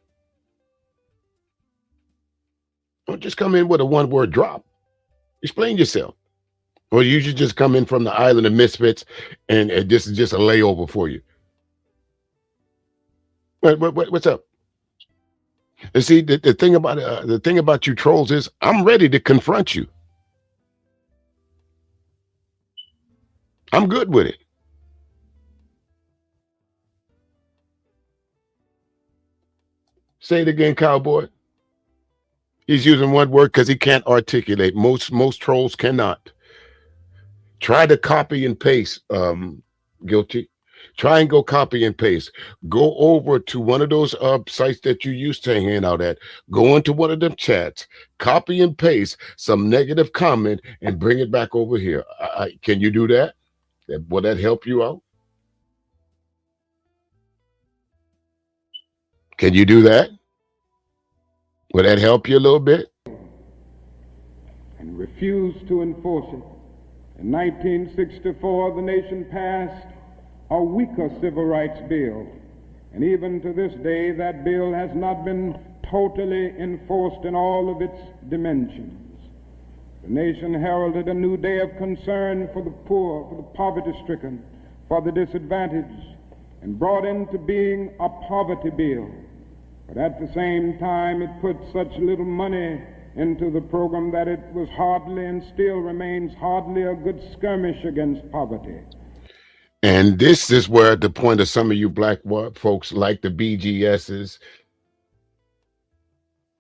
Don't just come in with a one-word drop. Explain yourself. Or you should just come in from the island of misfits and this is just a layover for you. What's up? And see, the thing about you trolls is I'm ready to confront you. I'm good with it. Say it again, cowboy. He's using one word because he can't articulate. Most trolls cannot. Try to copy and paste, guilty. Try and go copy and paste. Go over to one of those sites that you used to hang out at. Go into one of them chats, copy and paste some negative comment, and bring it back over here. Can you do that? Will that help you out? Can you do that? Will that help you a little bit? And refused to enforce it. In 1964, the nation passed a weaker civil rights bill. And even to this day, that bill has not been totally enforced in all of its dimensions. The nation heralded a new day of concern for the poor, for the poverty-stricken, for the disadvantaged, and brought into being a poverty bill. But at the same time, it put such little money into the program that it was hardly and still remains hardly a good skirmish against poverty. And this is where the point of some of you black folks like the BGSs.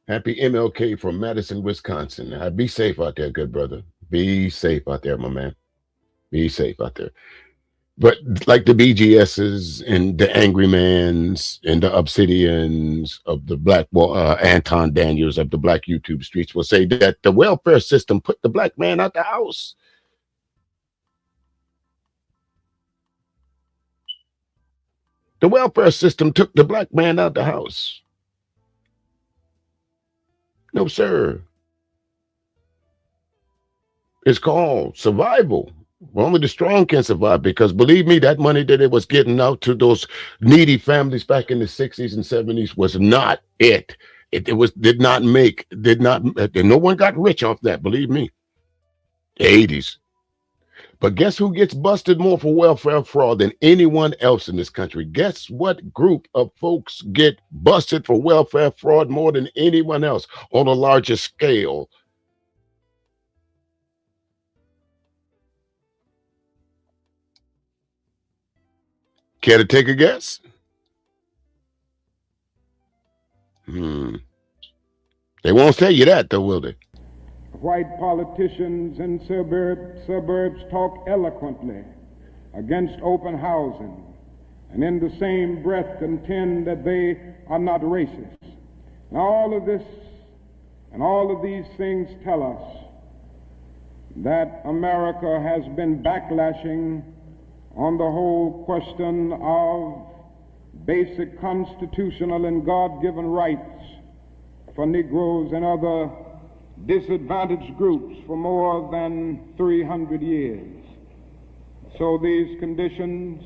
Happy MLK from Madison, Wisconsin. Be safe out there, good brother. Be safe out there, my man. Be safe out there. But like the BGSs and the Angry Mans and the Obsidians of the black Anton Daniels of the black YouTube streets will say that the welfare system put the black man out the house. The welfare system took the black man out the house. No, sir. It's called survival. Only the strong can survive, because believe me, that money that it was getting out to those needy families back in the 60s and 70s was not it. No one got rich off that, believe me. The 80s. But guess who gets busted more for welfare fraud than anyone else in this country? Guess what group of folks get busted for welfare fraud more than anyone else on a larger scale? Care to take a guess? They won't tell you that, though, will they? White politicians in suburbs talk eloquently against open housing, and in the same breath contend that they are not racist. And all of this and all of these things tell us that America has been backlashing on the whole question of basic constitutional and God-given rights for Negroes and other disadvantaged groups for more than 300 years. So these conditions,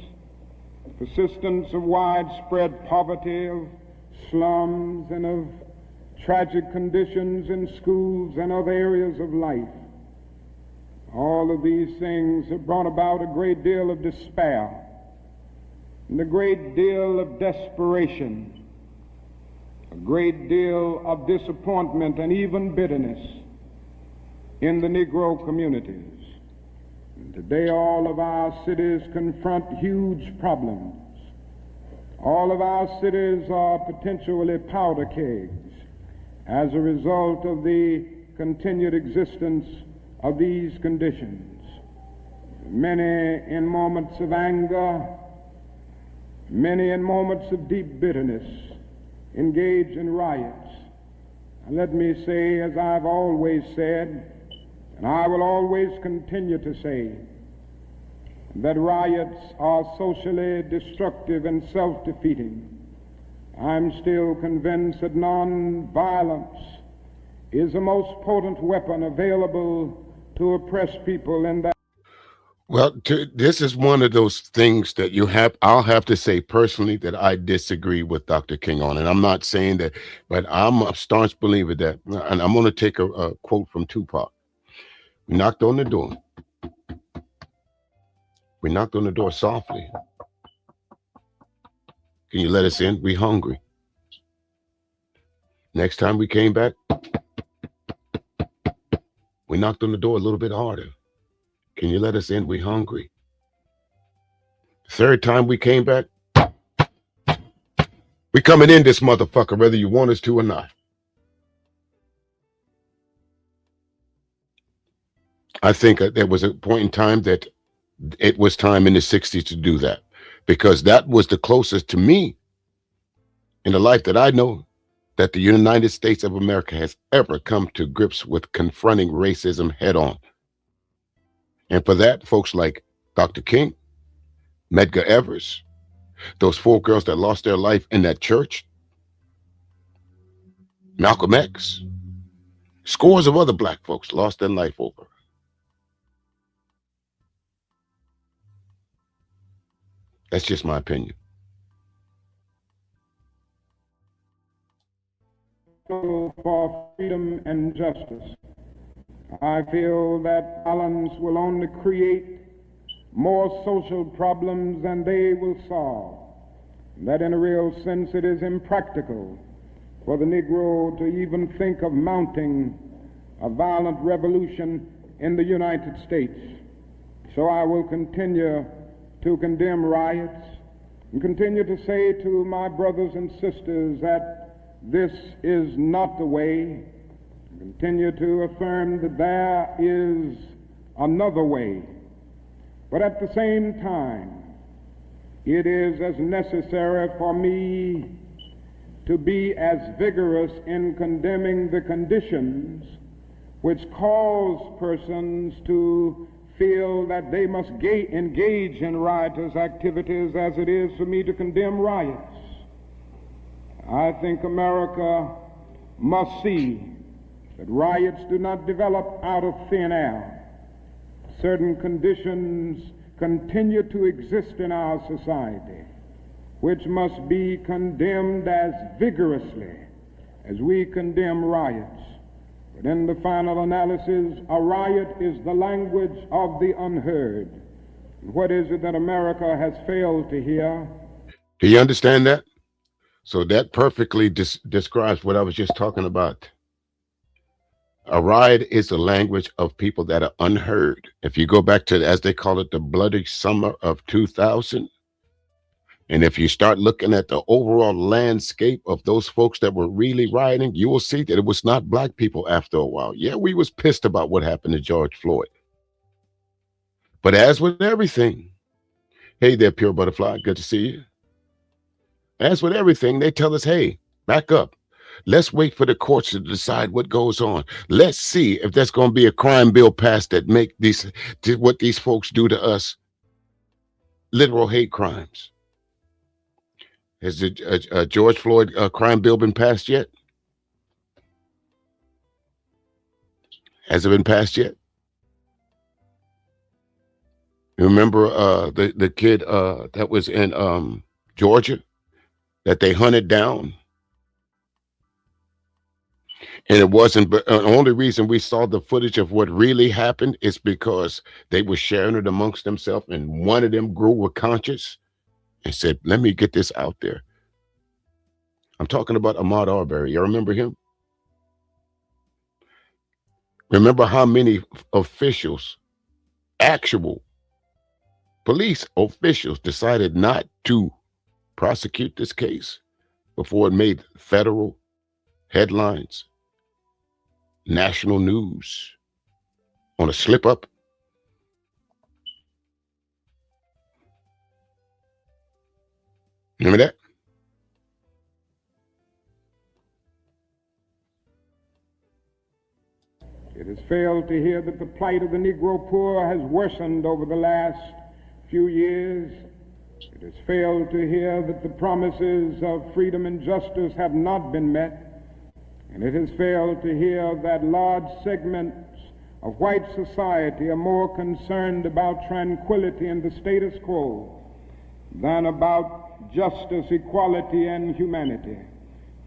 persistence of widespread poverty, of slums, and of tragic conditions in schools and other areas of life, all of these things have brought about a great deal of despair and a great deal of desperation, a great deal of disappointment and even bitterness in the Negro communities. And today all of our cities confront huge problems. All of our cities are potentially powder kegs as a result of the continued existence of these conditions. Many in moments of anger, many in moments of deep bitterness, engage in riots. And let me say, as I've always said, and I will always continue to say, that riots are socially destructive and self-defeating. I'm still convinced that nonviolence is the most potent weapon available to oppress people in that. Well, this is one of those things that I'll have to say personally that I disagree with Dr. King on. And I'm not saying that, but I'm a staunch believer that, and I'm going to take a quote from Tupac. We knocked on the door. We knocked on the door softly. Can you let us in? We hungry. Next time we came back, we knocked on the door a little bit harder. Can you let us in? We hungry. Third time we came back, we coming in this motherfucker, whether you want us to or not. I think there was a point in time that it was time in the 60s to do that. because that was the closest to me in the life that I know that the United States of America has ever come to grips with confronting racism head on. And for that, folks like Dr. King, Medgar Evers, those 4 girls that lost their life in that church, Malcolm X, scores of other black folks lost their life over. That's just my opinion. For freedom and justice, I feel that violence will only create more social problems than they will solve. That in a real sense it is impractical for the Negro to even think of mounting a violent revolution in the United States. So I will continue to condemn riots and continue to say to my brothers and sisters that this is not the way. Continue to affirm that there is another way. But at the same time, it is as necessary for me to be as vigorous in condemning the conditions which cause persons to feel that they must engage in riotous activities as it is for me to condemn riots. I think America must see that riots do not develop out of thin air. Certain conditions continue to exist in our society, which must be condemned as vigorously as we condemn riots. But in the final analysis, a riot is the language of the unheard. And what is it that America has failed to hear? Do you understand that? So that perfectly describes what I was just talking about. A riot is the language of people that are unheard. If you go back to, as they call it, the bloody summer of 2000, and if you start looking at the overall landscape of those folks that were really rioting, you will see that it was not black people after a while. Yeah, we was pissed about what happened to George Floyd. But as with everything, hey there, Pure Butterfly, good to see you. As with everything, they tell us, hey, back up. Let's wait for the courts to decide what goes on. Let's see if there's going to be a crime bill passed that make what these folks do to us literal hate crimes. Has the George Floyd crime bill been passed yet? Has it been passed yet? You remember the kid that was in Georgia that they hunted down? And it wasn't, but the only reason we saw the footage of what really happened is because they were sharing it amongst themselves, and one of them grew a conscience and said, let me get this out there. I'm talking about Ahmaud Arbery. You remember him? Remember how many officials, actual police officials, decided not to prosecute this case before it made federal headlines, national news, on a slip up? Remember that? It has failed to hear that the plight of the Negro poor has worsened over the last few years. It has failed to hear that the promises of freedom and justice have not been met. And it has failed to hear that large segments of white society are more concerned about tranquility and the status quo than about justice, equality, and humanity.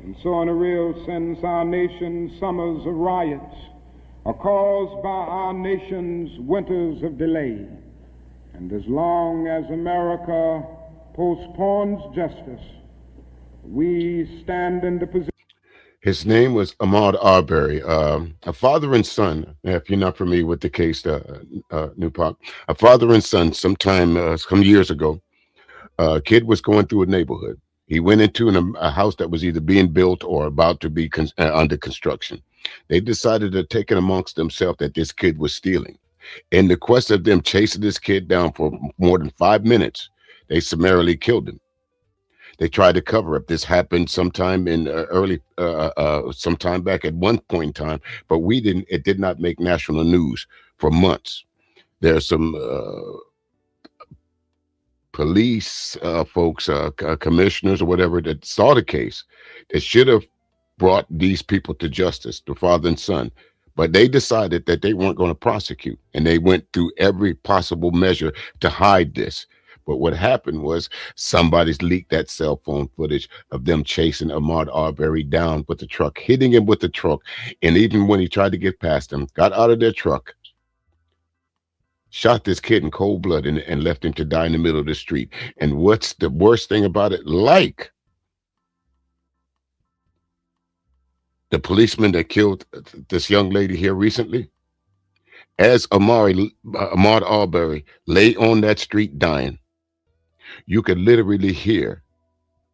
And so in a real sense, our nation's summers of riots are caused by our nation's winters of delay. And as long as America postpones justice, we stand in the position. His name was Ahmaud Arbery, a father and son. If you're not familiar with the case, Nupac, a father and son, some years ago, a kid was going through a neighborhood. He went into a house that was either being built or about to be under construction. They decided to take it amongst themselves that this kid was stealing. In the quest of them chasing this kid down for more than 5 minutes, They summarily killed him. They tried to cover up. This happened sometime in sometime back at one point in time, but it did not make national news for months. There's some police folks, commissioners or whatever that saw the case that should have brought these people to justice, the father and son, but they decided that they weren't going to prosecute, and they went through every possible measure to hide this. But what happened was somebody's leaked that cell phone footage of them chasing Ahmaud Arbery down with the truck, hitting him with the truck, and even when he tried to get past them, got out of their truck, shot this kid in cold blood and left him to die in the middle of the street. And what's the worst thing about it? Like the policeman that killed this young lady here recently, as Ahmaud Arbery lay on that street dying, you could literally hear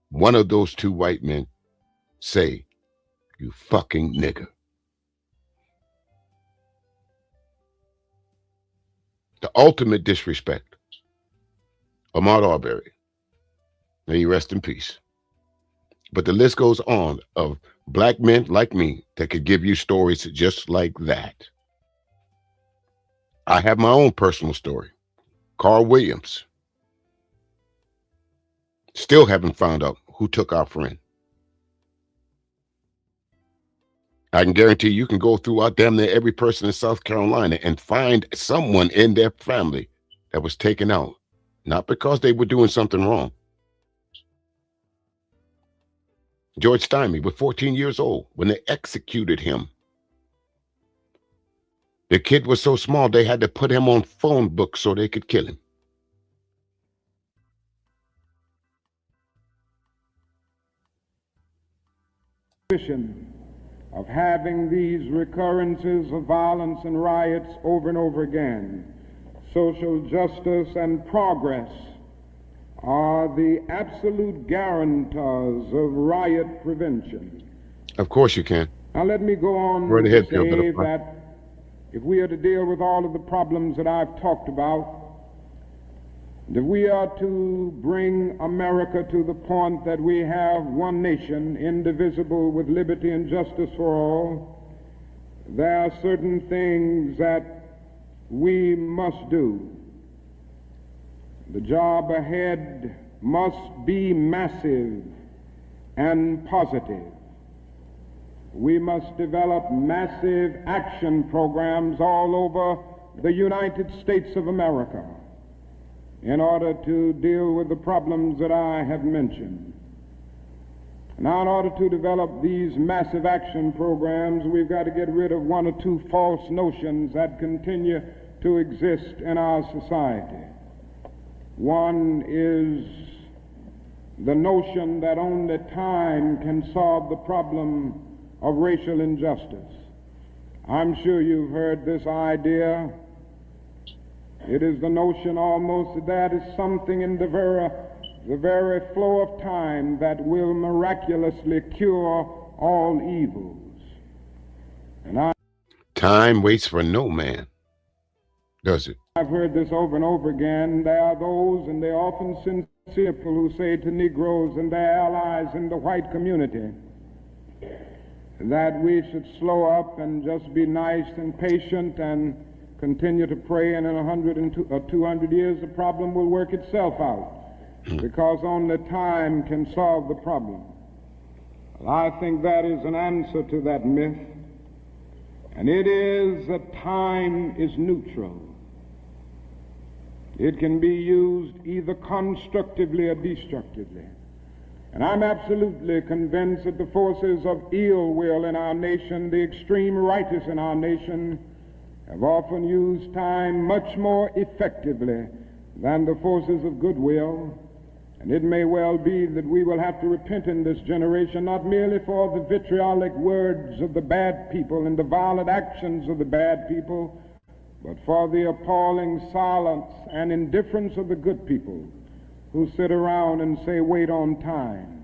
one of those two white men say, "You fucking nigger." The ultimate disrespect. Ahmaud Arbery. May he rest in peace. But the list goes on of black men like me that could give you stories just like that. I have my own personal story. Carl Williams. Still haven't found out who took our friend. I can guarantee you can go throughout damn near every person in South Carolina and find someone in their family that was taken out, not because they were doing something wrong. George Steinme was 14 years old when they executed him. The kid was so small they had to put him on phone books so they could kill him. Of having these recurrences of violence and riots over and over again. Social justice and progress are the absolute guarantors of riot prevention. Of course you can. Now let me go on Right ahead, to say that if we are to deal with all of the problems that I've talked about, that we are to bring America to the point that we have one nation, indivisible, with liberty and justice for all, there are certain things that we must do. The job ahead must be massive and positive. We must develop massive action programs all over the United States of America in order to deal with the problems that I have mentioned. Now, in order to develop these massive action programs, we've got to get rid of one or two false notions that continue to exist in our society. One is the notion that only time can solve the problem of racial injustice. I'm sure you've heard this idea. It is the notion almost that is something in the very flow of time that will miraculously cure all evils. And time waits for no man, does it? I've heard this over and over again. There are those, and they're often sincere people, who say to Negroes and their allies in the white community that we should slow up and just be nice and patient and continue to pray, and in 100 or 200 years the problem will work itself out, because only time can solve the problem. Well, I think that is an answer to that myth, and it is that time is neutral. It can be used either constructively or destructively. And I'm absolutely convinced that the forces of ill will in our nation, the extreme righteous in our nation, have often used time much more effectively than the forces of goodwill. And it may well be that we will have to repent in this generation, not merely for the vitriolic words of the bad people and the violent actions of the bad people, but for the appalling silence and indifference of the good people who sit around and say, wait on time.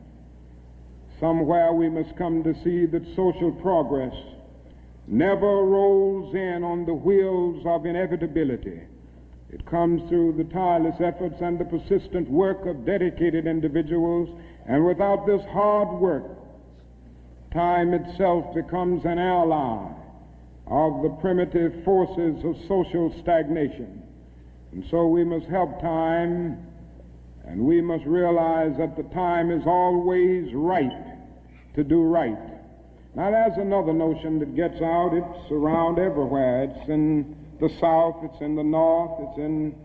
Somewhere we must come to see that social progress never rolls in on the wheels of inevitability. It comes through the tireless efforts and the persistent work of dedicated individuals, and without this hard work, time itself becomes an ally of the primitive forces of social stagnation. And so we must help time, and we must realize that the time is always right to do right. Now there's another notion that gets out. It's around everywhere. It's in the South, it's in the North, it's in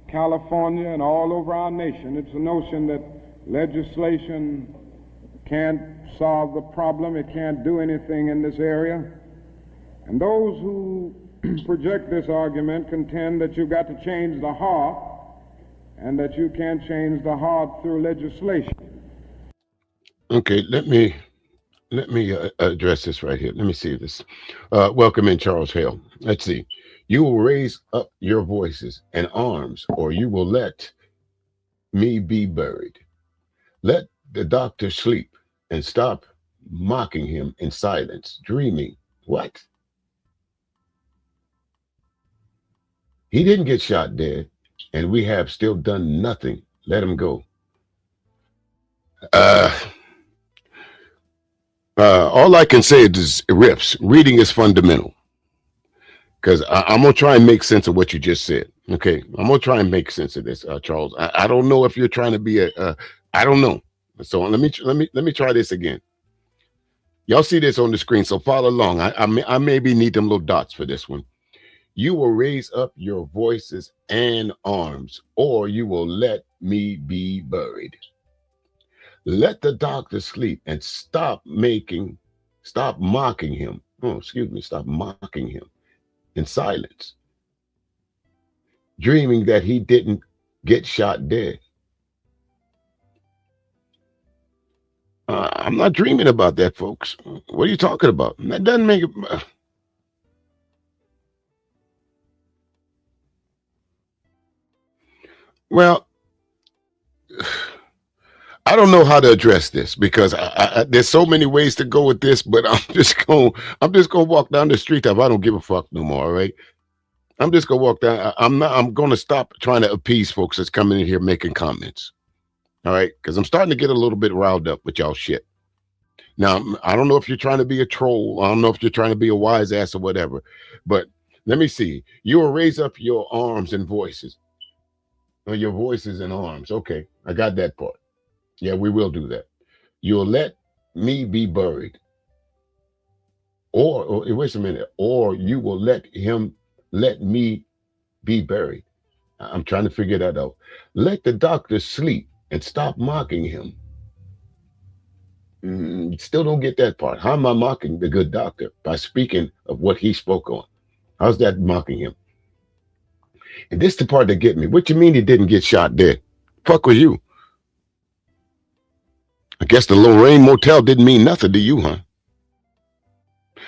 California and all over our nation. It's the notion that legislation can't solve the problem. It can't do anything in this area. And those who project this argument contend that you've got to change the heart, and that you can't change the heart through legislation. Okay, let me address this right here. Let me see this. Welcome in, Charles Hale. Let's see. You will raise up your voices and arms, or you will let me be buried. Let the doctor sleep and stop mocking him in silence, dreaming. What? He didn't get shot dead, and we have still done nothing. Let him go. All I can say is riffs. Reading is fundamental. Because I'm going to try and make sense of what you just said. Okay. I'm going to try and make sense of this, Charles. I don't know if you're trying to be I don't know. So let me try this again. Y'all see this on the screen, so follow along. I maybe need them little dots for this one. You will raise up your voices and arms, or you will let me be buried. Let the doctor sleep and stop mocking him. Oh, excuse me, stop mocking him in silence, dreaming that he didn't get shot dead. I'm not dreaming about that, folks. What are you talking about? That doesn't make it. Well, I don't know how to address this because there's so many ways to go with this, but I'm just gonna walk down the street. I don't give a fuck no more. All right, I'm just gonna walk down. I'm gonna stop trying to appease folks that's coming in here making comments. All right, because I'm starting to get a little bit riled up with y'all shit. Now I don't know if you're trying to be a troll. I don't know if you're trying to be a wise ass or whatever. But let me see. You will raise up your arms and voices. Or your voices and arms. Okay, I got that part. Yeah, we will do that. You'll let me be buried. Or wait a minute. Or you will let me be buried. I'm trying to figure that out. Let the doctor sleep and stop mocking him. Still don't get that part. How am I mocking the good doctor? By speaking of what he spoke on. How's that mocking him? And this is the part that get me. What you mean he didn't get shot dead? Fuck with you. I guess the Lorraine Motel didn't mean nothing to you, huh?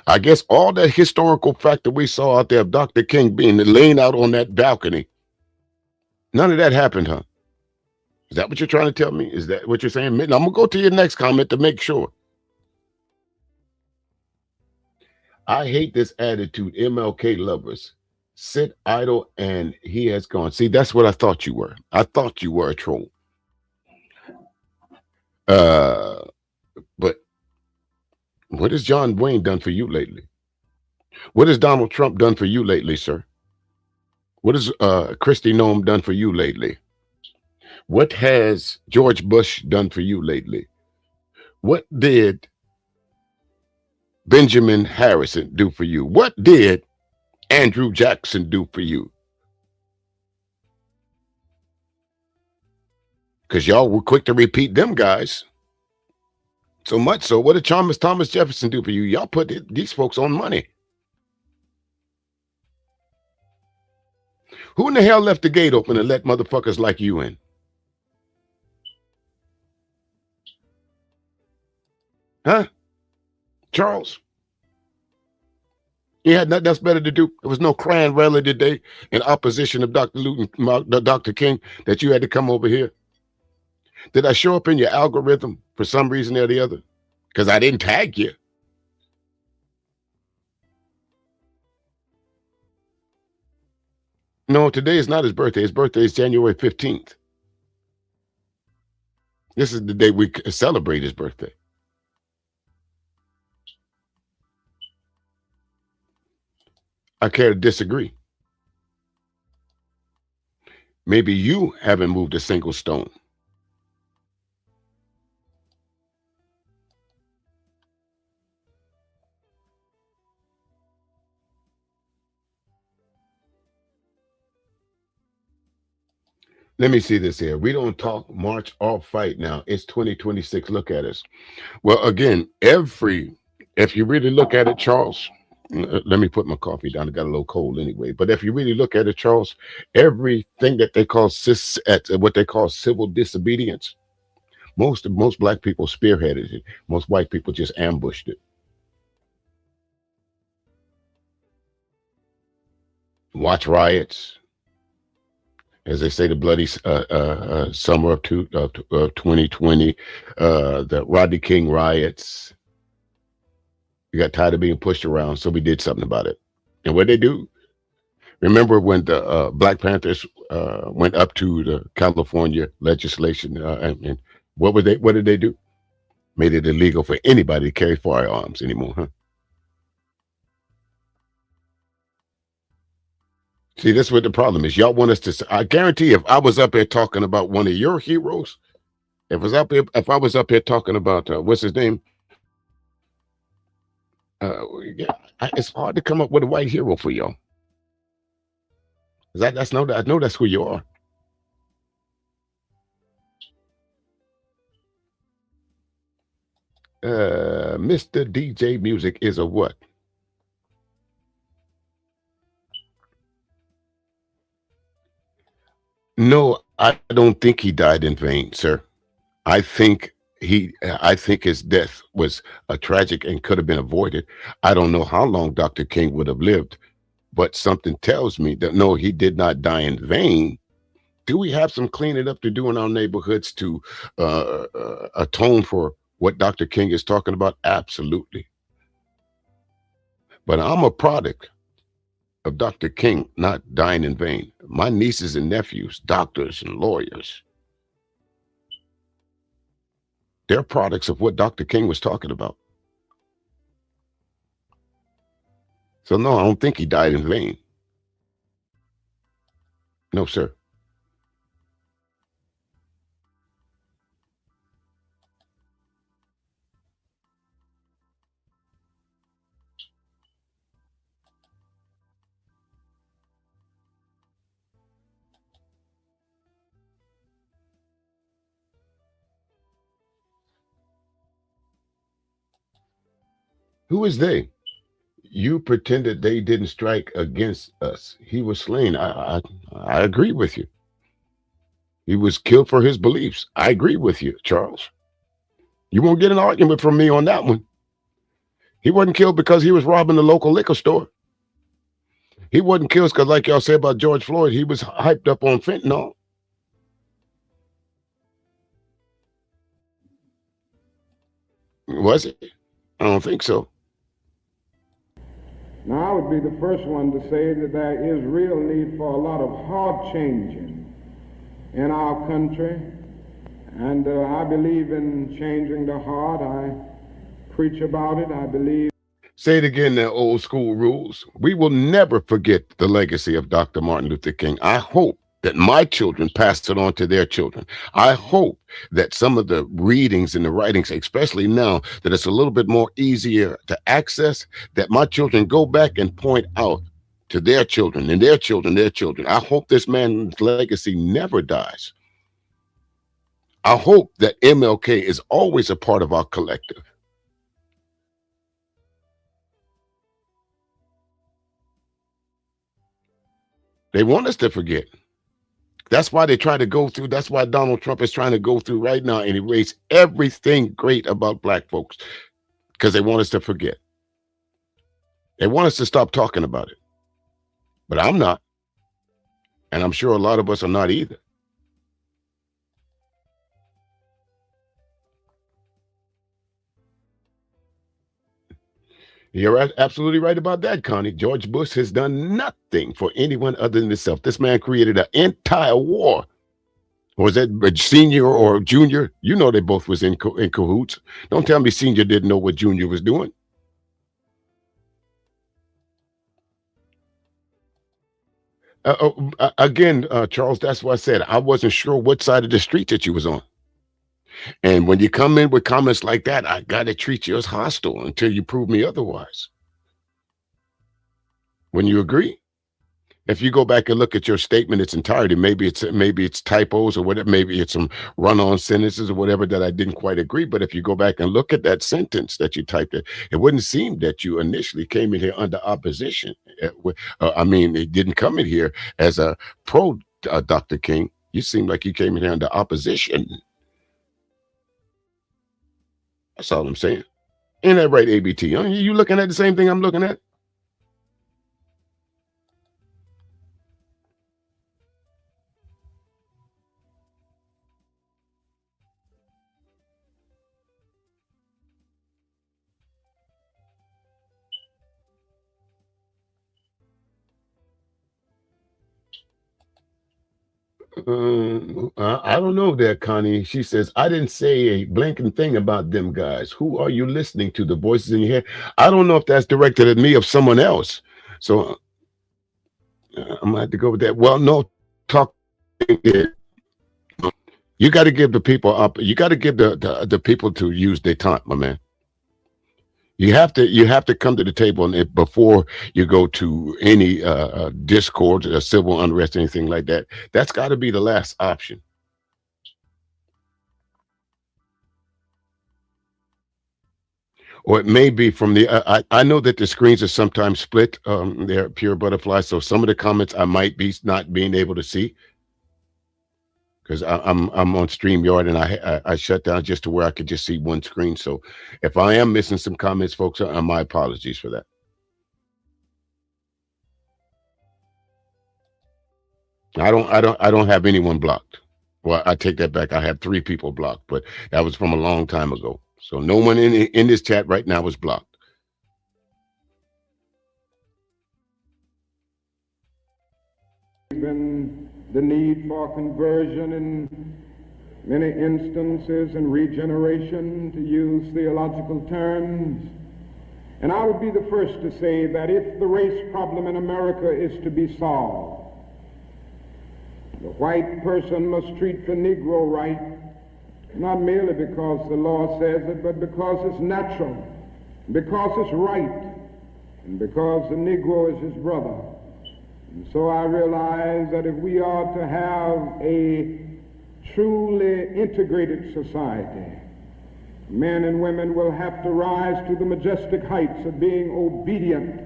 I guess all that historical fact that we saw out there of Dr. King being laying out on that balcony, none of that happened, huh? Is that what you're trying to tell me? Is that what you're saying? Now, I'm going to go to your next comment to make sure. I hate this attitude, MLK lovers. Sit idle and he has gone. See, that's what I thought you were. I thought you were a troll. But what has John Wayne done for you lately? What has Donald Trump done for you lately, sir? What has Kristi Noem done for you lately? What has George Bush done for you lately? What did Benjamin Harrison do for you? What did Andrew Jackson do for you? Because y'all were quick to repeat them guys. So much so, what did Thomas Jefferson do for you? Y'all put these folks on money. Who in the hell left the gate open and let motherfuckers like you in? Huh? Charles? You had nothing else better to do. There was no crying rally today in opposition of Dr. King that you had to come over here. Did I show up in your algorithm for some reason or the other? Because I didn't tag you. No, today is not his birthday. His birthday is January 15th. This is the day we celebrate his birthday. I care to disagree. Maybe you haven't moved a single stone. Let me see this here. We don't talk, march, or fight now. It's 2026. Look at us. Well, again, if you really look at it, Charles, let me put my coffee down. I got a little cold anyway. But if you really look at it, Charles, everything that they call what they call civil disobedience, most black people spearheaded it. Most white people just ambushed it. Watch riots, as they say, the bloody summer of 2020, the Rodney King riots. We got tired of being pushed around, so we did something about it. And what they do? Remember when the Black Panthers went up to the California legislation, and what were they? What did they do? Made it illegal for anybody to carry firearms anymore, huh? See, that's what the problem is. Y'all want us to. I guarantee, if I was up here talking about one of your heroes, if I was up here talking about what's his name, yeah, it's hard to come up with a white hero for y'all. That's no, I know that's who you are. Mr. DJ Music is a what? No, I don't think he died in vain, sir. I think I think his death was tragic and could have been avoided. I don't know how long Dr. King would have lived, but something tells me that no, he did not die in vain. Do we have some cleaning up to do in our neighborhoods to atone for what Dr. King is talking about? Absolutely. But I'm a product of Dr. King not dying in vain. My nieces and nephews, doctors and lawyers, they're products of what Dr. King was talking about. So no, I don't think he died in vain. No, sir. Who is they? You pretended they didn't strike against us. He was slain. I agree with you. He was killed for his beliefs. I agree with you, Charles. You won't get an argument from me on that one. He wasn't killed because he was robbing the local liquor store. He wasn't killed because, like y'all say about George Floyd, he was hyped up on fentanyl. Was it? I don't think so. Now, I would be the first one to say that there is real need for a lot of heart changing in our country. And I believe in changing the heart. I preach about it. I believe. Say it again, that old school rules. We will never forget the legacy of Dr. Martin Luther King. I hope that my children pass it on to their children. I hope that some of the readings and the writings, especially now that it's a little bit more easier to access, that my children go back and point out to their children and their children, their children. I hope this man's legacy never dies. I hope that MLK is always a part of our collective. They want us to forget. That's why they try to go through. That's why Donald Trump is trying to go through right now and erase everything great about black folks, because they want us to forget. They want us to stop talking about it. But I'm not. And I'm sure a lot of us are not either. You're absolutely right about that, Connie. George Bush has done nothing for anyone other than himself. This man created an entire war. Was that senior or junior? You know they both was in cahoots. Don't tell me senior didn't know what junior was doing. Again, Charles, that's why I said I wasn't sure what side of the street that you was on. And when you come in with comments like that, I got to treat you as hostile until you prove me otherwise. When you agree? If you go back and look at your statement its entirety, maybe it's typos or whatever, maybe it's some run-on sentences or whatever that I didn't quite agree. But if you go back and look at that sentence that you typed, it wouldn't seem that you initially came in here under opposition. I mean, it didn't come in here as a pro Dr. King. You seem like you came in here under opposition. That's all I'm saying. Ain't that right, ABT? Are you looking at the same thing I'm looking at? I don't know there, Connie. She says, I didn't say a blinking thing about them guys. Who are you listening to? The voices in your head? I don't know if that's directed at me or someone else. So I'm gonna have to go with that. Well, no, talk. You got to give the people up. You got to give the people to use their time, my man. You have to come to the table and before you go to any discord, civil unrest, anything like that. That's got to be the last option. Or it may be from the. I know that the screens are sometimes split. They're pure butterflies, so some of the comments I might be not being able to see because I'm on StreamYard and I shut down just to where I could just see one screen. So if I am missing some comments, folks, my apologies for that. I don't have anyone blocked. Well, I take that back. I have 3 people blocked, but that was from a long time ago. So no one in this chat right now is blocked. Even the need for conversion in many instances and regeneration, to use theological terms. And I would be the first to say that if the race problem in America is to be solved, the white person must treat the Negro right, not merely because the law says it, but because it's natural, because it's right, and because the Negro is his brother. And so I realize that if we are to have a truly integrated society, men and women will have to rise to the majestic heights of being obedient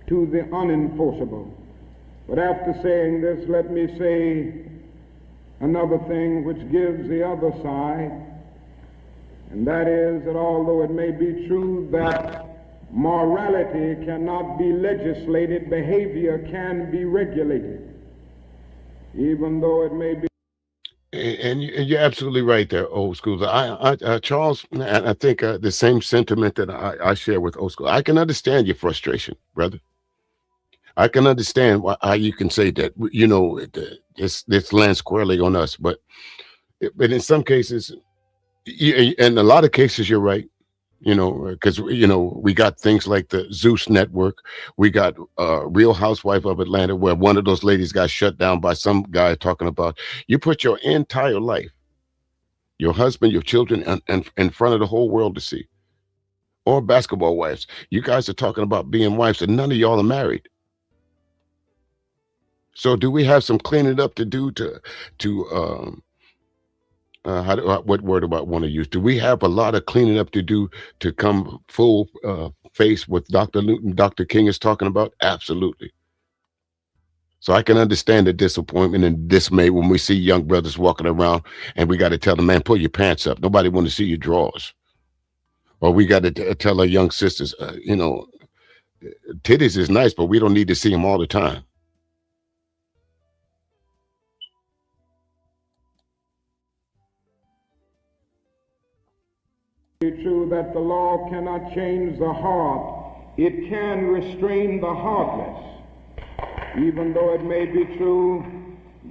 to the unenforceable. But after saying this, let me say another thing which gives the other side, and that is that although it may be true that morality cannot be legislated, behavior can be regulated, even though it may be. And you're absolutely right there, old school. Charles, and I think the same sentiment that I share with old school. I can understand your frustration, brother. I can understand how you can say that, you know, this lands squarely on us. But in some cases, in a lot of cases, you're right. You know, because, you know, we got things like the Zeus Network. We got Real Housewife of Atlanta, where one of those ladies got shut down by some guy talking about you put your entire life, your husband, your children, and in front of the whole world to see. Or Basketball Wives. You guys are talking about being wives, and none of y'all are married. So do we have some cleaning up to do what word do I want to use? Do we have a lot of cleaning up to do to come full face with Dr. Newton, Dr. King is talking about? Absolutely. So I can understand the disappointment and dismay when we see young brothers walking around and we got to tell them, man, pull your pants up. Nobody want to see your drawers. Or we got to tell our young sisters, you know, titties is nice, but we don't need to see them all the time. It's true that the law cannot change the heart. it can restrain the heartless, even though it may be true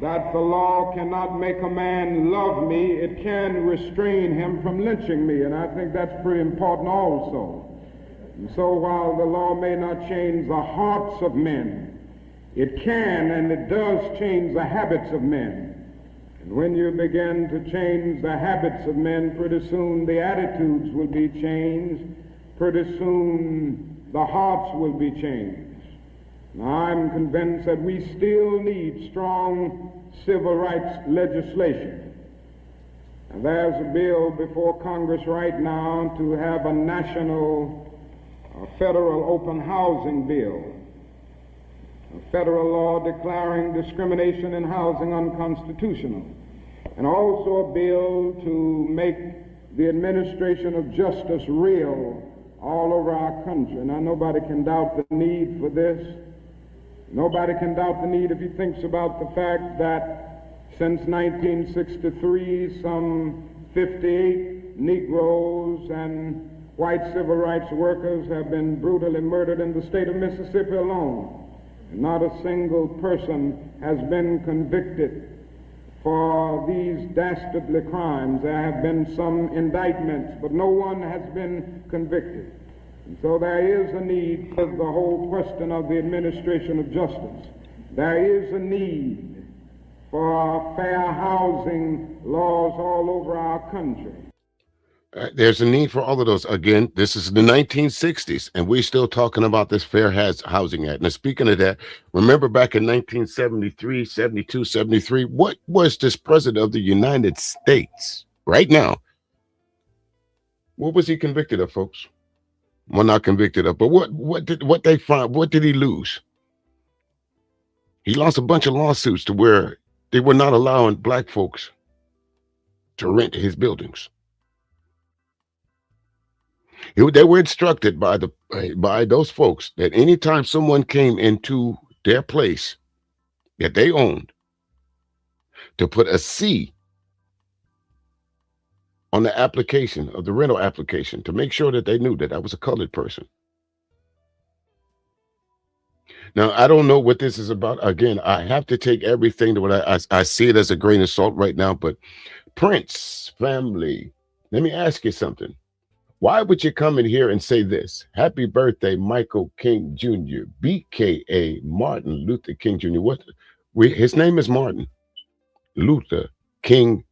that the law cannot make a man love me, it can restrain him from lynching me, and I think that's pretty important also. And so while the law may not change the hearts of men, it can and it does change the habits of men. And when you begin to change the habits of men, pretty soon the attitudes will be changed, pretty soon the hearts will be changed. Now, I'm convinced that we still need strong civil rights legislation. And there's a bill before Congress right now to have a national federal open housing bill, a federal law declaring discrimination in housing unconstitutional, and also a bill to make the administration of justice real all over our country. Now, nobody can doubt the need for this. Nobody can doubt the need if he thinks about the fact that since 1963, some 58 Negroes and white civil rights workers have been brutally murdered in the state of Mississippi alone. And not a single person has been convicted for these dastardly crimes. There have been some indictments, but no one has been convicted. And so there is a need for the whole question of the administration of justice. There is a need for fair housing laws all over our country. There's a need for all of those. Again, this is the 1960s, and we're still talking about this Fair Housing Act. Now, speaking of that, remember back in 1973, 72, 73, what was this president of the United States right now? What was he convicted of, folks? Well, not convicted of, but what did they find? What did he lose? He lost a bunch of lawsuits to where they were not allowing black folks to rent his buildings. They were instructed by those folks that anytime someone came into their place that they owned, to put a C on the application of the rental application to make sure that they knew that I was a colored person. Now, I don't know what this is about. Again, I have to take everything to what I see it as a grain of salt right now, but Prince family, let me ask you something. Why would you come in here and say this? Happy birthday, Michael King Jr., BKA Martin Luther King Jr. His name is Martin Luther King.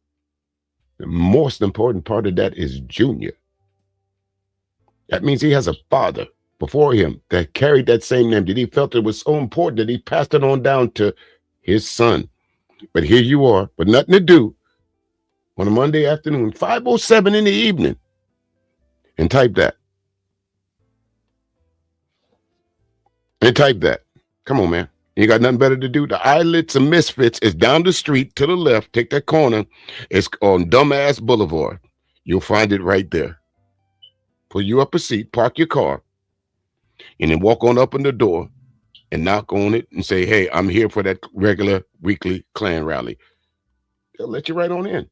The most important part of that is Junior. That means he has a father before him that carried that same name, that he felt it was so important that he passed it on down to his son. But here you are, with nothing to do, on a Monday afternoon, 5:07 in the evening, and type that. And type that. Come on, man. You got nothing better to do. The Islets of Misfits is down the street to the left. Take that corner. It's on Dumbass Boulevard. You'll find it right there. Pull you up a seat, park your car, and then walk on up in the door and knock on it and say, hey, I'm here for that regular weekly Klan rally. They'll let you right on in.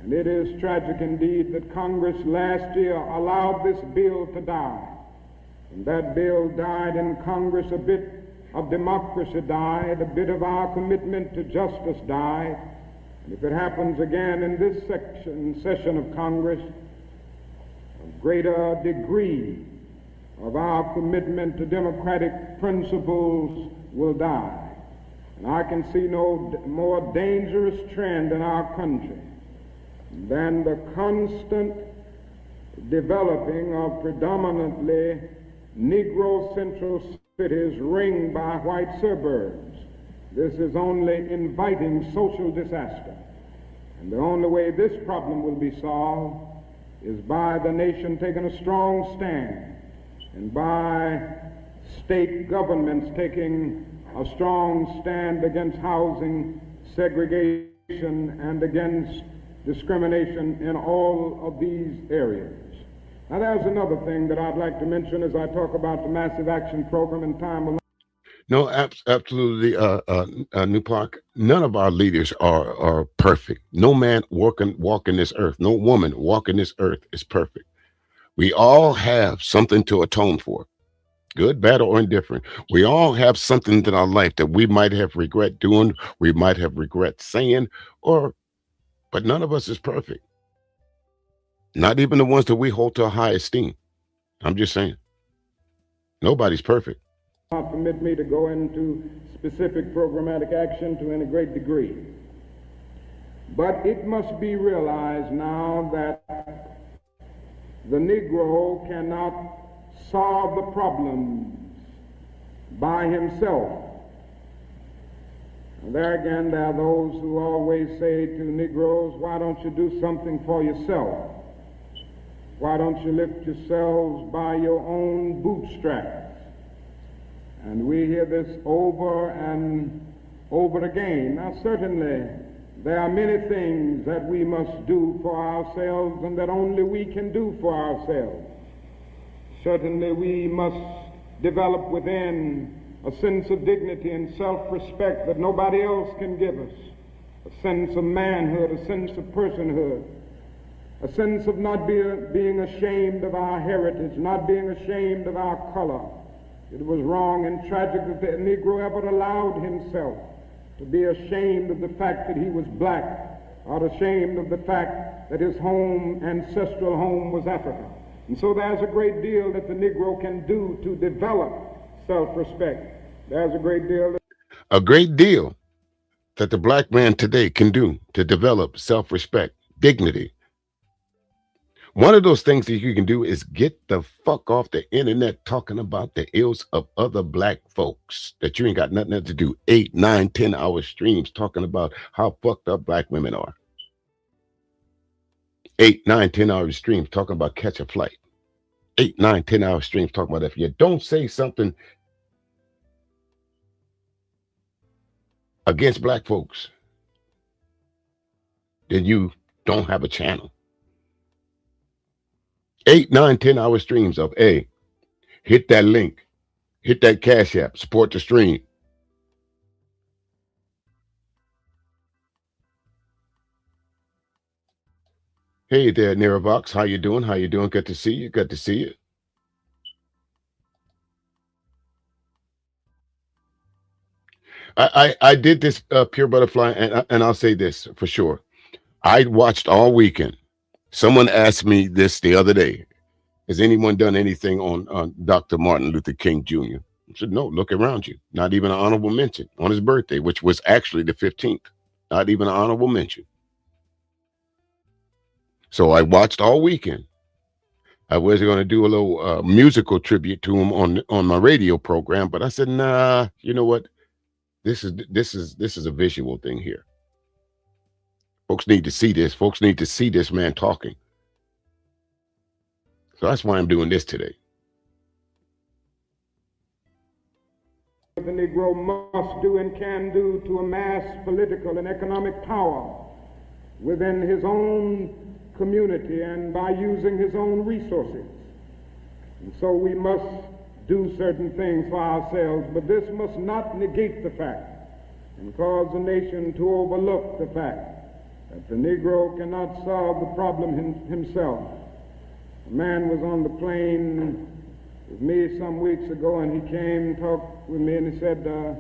And it is tragic indeed that Congress last year allowed this bill to die. And that bill died in Congress. A bit of democracy died, a bit of our commitment to justice died. And if it happens again in this session of Congress, a greater degree of our commitment to democratic principles will die. And I can see no more dangerous trend in our country than the constant developing of predominantly Negro central cities ringed by white suburbs. This is only inviting social disaster. And the only way this problem will be solved is by the nation taking a strong stand and by state governments taking a strong stand against housing segregation and against discrimination in all of these areas. Now, there's another thing that I'd like to mention as I talk about the Massive Action Program in time. No, absolutely, New Park. None of our leaders are perfect. No man walking this earth, no woman walking this earth is perfect. We all have something to atone for, good, bad, or indifferent. We all have something in our life that we might have regret doing, we might have regret saying, or but none of us is perfect. Not even the ones that we hold to a high esteem. I'm just saying, nobody's perfect. Not permit me to go into specific programmatic action to any great degree. But it must be realized now that the Negro cannot solve the problems by himself. And there again, there are those who always say to Negroes, why don't you do something for yourself? Why don't you lift yourselves by your own bootstraps? And we hear this over and over again. Now, certainly, there are many things that we must do for ourselves and that only we can do for ourselves. Certainly, we must develop within a sense of dignity and self-respect that nobody else can give us, a sense of manhood, a sense of personhood, a sense of not being ashamed of our heritage, not being ashamed of our color. It was wrong and tragic that the Negro ever allowed himself to be ashamed of the fact that he was black, or ashamed of the fact that his home, ancestral home, was Africa. And so there's a great deal that the Negro can do to develop self-respect. There's a great deal that the black man today can do to develop self-respect, dignity. One of those things that you can do is get the fuck off the internet talking about the ills of other black folks that you ain't got nothing else to do. 8, 9, 10-hour streams talking about how fucked up black women are. 8, 9, 10-hour streams talking about catch a flight. 8, 9, 10-hour streams talking about if you don't say something against black folks, then you don't have a channel. 8, 9, 10-hour streams of hit that link, hit that Cash App, support the stream. Hey there, Niravox. How you doing? How you doing? Good to see you. Good to see you. I did this Pure Butterfly, and I'll say this for sure. I watched all weekend. Someone asked me this the other day. Has anyone done anything on Dr. Martin Luther King Jr.? I said, no, look around you. Not even an honorable mention on his birthday, which was actually the 15th. Not even an honorable mention. So I watched all weekend. I was going to do a little musical tribute to him on my radio program, but I said, nah, you know what? This is a visual thing here. Folks need to see this. Folks need to see this man talking. So that's why I'm doing this today. What the Negro must do and can do to amass political and economic power within his own community and by using his own resources. And so we must do certain things for ourselves, but this must not negate the fact and cause the nation to overlook the fact that the Negro cannot solve the problem himself. A man was on the plane with me some weeks ago, and he came and talked with me, and he said, the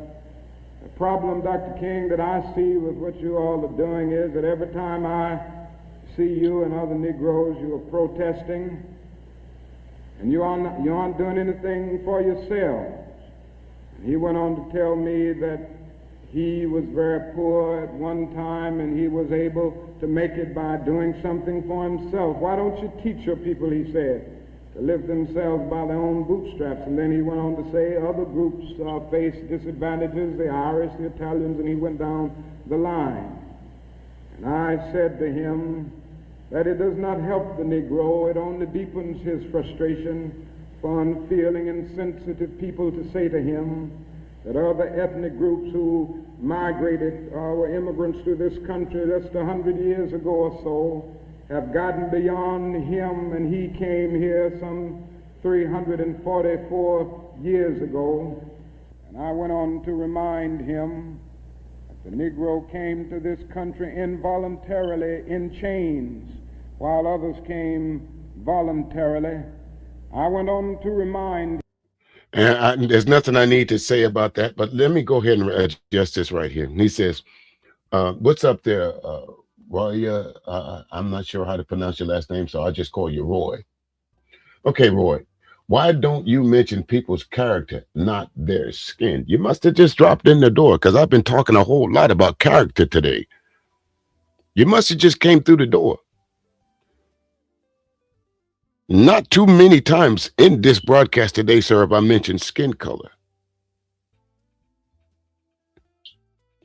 problem, Dr. King, that I see with what you all are doing is that every time I see you and other Negroes, you are protesting, and you aren't doing anything for yourselves. And he went on to tell me that he was very poor at one time, and he was able to make it by doing something for himself. Why don't you teach your people, he said, to lift themselves by their own bootstraps? And then he went on to say other groups face disadvantages, the Irish, the Italians, and he went down the line. And I said to him that it does not help the Negro, it only deepens his frustration for unfeeling and sensitive people to say to him that other ethnic groups who migrated or were immigrants to this country just 100 years ago or so have gotten beyond him, and he came here some 344 years ago. And I went on to remind him that the Negro came to this country involuntarily in chains, while others came voluntarily. I went on to remind. And there's nothing I need to say about that, but let me go ahead and adjust this right here. He says, what's up there, Roy? I'm not sure how to pronounce your last name, so I'll just call you Roy. Okay, Roy, why don't you mention people's character, not their skin? You must have just dropped in the door, because I've been talking a whole lot about character today. You must have just came through the door. Not too many times in this broadcast today, sir, have I mentioned skin color.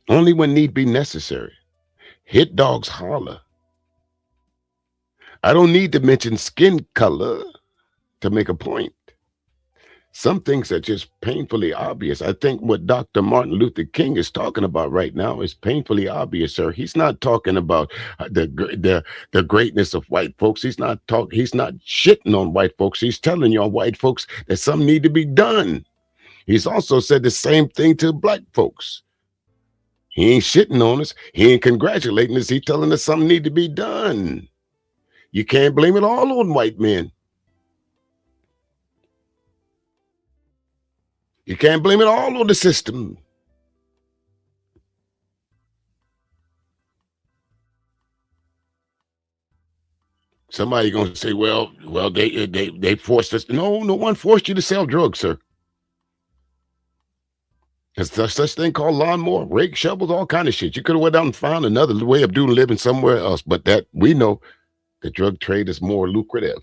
Only when need be necessary. Hit dogs holler. I don't need to mention skin color to make a point. Some things are just painfully obvious. I think what Dr. Martin Luther King is talking about right now is painfully obvious, sir. He's not talking about the greatness of white folks. He's not shitting on white folks. He's telling y'all white folks that something need to be done. He's also said the same thing to black folks. He ain't shitting on us. He ain't congratulating us. He's telling us something need to be done. You can't blame it all on white men. You can't blame it all on the system. Somebody gonna say, well, they forced us. No one forced you to sell drugs, sir. There's such thing called lawnmower, rake, shovels, all kind of shit. You could have went out and found another way of doing living somewhere else, but that we know the drug trade is more lucrative.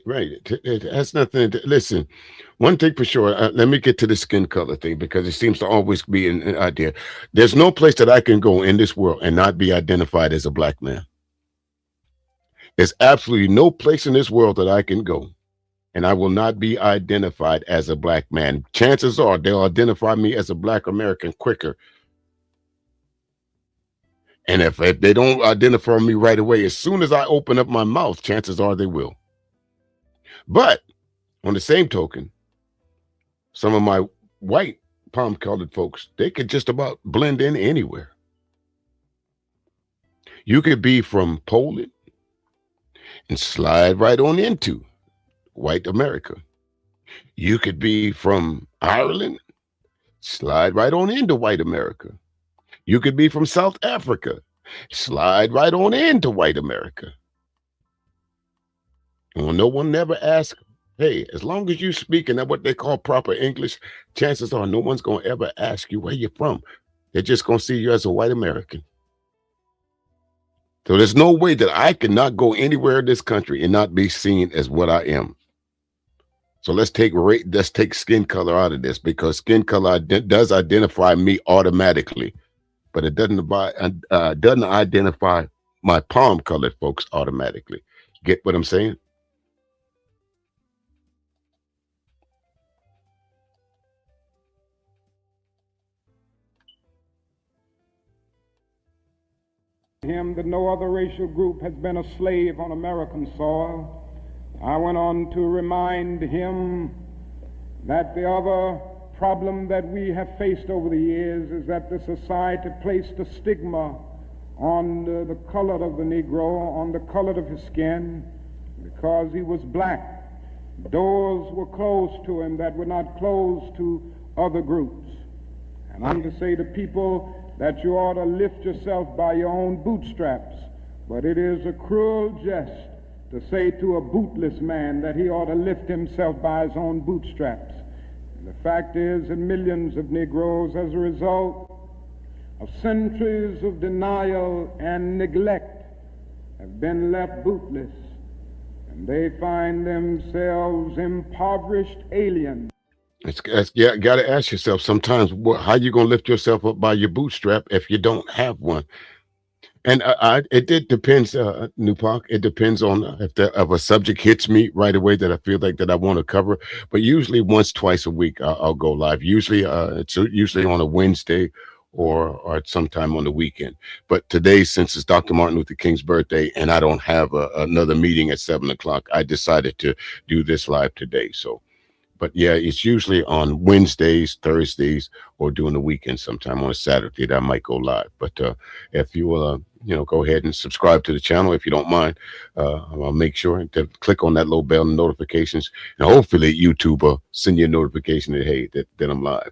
Right. It has nothing to listen. One thing for sure, let me get to the skin color thing because it seems to always be an idea. There's no place that I can go in this world and not be identified as a black man. There's absolutely no place in this world that I can go and I will not be identified as a black man. Chances are they'll identify me as a black American quicker. And if they don't identify me right away, as soon as I open up my mouth, chances are they will. But on the same token, some of my white palm-colored folks, they could just about blend in anywhere. You could be from Poland and slide right on into white America. You could be from Ireland, slide right on into white America. You could be from South Africa, slide right on into white America. Well, no one never asks, hey, as long as you speaking at what they call proper English, chances are no one's going to ever ask you where you're from. They're just going to see you as a white American. So there's no way that I cannot go anywhere in this country and not be seen as what I am. So let's take skin color out of this because skin color does identify me automatically. But it doesn't identify my palm-colored folks automatically. Get what I'm saying? Him that no other racial group has been a slave on American soil. I went on to remind him that the other problem that we have faced over the years is that the society placed a stigma on the color of the Negro, on the color of his skin, because he was black. Doors were closed to him that were not closed to other groups. And I'm to say to people that you ought to lift yourself by your own bootstraps, but it is a cruel jest to say to a bootless man that he ought to lift himself by his own bootstraps. The fact is that millions of Negroes, as a result of centuries of denial and neglect, have been left bootless, and they find themselves impoverished aliens. Yeah, got to ask yourself sometimes, how you going to lift yourself up by your bootstrap if you don't have one? And it depends, Nupac. It depends on if a subject hits me right away that I feel like that I want to cover. But usually once, twice a week, I'll go live. Usually, it's usually on a Wednesday or sometime on the weekend. But today, since it's Dr. Martin Luther King's birthday and I don't have another meeting at 7 o'clock, I decided to do this live today. So, but yeah, it's usually on Wednesdays, Thursdays, or during the weekend sometime on a Saturday that I might go live. But if you will, go ahead and subscribe to the channel if you don't mind. I'll make sure to click on that little bell and notifications, and hopefully YouTube will send you a notification that, hey, that I'm live.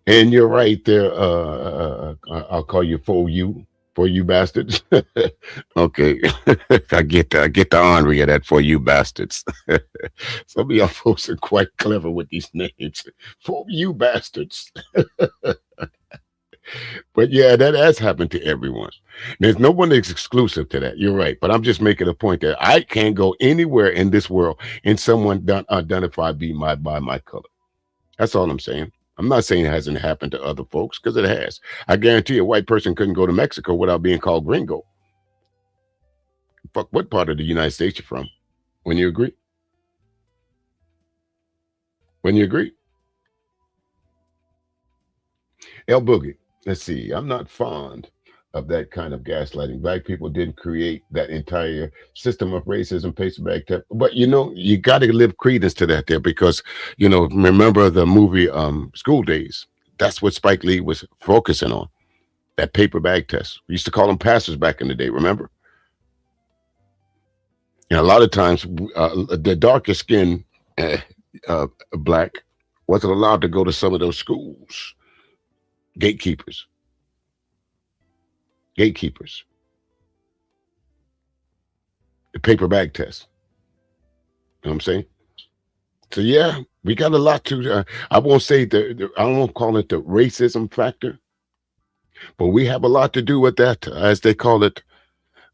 And you're right there. I'll call you for you bastards. Okay. I get the ornery of that for you bastards. Some of y'all folks are quite clever with these names. For you bastards. But yeah, that has happened to everyone. There's no one that's exclusive to that. You're right. But I'm just making a point that I can't go anywhere in this world and someone identified by my color. That's all I'm saying. I'm not saying it hasn't happened to other folks, because it has. I guarantee a white person couldn't go to Mexico without being called gringo. Fuck, what part of the United States you're from? When you agree? When you agree? El Boogie, let's see. I'm not fond of that kind of gaslighting. Black people didn't create that entire system of racism, paper bag test. But you got to live credence to that there, because remember the movie School Days? That's what Spike Lee was focusing on, that paper bag test. We used to call them pastors back in the day, remember? And a lot of times the darker skin black wasn't allowed to go to some of those schools. Gatekeepers. The paper bag test. You know what I'm saying? So yeah, we got a lot to. I won't say I won't call it the racism factor, but we have a lot to do with that, as they call it.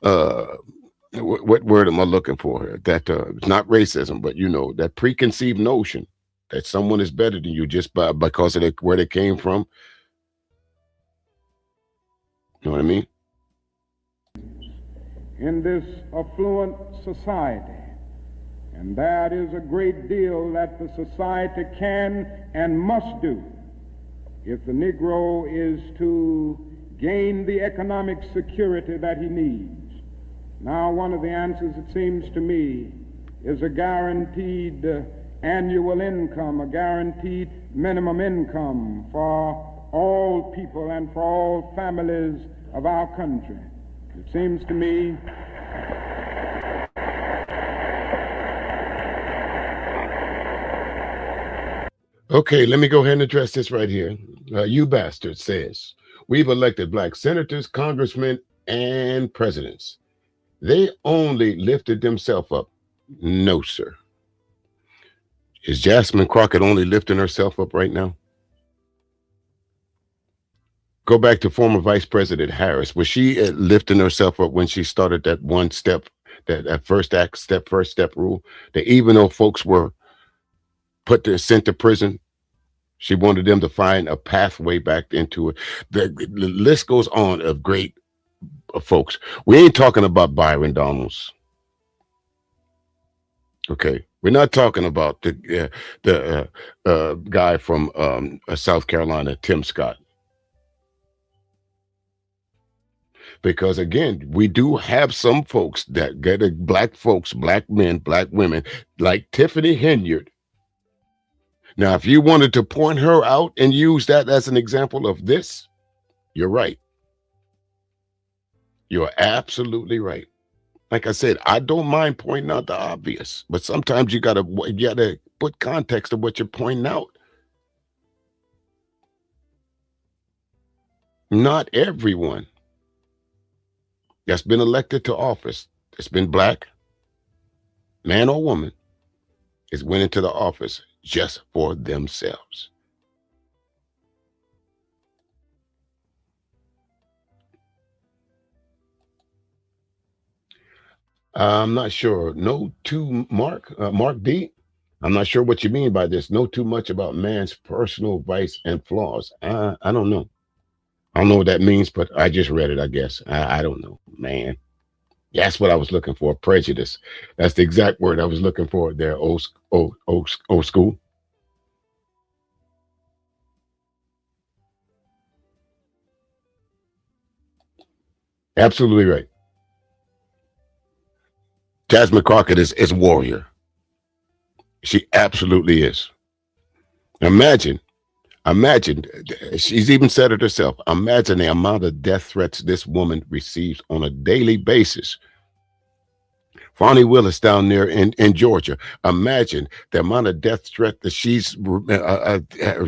What word am I looking for? That it's not racism, but that preconceived notion that someone is better than you just because of where they came from. You know what I mean? In this affluent society, and that is a great deal that the society can and must do if the Negro is to gain the economic security that he needs. Now, one of the answers, it seems to me, is a guaranteed annual income, a guaranteed minimum income for all people and for all families of our country. It seems to me okay, let me go ahead and address this right here. You bastard says, we've elected black senators, congressmen, and presidents. They only lifted themselves up. No, sir. Is Jasmine Crockett only lifting herself up right now? Go back to former Vice President Harris. Was she lifting herself up when she started that one step, that first step rule? That even though folks were sent to prison, she wanted them to find a pathway back into it. The list goes on of great folks. We ain't talking about Byron Donalds. Okay, we're not talking about the guy from South Carolina, Tim Scott. Because again, we do have some folks that get black folks, black men, black women, like Tiffany Henyard. Now, if you wanted to point her out and use that as an example of this, you're right. You're absolutely right. Like I said, I don't mind pointing out the obvious, but sometimes you gotta put context to what you're pointing out. Not everyone that's been elected to office, that's been black, man or woman, is went into the office just for themselves. I'm not sure. Mark D. I'm not sure what you mean by this. Know too much about man's personal vice and flaws. I don't know. I don't know what that means, but I just read it, I guess. I don't know, man. That's what I was looking for. Prejudice. That's the exact word I was looking for there. Old school. Absolutely right. Jasmine Crockett is a warrior. She absolutely is. Imagine, imagine, she's even said it herself. Imagine the amount of death threats this woman receives on a daily basis. Fonnie Willis down there in Georgia. Imagine the amount of death threat that she's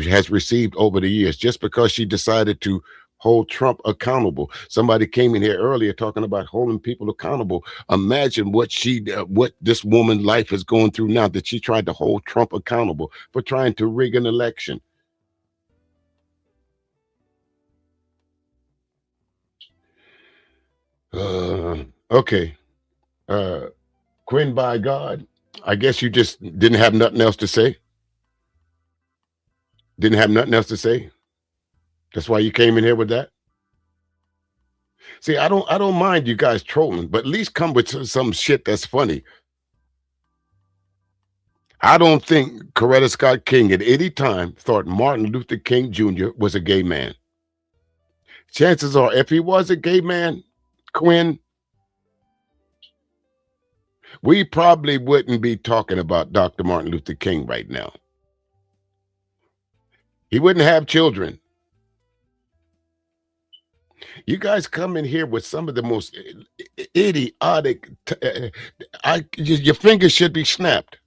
has received over the years just because she decided to hold Trump accountable. Somebody came in here earlier talking about holding people accountable. Imagine what this woman's life is going through now that she tried to hold Trump accountable for trying to rig an election. Okay. Quinn, by God, I guess you just didn't have nothing else to say. Didn't have nothing else to say. That's why you came in here with that. See, I don't mind you guys trolling, but at least come with some shit that's funny. I don't think Coretta Scott King at any time thought Martin Luther King Jr. was a gay man. Chances are, if he was a gay man, Quinn, we probably wouldn't be talking about Dr. Martin Luther King right now. He wouldn't have children. You guys come in here with some of the most idiotic. Your fingers should be snapped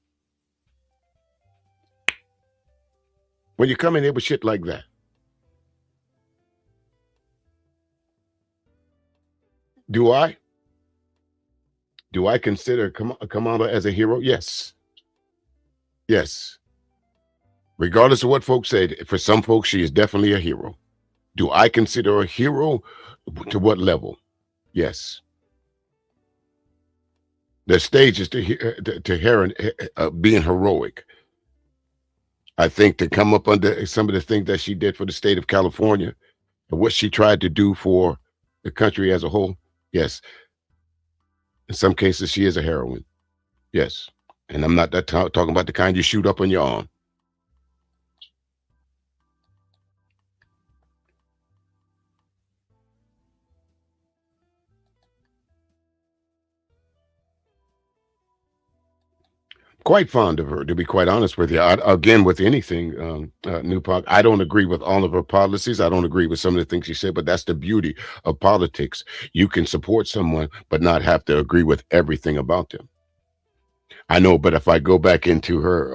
when you come in here with shit like that. Do I? Do I consider Kamala as a hero? Yes. Yes. Regardless of what folks say, for some folks, she is definitely a hero. Do I consider her a hero? To what level? Yes. There's stages to her being heroic. I think to come up under some of the things that she did for the state of California and what she tried to do for the country as a whole, yes. In some cases, she is a heroine. Yes. And I'm not talking about the kind you shoot up on your arm. Quite fond of her, to be quite honest with you. Again, with anything, Nupac, I don't agree with all of her policies. I don't agree with some of the things she said, but that's the beauty of politics. You can support someone, but not have to agree with everything about them. I know, but if I go back into her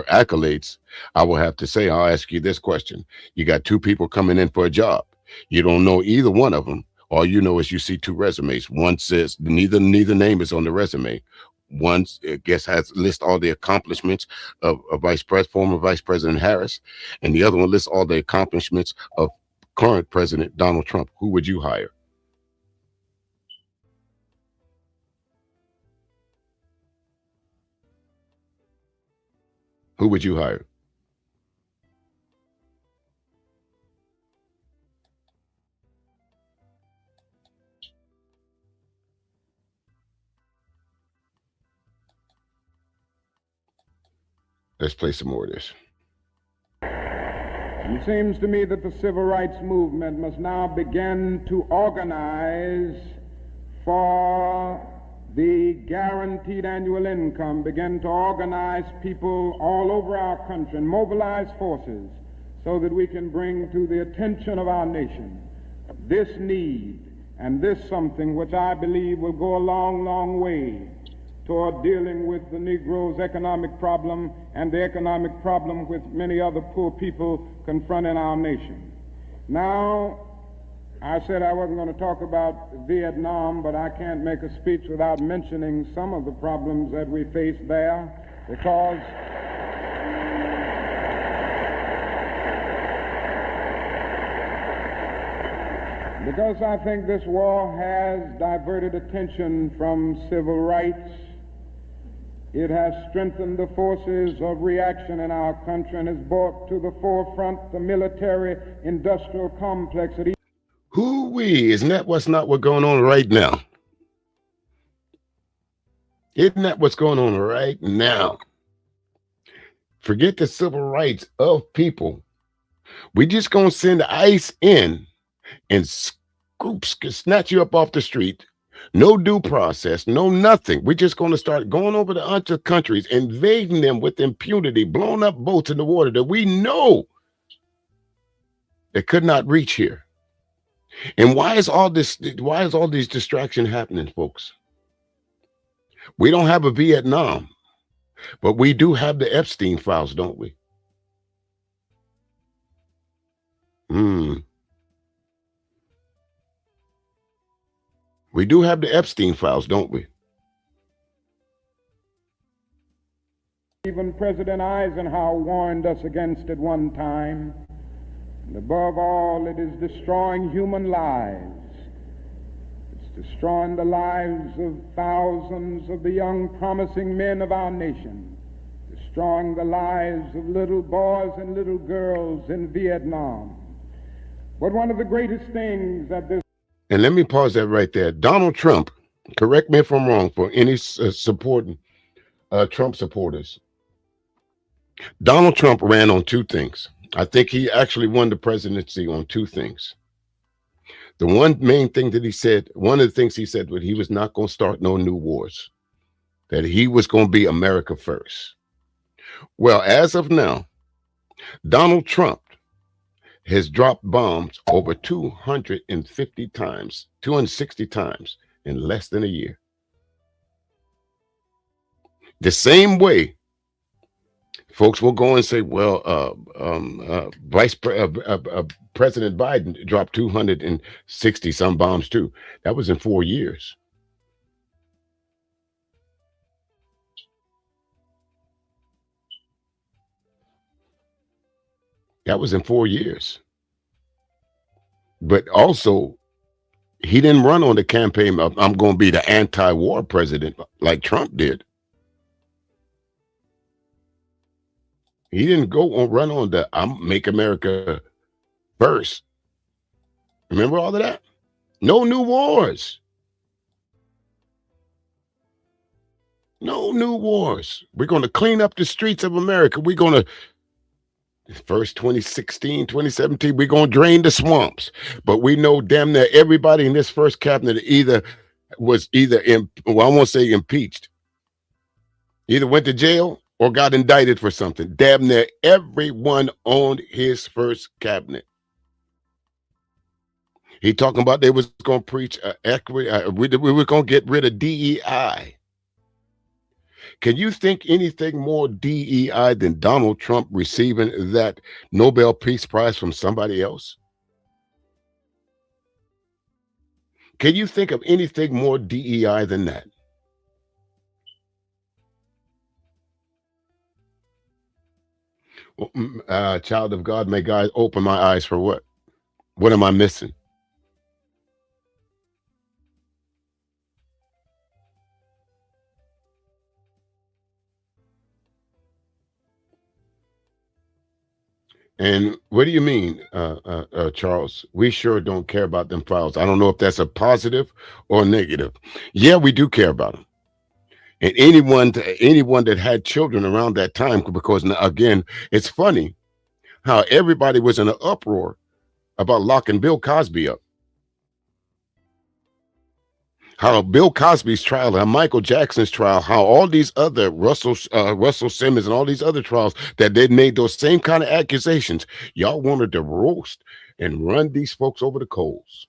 accolades, I will have to say, I'll ask you this question. You got two people coming in for a job. You don't know either one of them. All you know is you see two resumes. One says neither name is on the resume. One, I guess, lists all the accomplishments of former Vice President Harris, and the other one lists all the accomplishments of current President Donald Trump. Who would you hire? Who would you hire? Let's play some more of this. It seems to me that the civil rights movement must now begin to organize for the guaranteed annual income, begin to organize people all over our country and mobilize forces so that we can bring to the attention of our nation this need and this something which I believe will go a long, long way toward dealing with the Negro's economic problem and the economic problem with many other poor people confronting our nation. Now, I said I wasn't going to talk about Vietnam, but I can't make a speech without mentioning some of the problems that we face there, because I think this war has diverted attention from civil rights. It has strengthened the forces of reaction in our country and has brought to the forefront the military-industrial complex. Isn't that what's going on right now? Isn't that what's going on right now? Forget the civil rights of people. We just gonna send ICE in and groups can snatch you up off the street. No due process, no nothing. We're just going to start going over to other countries, invading them with impunity, blowing up boats in the water that we know they could not reach here. And why is all this? Why is all these distractions happening, folks? We don't have a Vietnam, but we do have the Epstein files, don't we? We do have the Epstein files, don't we? Even President Eisenhower warned us against it one time. And above all, it is destroying human lives. It's destroying the lives of thousands of the young, promising men of our nation, destroying the lives of little boys and little girls in Vietnam. But one of the greatest things that this... And let me pause that right there. Donald Trump, correct me if I'm wrong, for any supporting Trump supporters. Donald Trump ran on two things. I think he actually won the presidency on two things. The one main thing that he said, one of the things he said was he was not going to start no new wars, that he was going to be America first. Well, as of now, Donald Trump has dropped bombs over 250 times, 260 times in less than a year. The same way folks will go and say, well, President Biden dropped 260 some bombs too. That was in 4 years. That was in 4 years. But also, he didn't run on the campaign of, I'm going to be the anti-war president like Trump did. He didn't go on run on the I'm make America first. Remember all of that? No new wars. No new wars. We're going to clean up the streets of America. We're going to, first 2016, 2017, we're going to drain the swamps. But we know damn near everybody in this first cabinet was either, I won't say impeached, either went to jail or got indicted for something. Damn near everyone owned his first cabinet. He talking about they was going to preach equity. We were going to get rid of DEI. Can you think anything more DEI than Donald Trump receiving that Nobel Peace Prize from somebody else? Can you think of anything more DEI than that? Child of God, may God open my eyes for what? What am I missing? And what do you mean, Charles? We sure don't care about them files. I don't know if that's a positive or negative. Yeah, we do care about them. And anyone that had children around that time, because again, it's funny how everybody was in an uproar about locking Bill Cosby up. How Bill Cosby's trial, how Michael Jackson's trial, how all these other Russell Simmons and all these other trials that they made those same kind of accusations. Y'all wanted to roast and run these folks over the coals.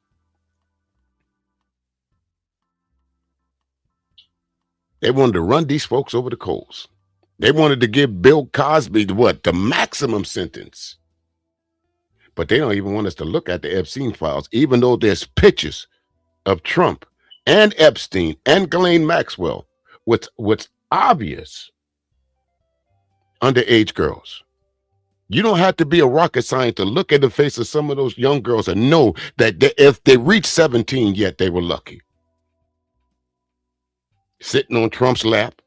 They wanted to run these folks over the coals. They wanted to give Bill Cosby the maximum sentence. But they don't even want us to look at the Epstein files, even though there's pictures of Trump and Epstein and Ghislaine Maxwell with what's obvious underage girls. You don't have to be a rocket scientist to look at the face of some of those young girls and know that if they reached 17 yet, they were lucky. Sitting on Trump's lap,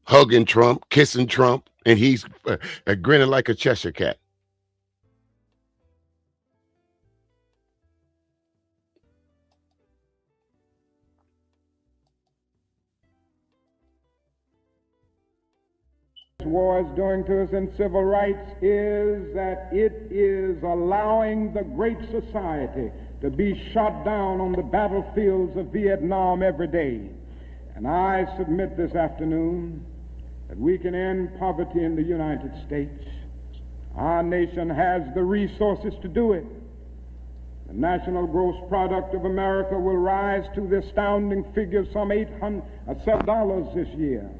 hugging Trump, kissing Trump, and he's grinning like a Cheshire cat. War is doing to us in civil rights is that it is allowing the great society to be shot down on the battlefields of Vietnam every day. And I submit this afternoon that we can end poverty in the United States. Our nation has the resources to do it. The national gross product of America will rise to the astounding figure of some $7 this year.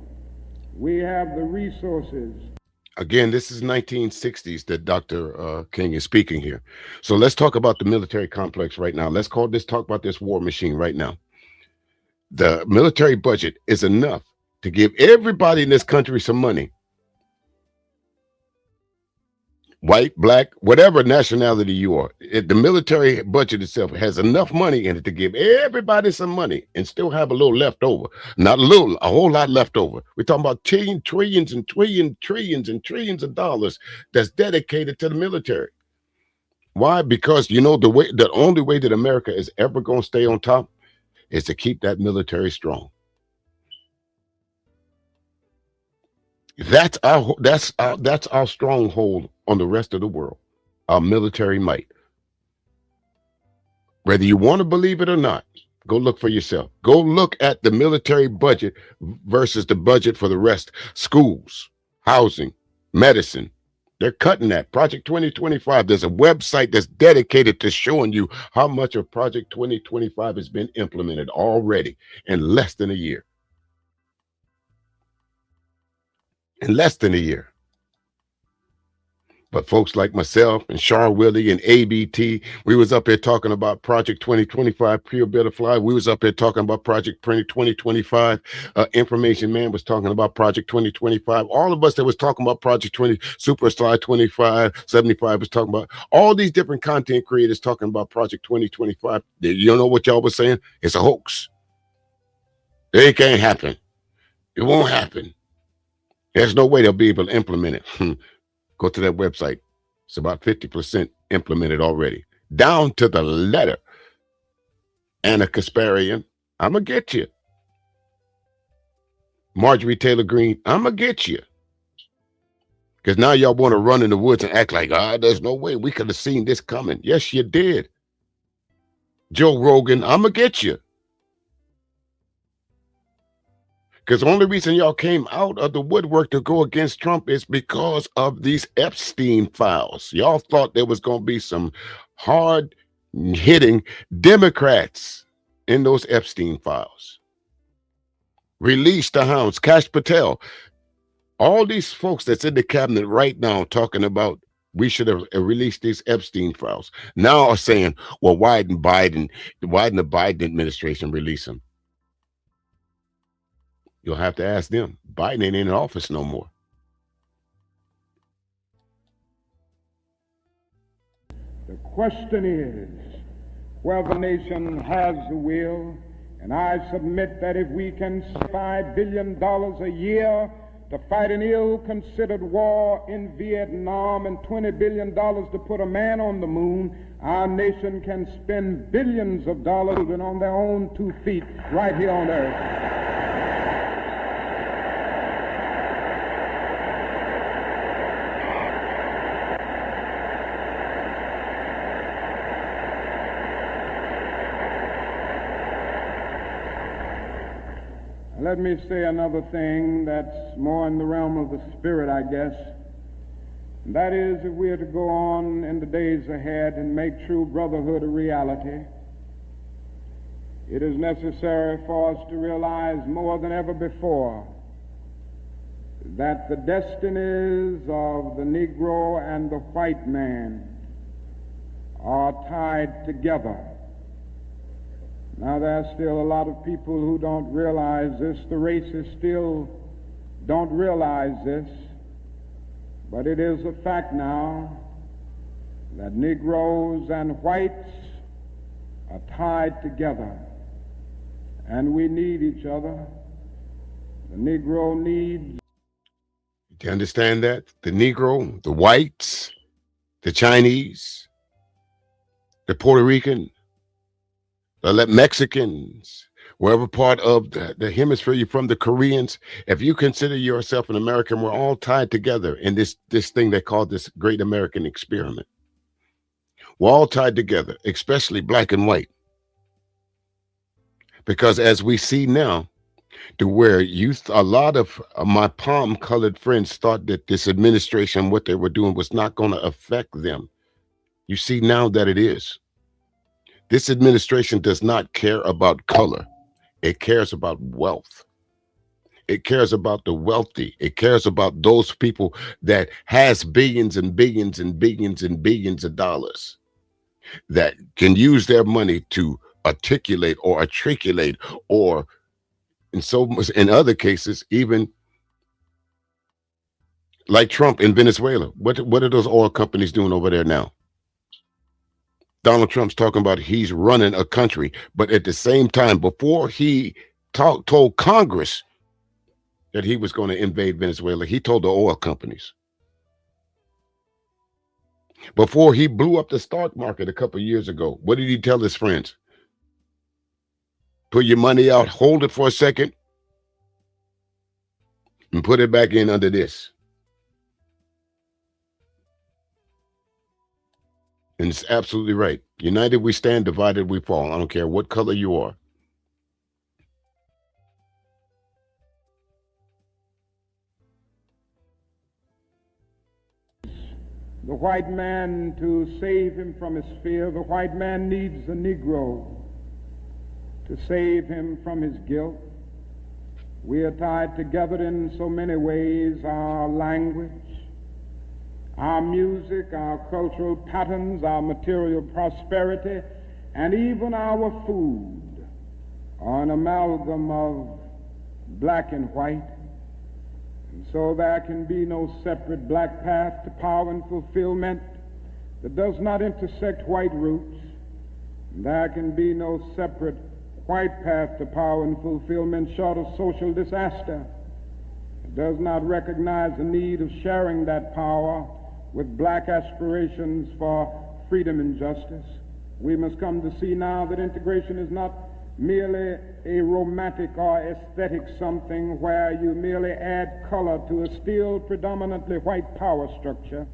We have the resources. Again, this is 1960s that Dr. King is speaking here. So let's talk about the military complex right now. Let's talk about this war machine right now. The military budget is enough to give everybody in this country some money. White, black, whatever nationality you are. The military budget itself has enough money in it to give everybody some money and still have a little left over. Not a little, a whole lot left over. We're talking about trillions and trillions of dollars that's dedicated to the military. Why? Because you know the only way that America is ever going to stay on top is to keep that military strong. That's our stronghold on the rest of the world, our military might. Whether you want to believe it or not, go look for yourself. Go look at the military budget versus the budget for the rest. Schools, housing, medicine. They're cutting that. Project 2025, there's a website that's dedicated to showing you how much of Project 2025 has been implemented already in less than a year. In less than a year. But folks like myself and Char Willie and ABT, we was up here talking about Project 2025, Pure Butterfly. We was up here talking about Project 2025. Information Man was talking about Project 2025. All of us that was talking about Project 20, Super Slide 25, 75 was talking about all these different content creators talking about Project 2025. You know what y'all was saying? It's a hoax. It can't happen. It won't happen. There's no way they'll be able to implement it. Go to that website. It's about 50% implemented already. Down to the letter. Anna Kasparian, I'm going to get you. Marjorie Taylor Greene, I'm going to get you. Because now y'all want to run in the woods and act like, there's no way we could have seen this coming. Yes, you did. Joe Rogan, I'm going to get you. Because the only reason y'all came out of the woodwork to go against Trump is because of these Epstein files. Y'all thought there was going to be some hard-hitting Democrats in those Epstein files. Release the hounds. Kash Patel. All these folks that's in the cabinet right now talking about we should have released these Epstein files. Now are saying, well, why didn't the Biden administration release them? You'll have to ask them. Biden ain't in office no more. The question is whether the nation has the will, and I submit that if we can spend $5 billion a year to fight an ill-considered war in Vietnam and $20 billion to put a man on the moon, our nation can spend billions of dollars on their own 2 feet right here on earth. Let me say another thing that's more in the realm of the spirit, I guess. And that is, if we are to go on in the days ahead and make true brotherhood a reality, it is necessary for us to realize more than ever before that the destinies of the Negro and the white man are tied together. Now, there's still a lot of people who don't realize this. The racists still don't realize this. But it is a fact now that Negroes and whites are tied together. And we need each other. The Negro needs... Do you understand that? The Negro, the whites, the Chinese, the Puerto Rican, the Mexicans, wherever part of the hemisphere you're from, the Koreans, if you consider yourself an American, we're all tied together in this thing they call this great American experiment. We're all tied together, especially black and white. Because as we see now, to where a lot of my palm colored friends thought that this administration, what they were doing was not going to affect them. You see now that it is. This administration does not care about color. It cares about wealth. It cares about the wealthy. It cares about those people that has billions and billions and billions and billions of dollars that can use their money to articulate or articulate, or in other cases, even like Trump in Venezuela. What are those oil companies doing over there now? Donald Trump's talking about he's running a country, but at the same time, before he told Congress that he was going to invade Venezuela, he told the oil companies. Before he blew up the stock market a couple of years ago, what did he tell his friends? Put your money out, hold it for a second, and put it back in under this. And it's absolutely right. United we stand, divided we fall. I don't care what color you are. The white man, to save him from his fear, the white man needs the Negro to save him from his guilt. We are tied together in so many ways: our language, our music, our cultural patterns, our material prosperity, and even our food are an amalgam of black and white. And so there can be no separate black path to power and fulfillment that does not intersect white roots. And there can be no separate white path to power and fulfillment short of social disaster. It does not recognize the need of sharing that power with black aspirations for freedom and justice. We must come to see now that integration is not merely a romantic or aesthetic something where you merely add color to a still predominantly white power structure.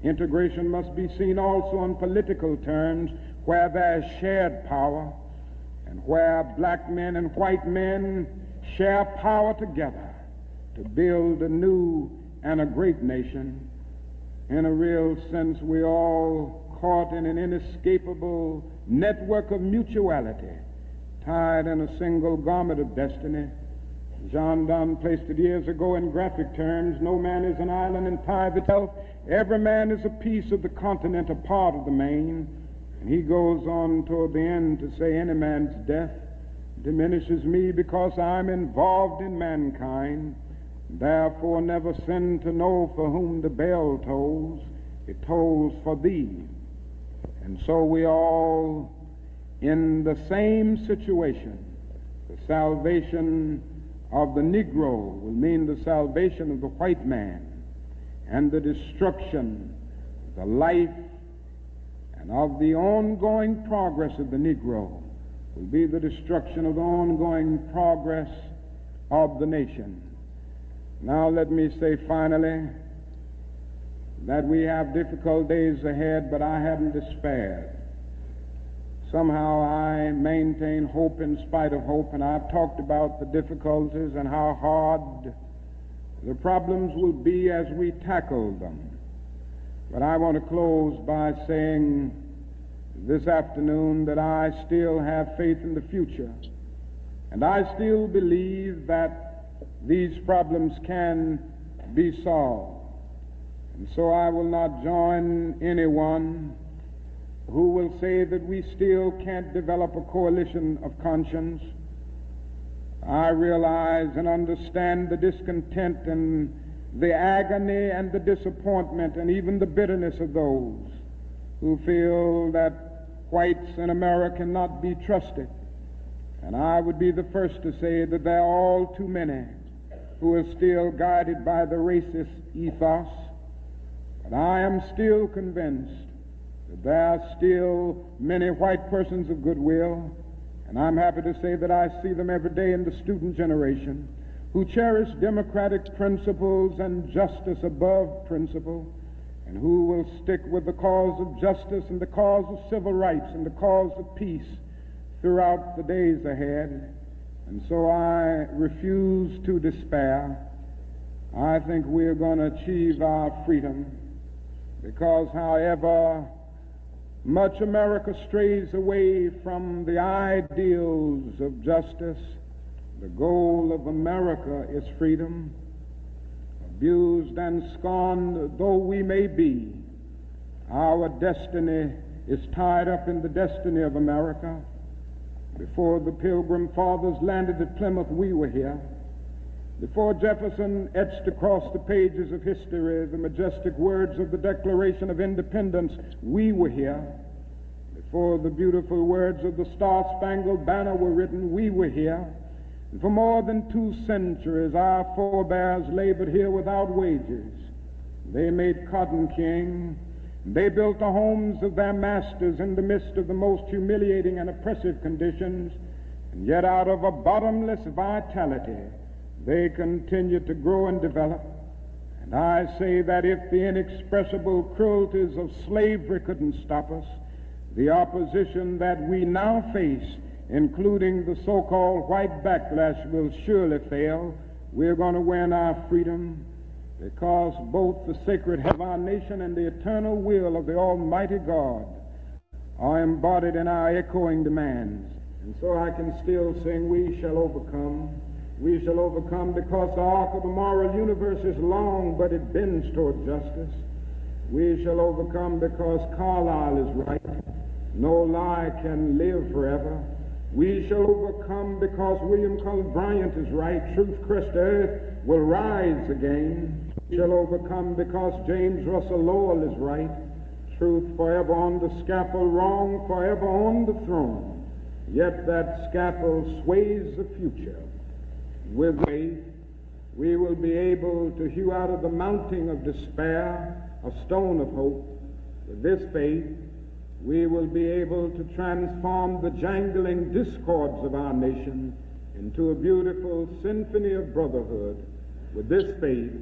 Integration must be seen also on political terms, where there is shared power and where black men and white men share power together to build a new and a great nation. In a real sense, we're all caught in an inescapable network of mutuality, tied in a single garment of destiny. Jean Donne placed it years ago in graphic terms: no man is an island and tied itself. Every man is a piece of the continent, a part of the main. And he goes on toward the end to say, any man's death diminishes me because I'm involved in mankind. Therefore never sin to know for whom the bell tolls. It tolls for thee. And so we all in the same situation. The salvation of the Negro will mean the salvation of the white man, and the destruction, the life, and of the ongoing progress of the Negro will be the destruction of the ongoing progress of the nation. Now let me say finally that we have difficult days ahead, but I haven't despaired. Somehow I maintain hope in spite of hope, and I've talked about the difficulties and how hard the problems will be as we tackle them. But I want to close by saying this afternoon that I still have faith in the future, and I still believe that these problems can be solved. And so I will not join anyone who will say that we still can't develop a coalition of conscience. I realize and understand the discontent and the agony and the disappointment and even the bitterness of those who feel that whites in America cannot be trusted. And I would be the first to say that there are all too many who are still guided by the racist ethos. But I am still convinced that there are still many white persons of goodwill, and I'm happy to say that I see them every day in the student generation, who cherish democratic principles and justice above principle, and who will stick with the cause of justice and the cause of civil rights and the cause of peace throughout the days ahead. And so I refuse to despair. I think we're going to achieve our freedom, because however much America strays away from the ideals of justice, the goal of America is freedom. Abused and scorned though we may be, our destiny is tied up in the destiny of America. Before the Pilgrim Fathers landed at Plymouth, we were here. Before Jefferson etched across the pages of history the majestic words of the Declaration of Independence, we were here. Before the beautiful words of the Star-Spangled Banner were written, we were here. And for more than 2 centuries, our forebears labored here without wages. They made cotton king. They built the homes of their masters in the midst of the most humiliating and oppressive conditions. And yet out of a bottomless vitality, they continued to grow and develop. And I say that if the inexpressible cruelties of slavery couldn't stop us, the opposition that we now face, including the so-called white backlash, will surely fail. We're going to win our freedom, because both the sacred head of our nation and the eternal will of the Almighty God are embodied in our echoing demands. And so I can still sing, we shall overcome. We shall overcome, because the arc of the moral universe is long, but it bends toward justice. We shall overcome because Carlyle is right. No lie can live forever. We shall overcome because William Cullen Bryant is right. Truth crushed earth will rise again. We shall overcome because James Russell Lowell is right. Truth forever on the scaffold, wrong forever on the throne. Yet that scaffold sways the future. With faith, we will be able to hew out of the mounting of despair a stone of hope. With this faith, we will be able to transform the jangling discords of our nation into a beautiful symphony of brotherhood. With this faith,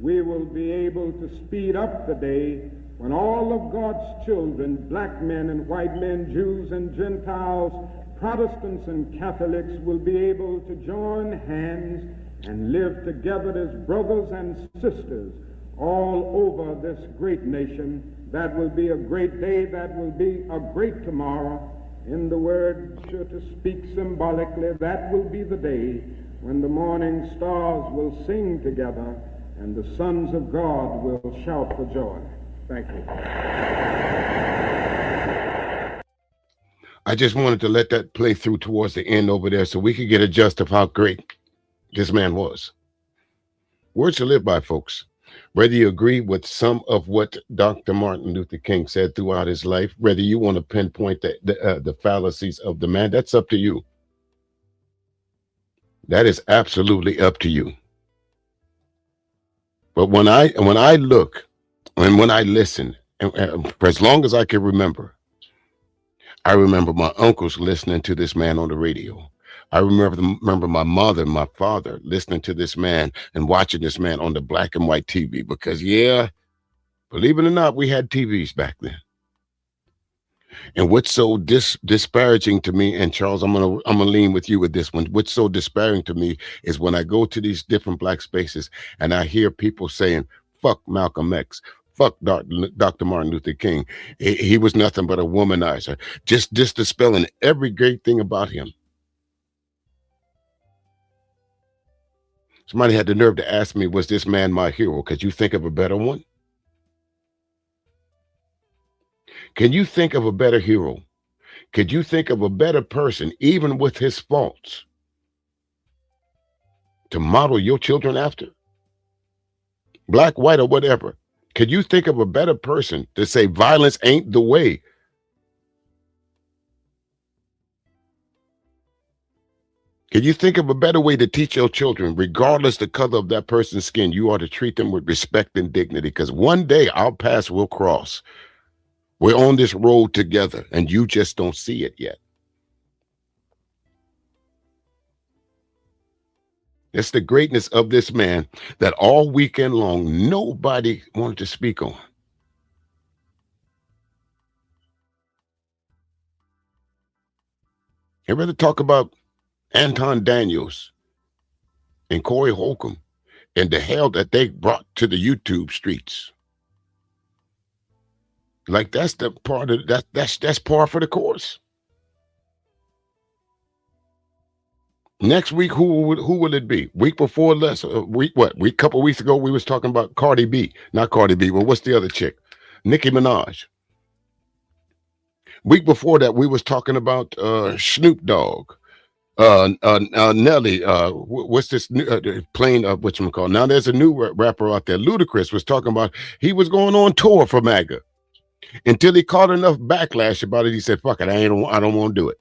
we will be able to speed up the day when all of God's children, black men and white men, Jews and Gentiles, Protestants and Catholics, will be able to join hands and live together as brothers and sisters all over this great nation. That will be a great day. That will be a great tomorrow. In the word, to speak symbolically, that will be the day when the morning stars will sing together and the sons of God will shout for joy. Thank you. I just wanted to let that play through towards the end over there so we could get a gist of how great this man was. Words to live by, folks. Whether you agree with some of what Dr. Martin Luther King said throughout his life, whether you want to pinpoint the fallacies of the man, that's up to you. That is absolutely up to you. But when I look and when I listen, and for as long as I can remember, I remember my uncles listening to this man on the radio. I remember my mother and my father listening to this man and watching this man on the black and white TV, because, yeah, believe it or not, we had TVs back then. And what's so disparaging to me, and Charles, I'm gonna lean with you with this one. What's so disparaging to me is when I go to these different black spaces and I hear people saying, "Fuck Malcolm X, fuck Dr. Martin Luther King. He was nothing but a womanizer." Just dispelling every great thing about him. Somebody had the nerve to ask me, was this man my hero? Could you think of a better one? Can you think of a better hero? Could you think of a better person, even with his faults, to model your children after? Black, white, or whatever. Could you think of a better person to say violence ain't the way? Can you think of a better way to teach your children, regardless the color of that person's skin, you are to treat them with respect and dignity? Because one day our paths will cross. We're on this road together, and you just don't see it yet. It's the greatness of this man that all weekend long, nobody wanted to speak on. I'd rather talk about Anton Daniels and Corey Holcomb and the hell that they brought to the YouTube streets. Like that's the part of that's par for the course. Next week, who will it be? Week before less, week couple weeks ago we was talking about Cardi B, not Cardi B. Well, what's the other chick? Nicki Minaj. Week before that we was talking about Snoop Dogg, Nelly. What's this new playing of what you call? Now there's a new rapper out there. Ludacris was talking about he was going on tour for MAGA until he caught enough backlash about it. He said, "Fuck it, I don't want to do it."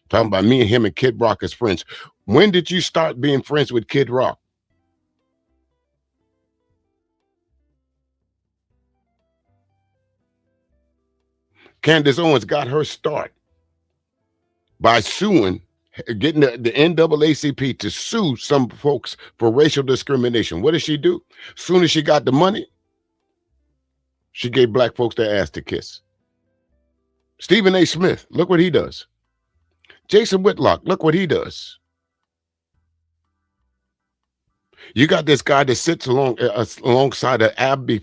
Talking about me and him and Kid Rock as friends. When did you start being friends with Kid Rock? Candace Owens got her start by suing, getting the NAACP to sue some folks for racial discrimination. What did she do? As soon as she got the money, she gave black folks their ass to kiss. Stephen A. Smith, look what he does. Jason Whitlock, look what he does. You got this guy that sits alongside of Abby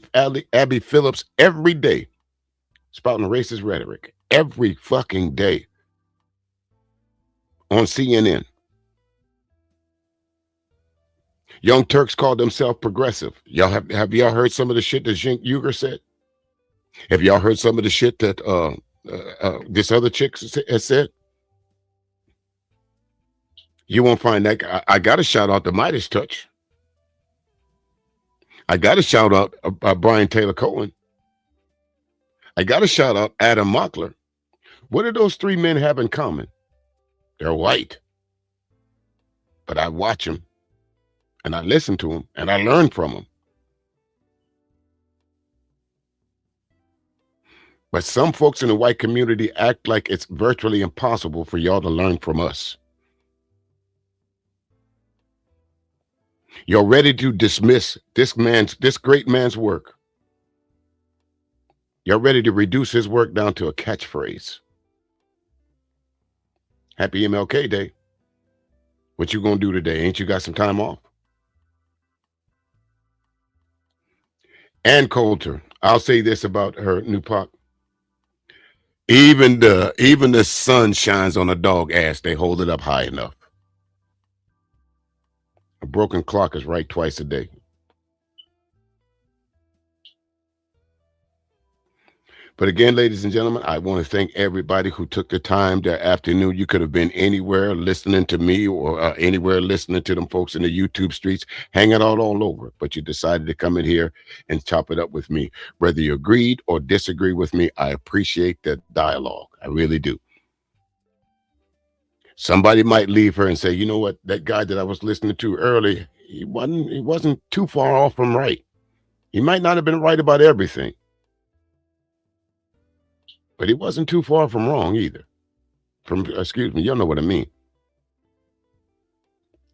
Phillips every day, spouting racist rhetoric every fucking day on CNN. Young Turks called themselves progressive. Y'all have y'all heard some of the shit that Cenk Uygur said? Have y'all heard some of the shit that this other chick has said? You won't find that. I got to shout out the Midas Touch. I got to shout out Brian Taylor Cohen. I got to shout out Adam Mockler. What do those three men have in common? They're white. But I watch them and I listen to them and I learn from them. But some folks in the white community act like it's virtually impossible for y'all to learn from us. You're ready to dismiss this great man's work. You're ready to reduce his work down to a catchphrase. Happy MLK Day. What you gonna do today? Ain't you got some time off? Ann Coulter, I'll say this about her new pop. Even the sun shines on a dog ass. They hold it up high enough. A broken clock is right twice a day. But again, ladies and gentlemen, I want to thank everybody who took the time that afternoon. You could have been anywhere listening to me or anywhere listening to them folks in the YouTube streets, hanging out all over. But you decided to come in here and chop it up with me. Whether you agreed or disagree with me, I appreciate that dialogue. I really do. Somebody might leave her and say, you know what, that guy that I was listening to early, he wasn't too far off from right. He might not have been right about everything, but he wasn't too far from wrong either. Excuse me, you know what I mean.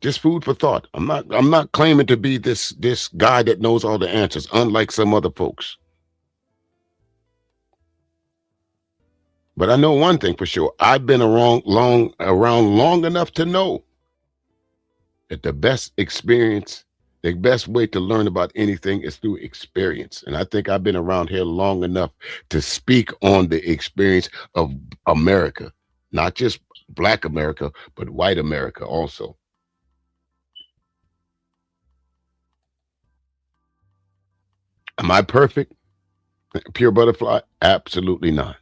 Just food for thought. I'm not claiming to be this guy that knows all the answers, unlike some other folks. But I know one thing for sure. I've been around long enough to know that the best experience, the best way to learn about anything is through experience. And I think I've been around here long enough to speak on the experience of America, not just Black America, but white America also. Am I perfect? Pure butterfly? Absolutely not.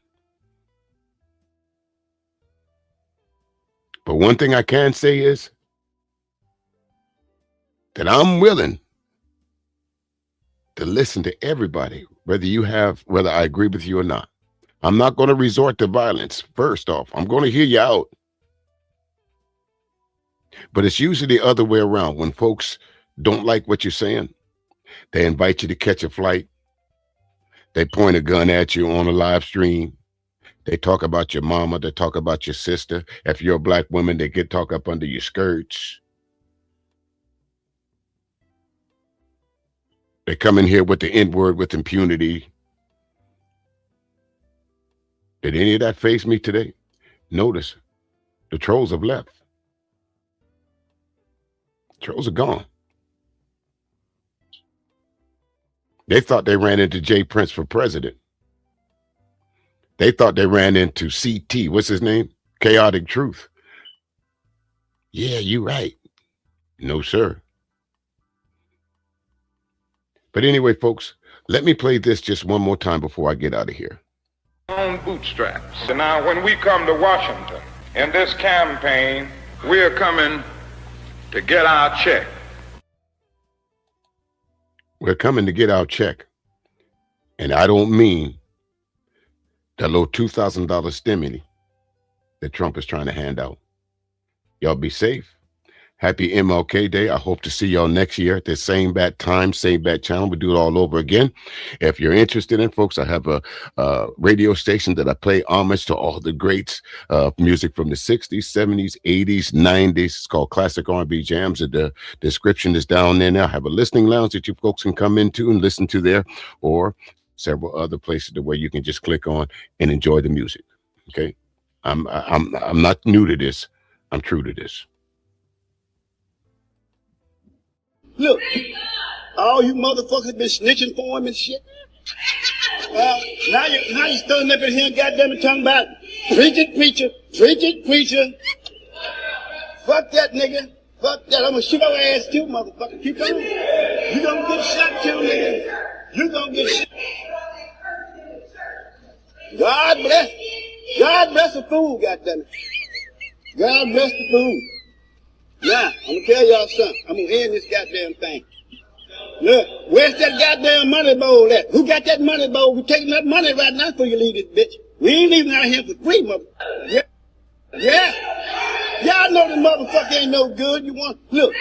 But one thing I can say is that I'm willing to listen to everybody, whether I agree with you or not. I'm not going to resort to violence. First off, I'm going to hear you out. But it's usually the other way around. When folks don't like what you're saying, they invite you to catch a flight. They point a gun at you on a live stream. They talk about your mama. They talk about your sister. If you're a Black woman, they get talk up under your skirts. They come in here with the N-word with impunity. Did any of that faze me today? Notice, The trolls have left. Trolls are gone. They thought they ran into Jay Prince for president. They thought they ran into CT. What's his name? Chaotic Truth. Yeah, you right. No, sir. But anyway, folks, let me play this just one more time before I get out of here. On bootstraps. And now when we come to Washington in this campaign, we're coming to get our check. We're coming to get our check. And I don't mean that little $2,000 stimuli that Trump is trying to hand out. Y'all be safe. Happy MLK Day. I hope to see y'all next year at the same bat time, same bat channel. We do it all over again. If you're interested in, folks, I have a radio station that I play homage to all the greats of music from the 60s, 70s, 80s, 90s. It's called Classic R&B Jams. And the description is down there now. I have a listening lounge that you folks can come into and listen to there, or several other places where you can just click on and enjoy the music. Okay. I'm not new to this. I'm true to this. Look, all you motherfuckers been snitching for him and shit. Now you standing up in here and goddamn it talking about preacher. Fuck that nigga. Fuck that. I'm gonna shoot your ass too, motherfucker. Keep on. You gonna get shot too, nigga. You gonna get shot. God bless the fool, goddammit. God bless the fool. Now, I'm gonna tell y'all something. I'm gonna end this goddamn thing. Look, where's that goddamn money bowl at? Who got that money bowl? We're taking that money right now before you leave this bitch. We ain't leaving out here for free, motherfucker. Yeah. Y'all know the motherfucker ain't no good. You want, look,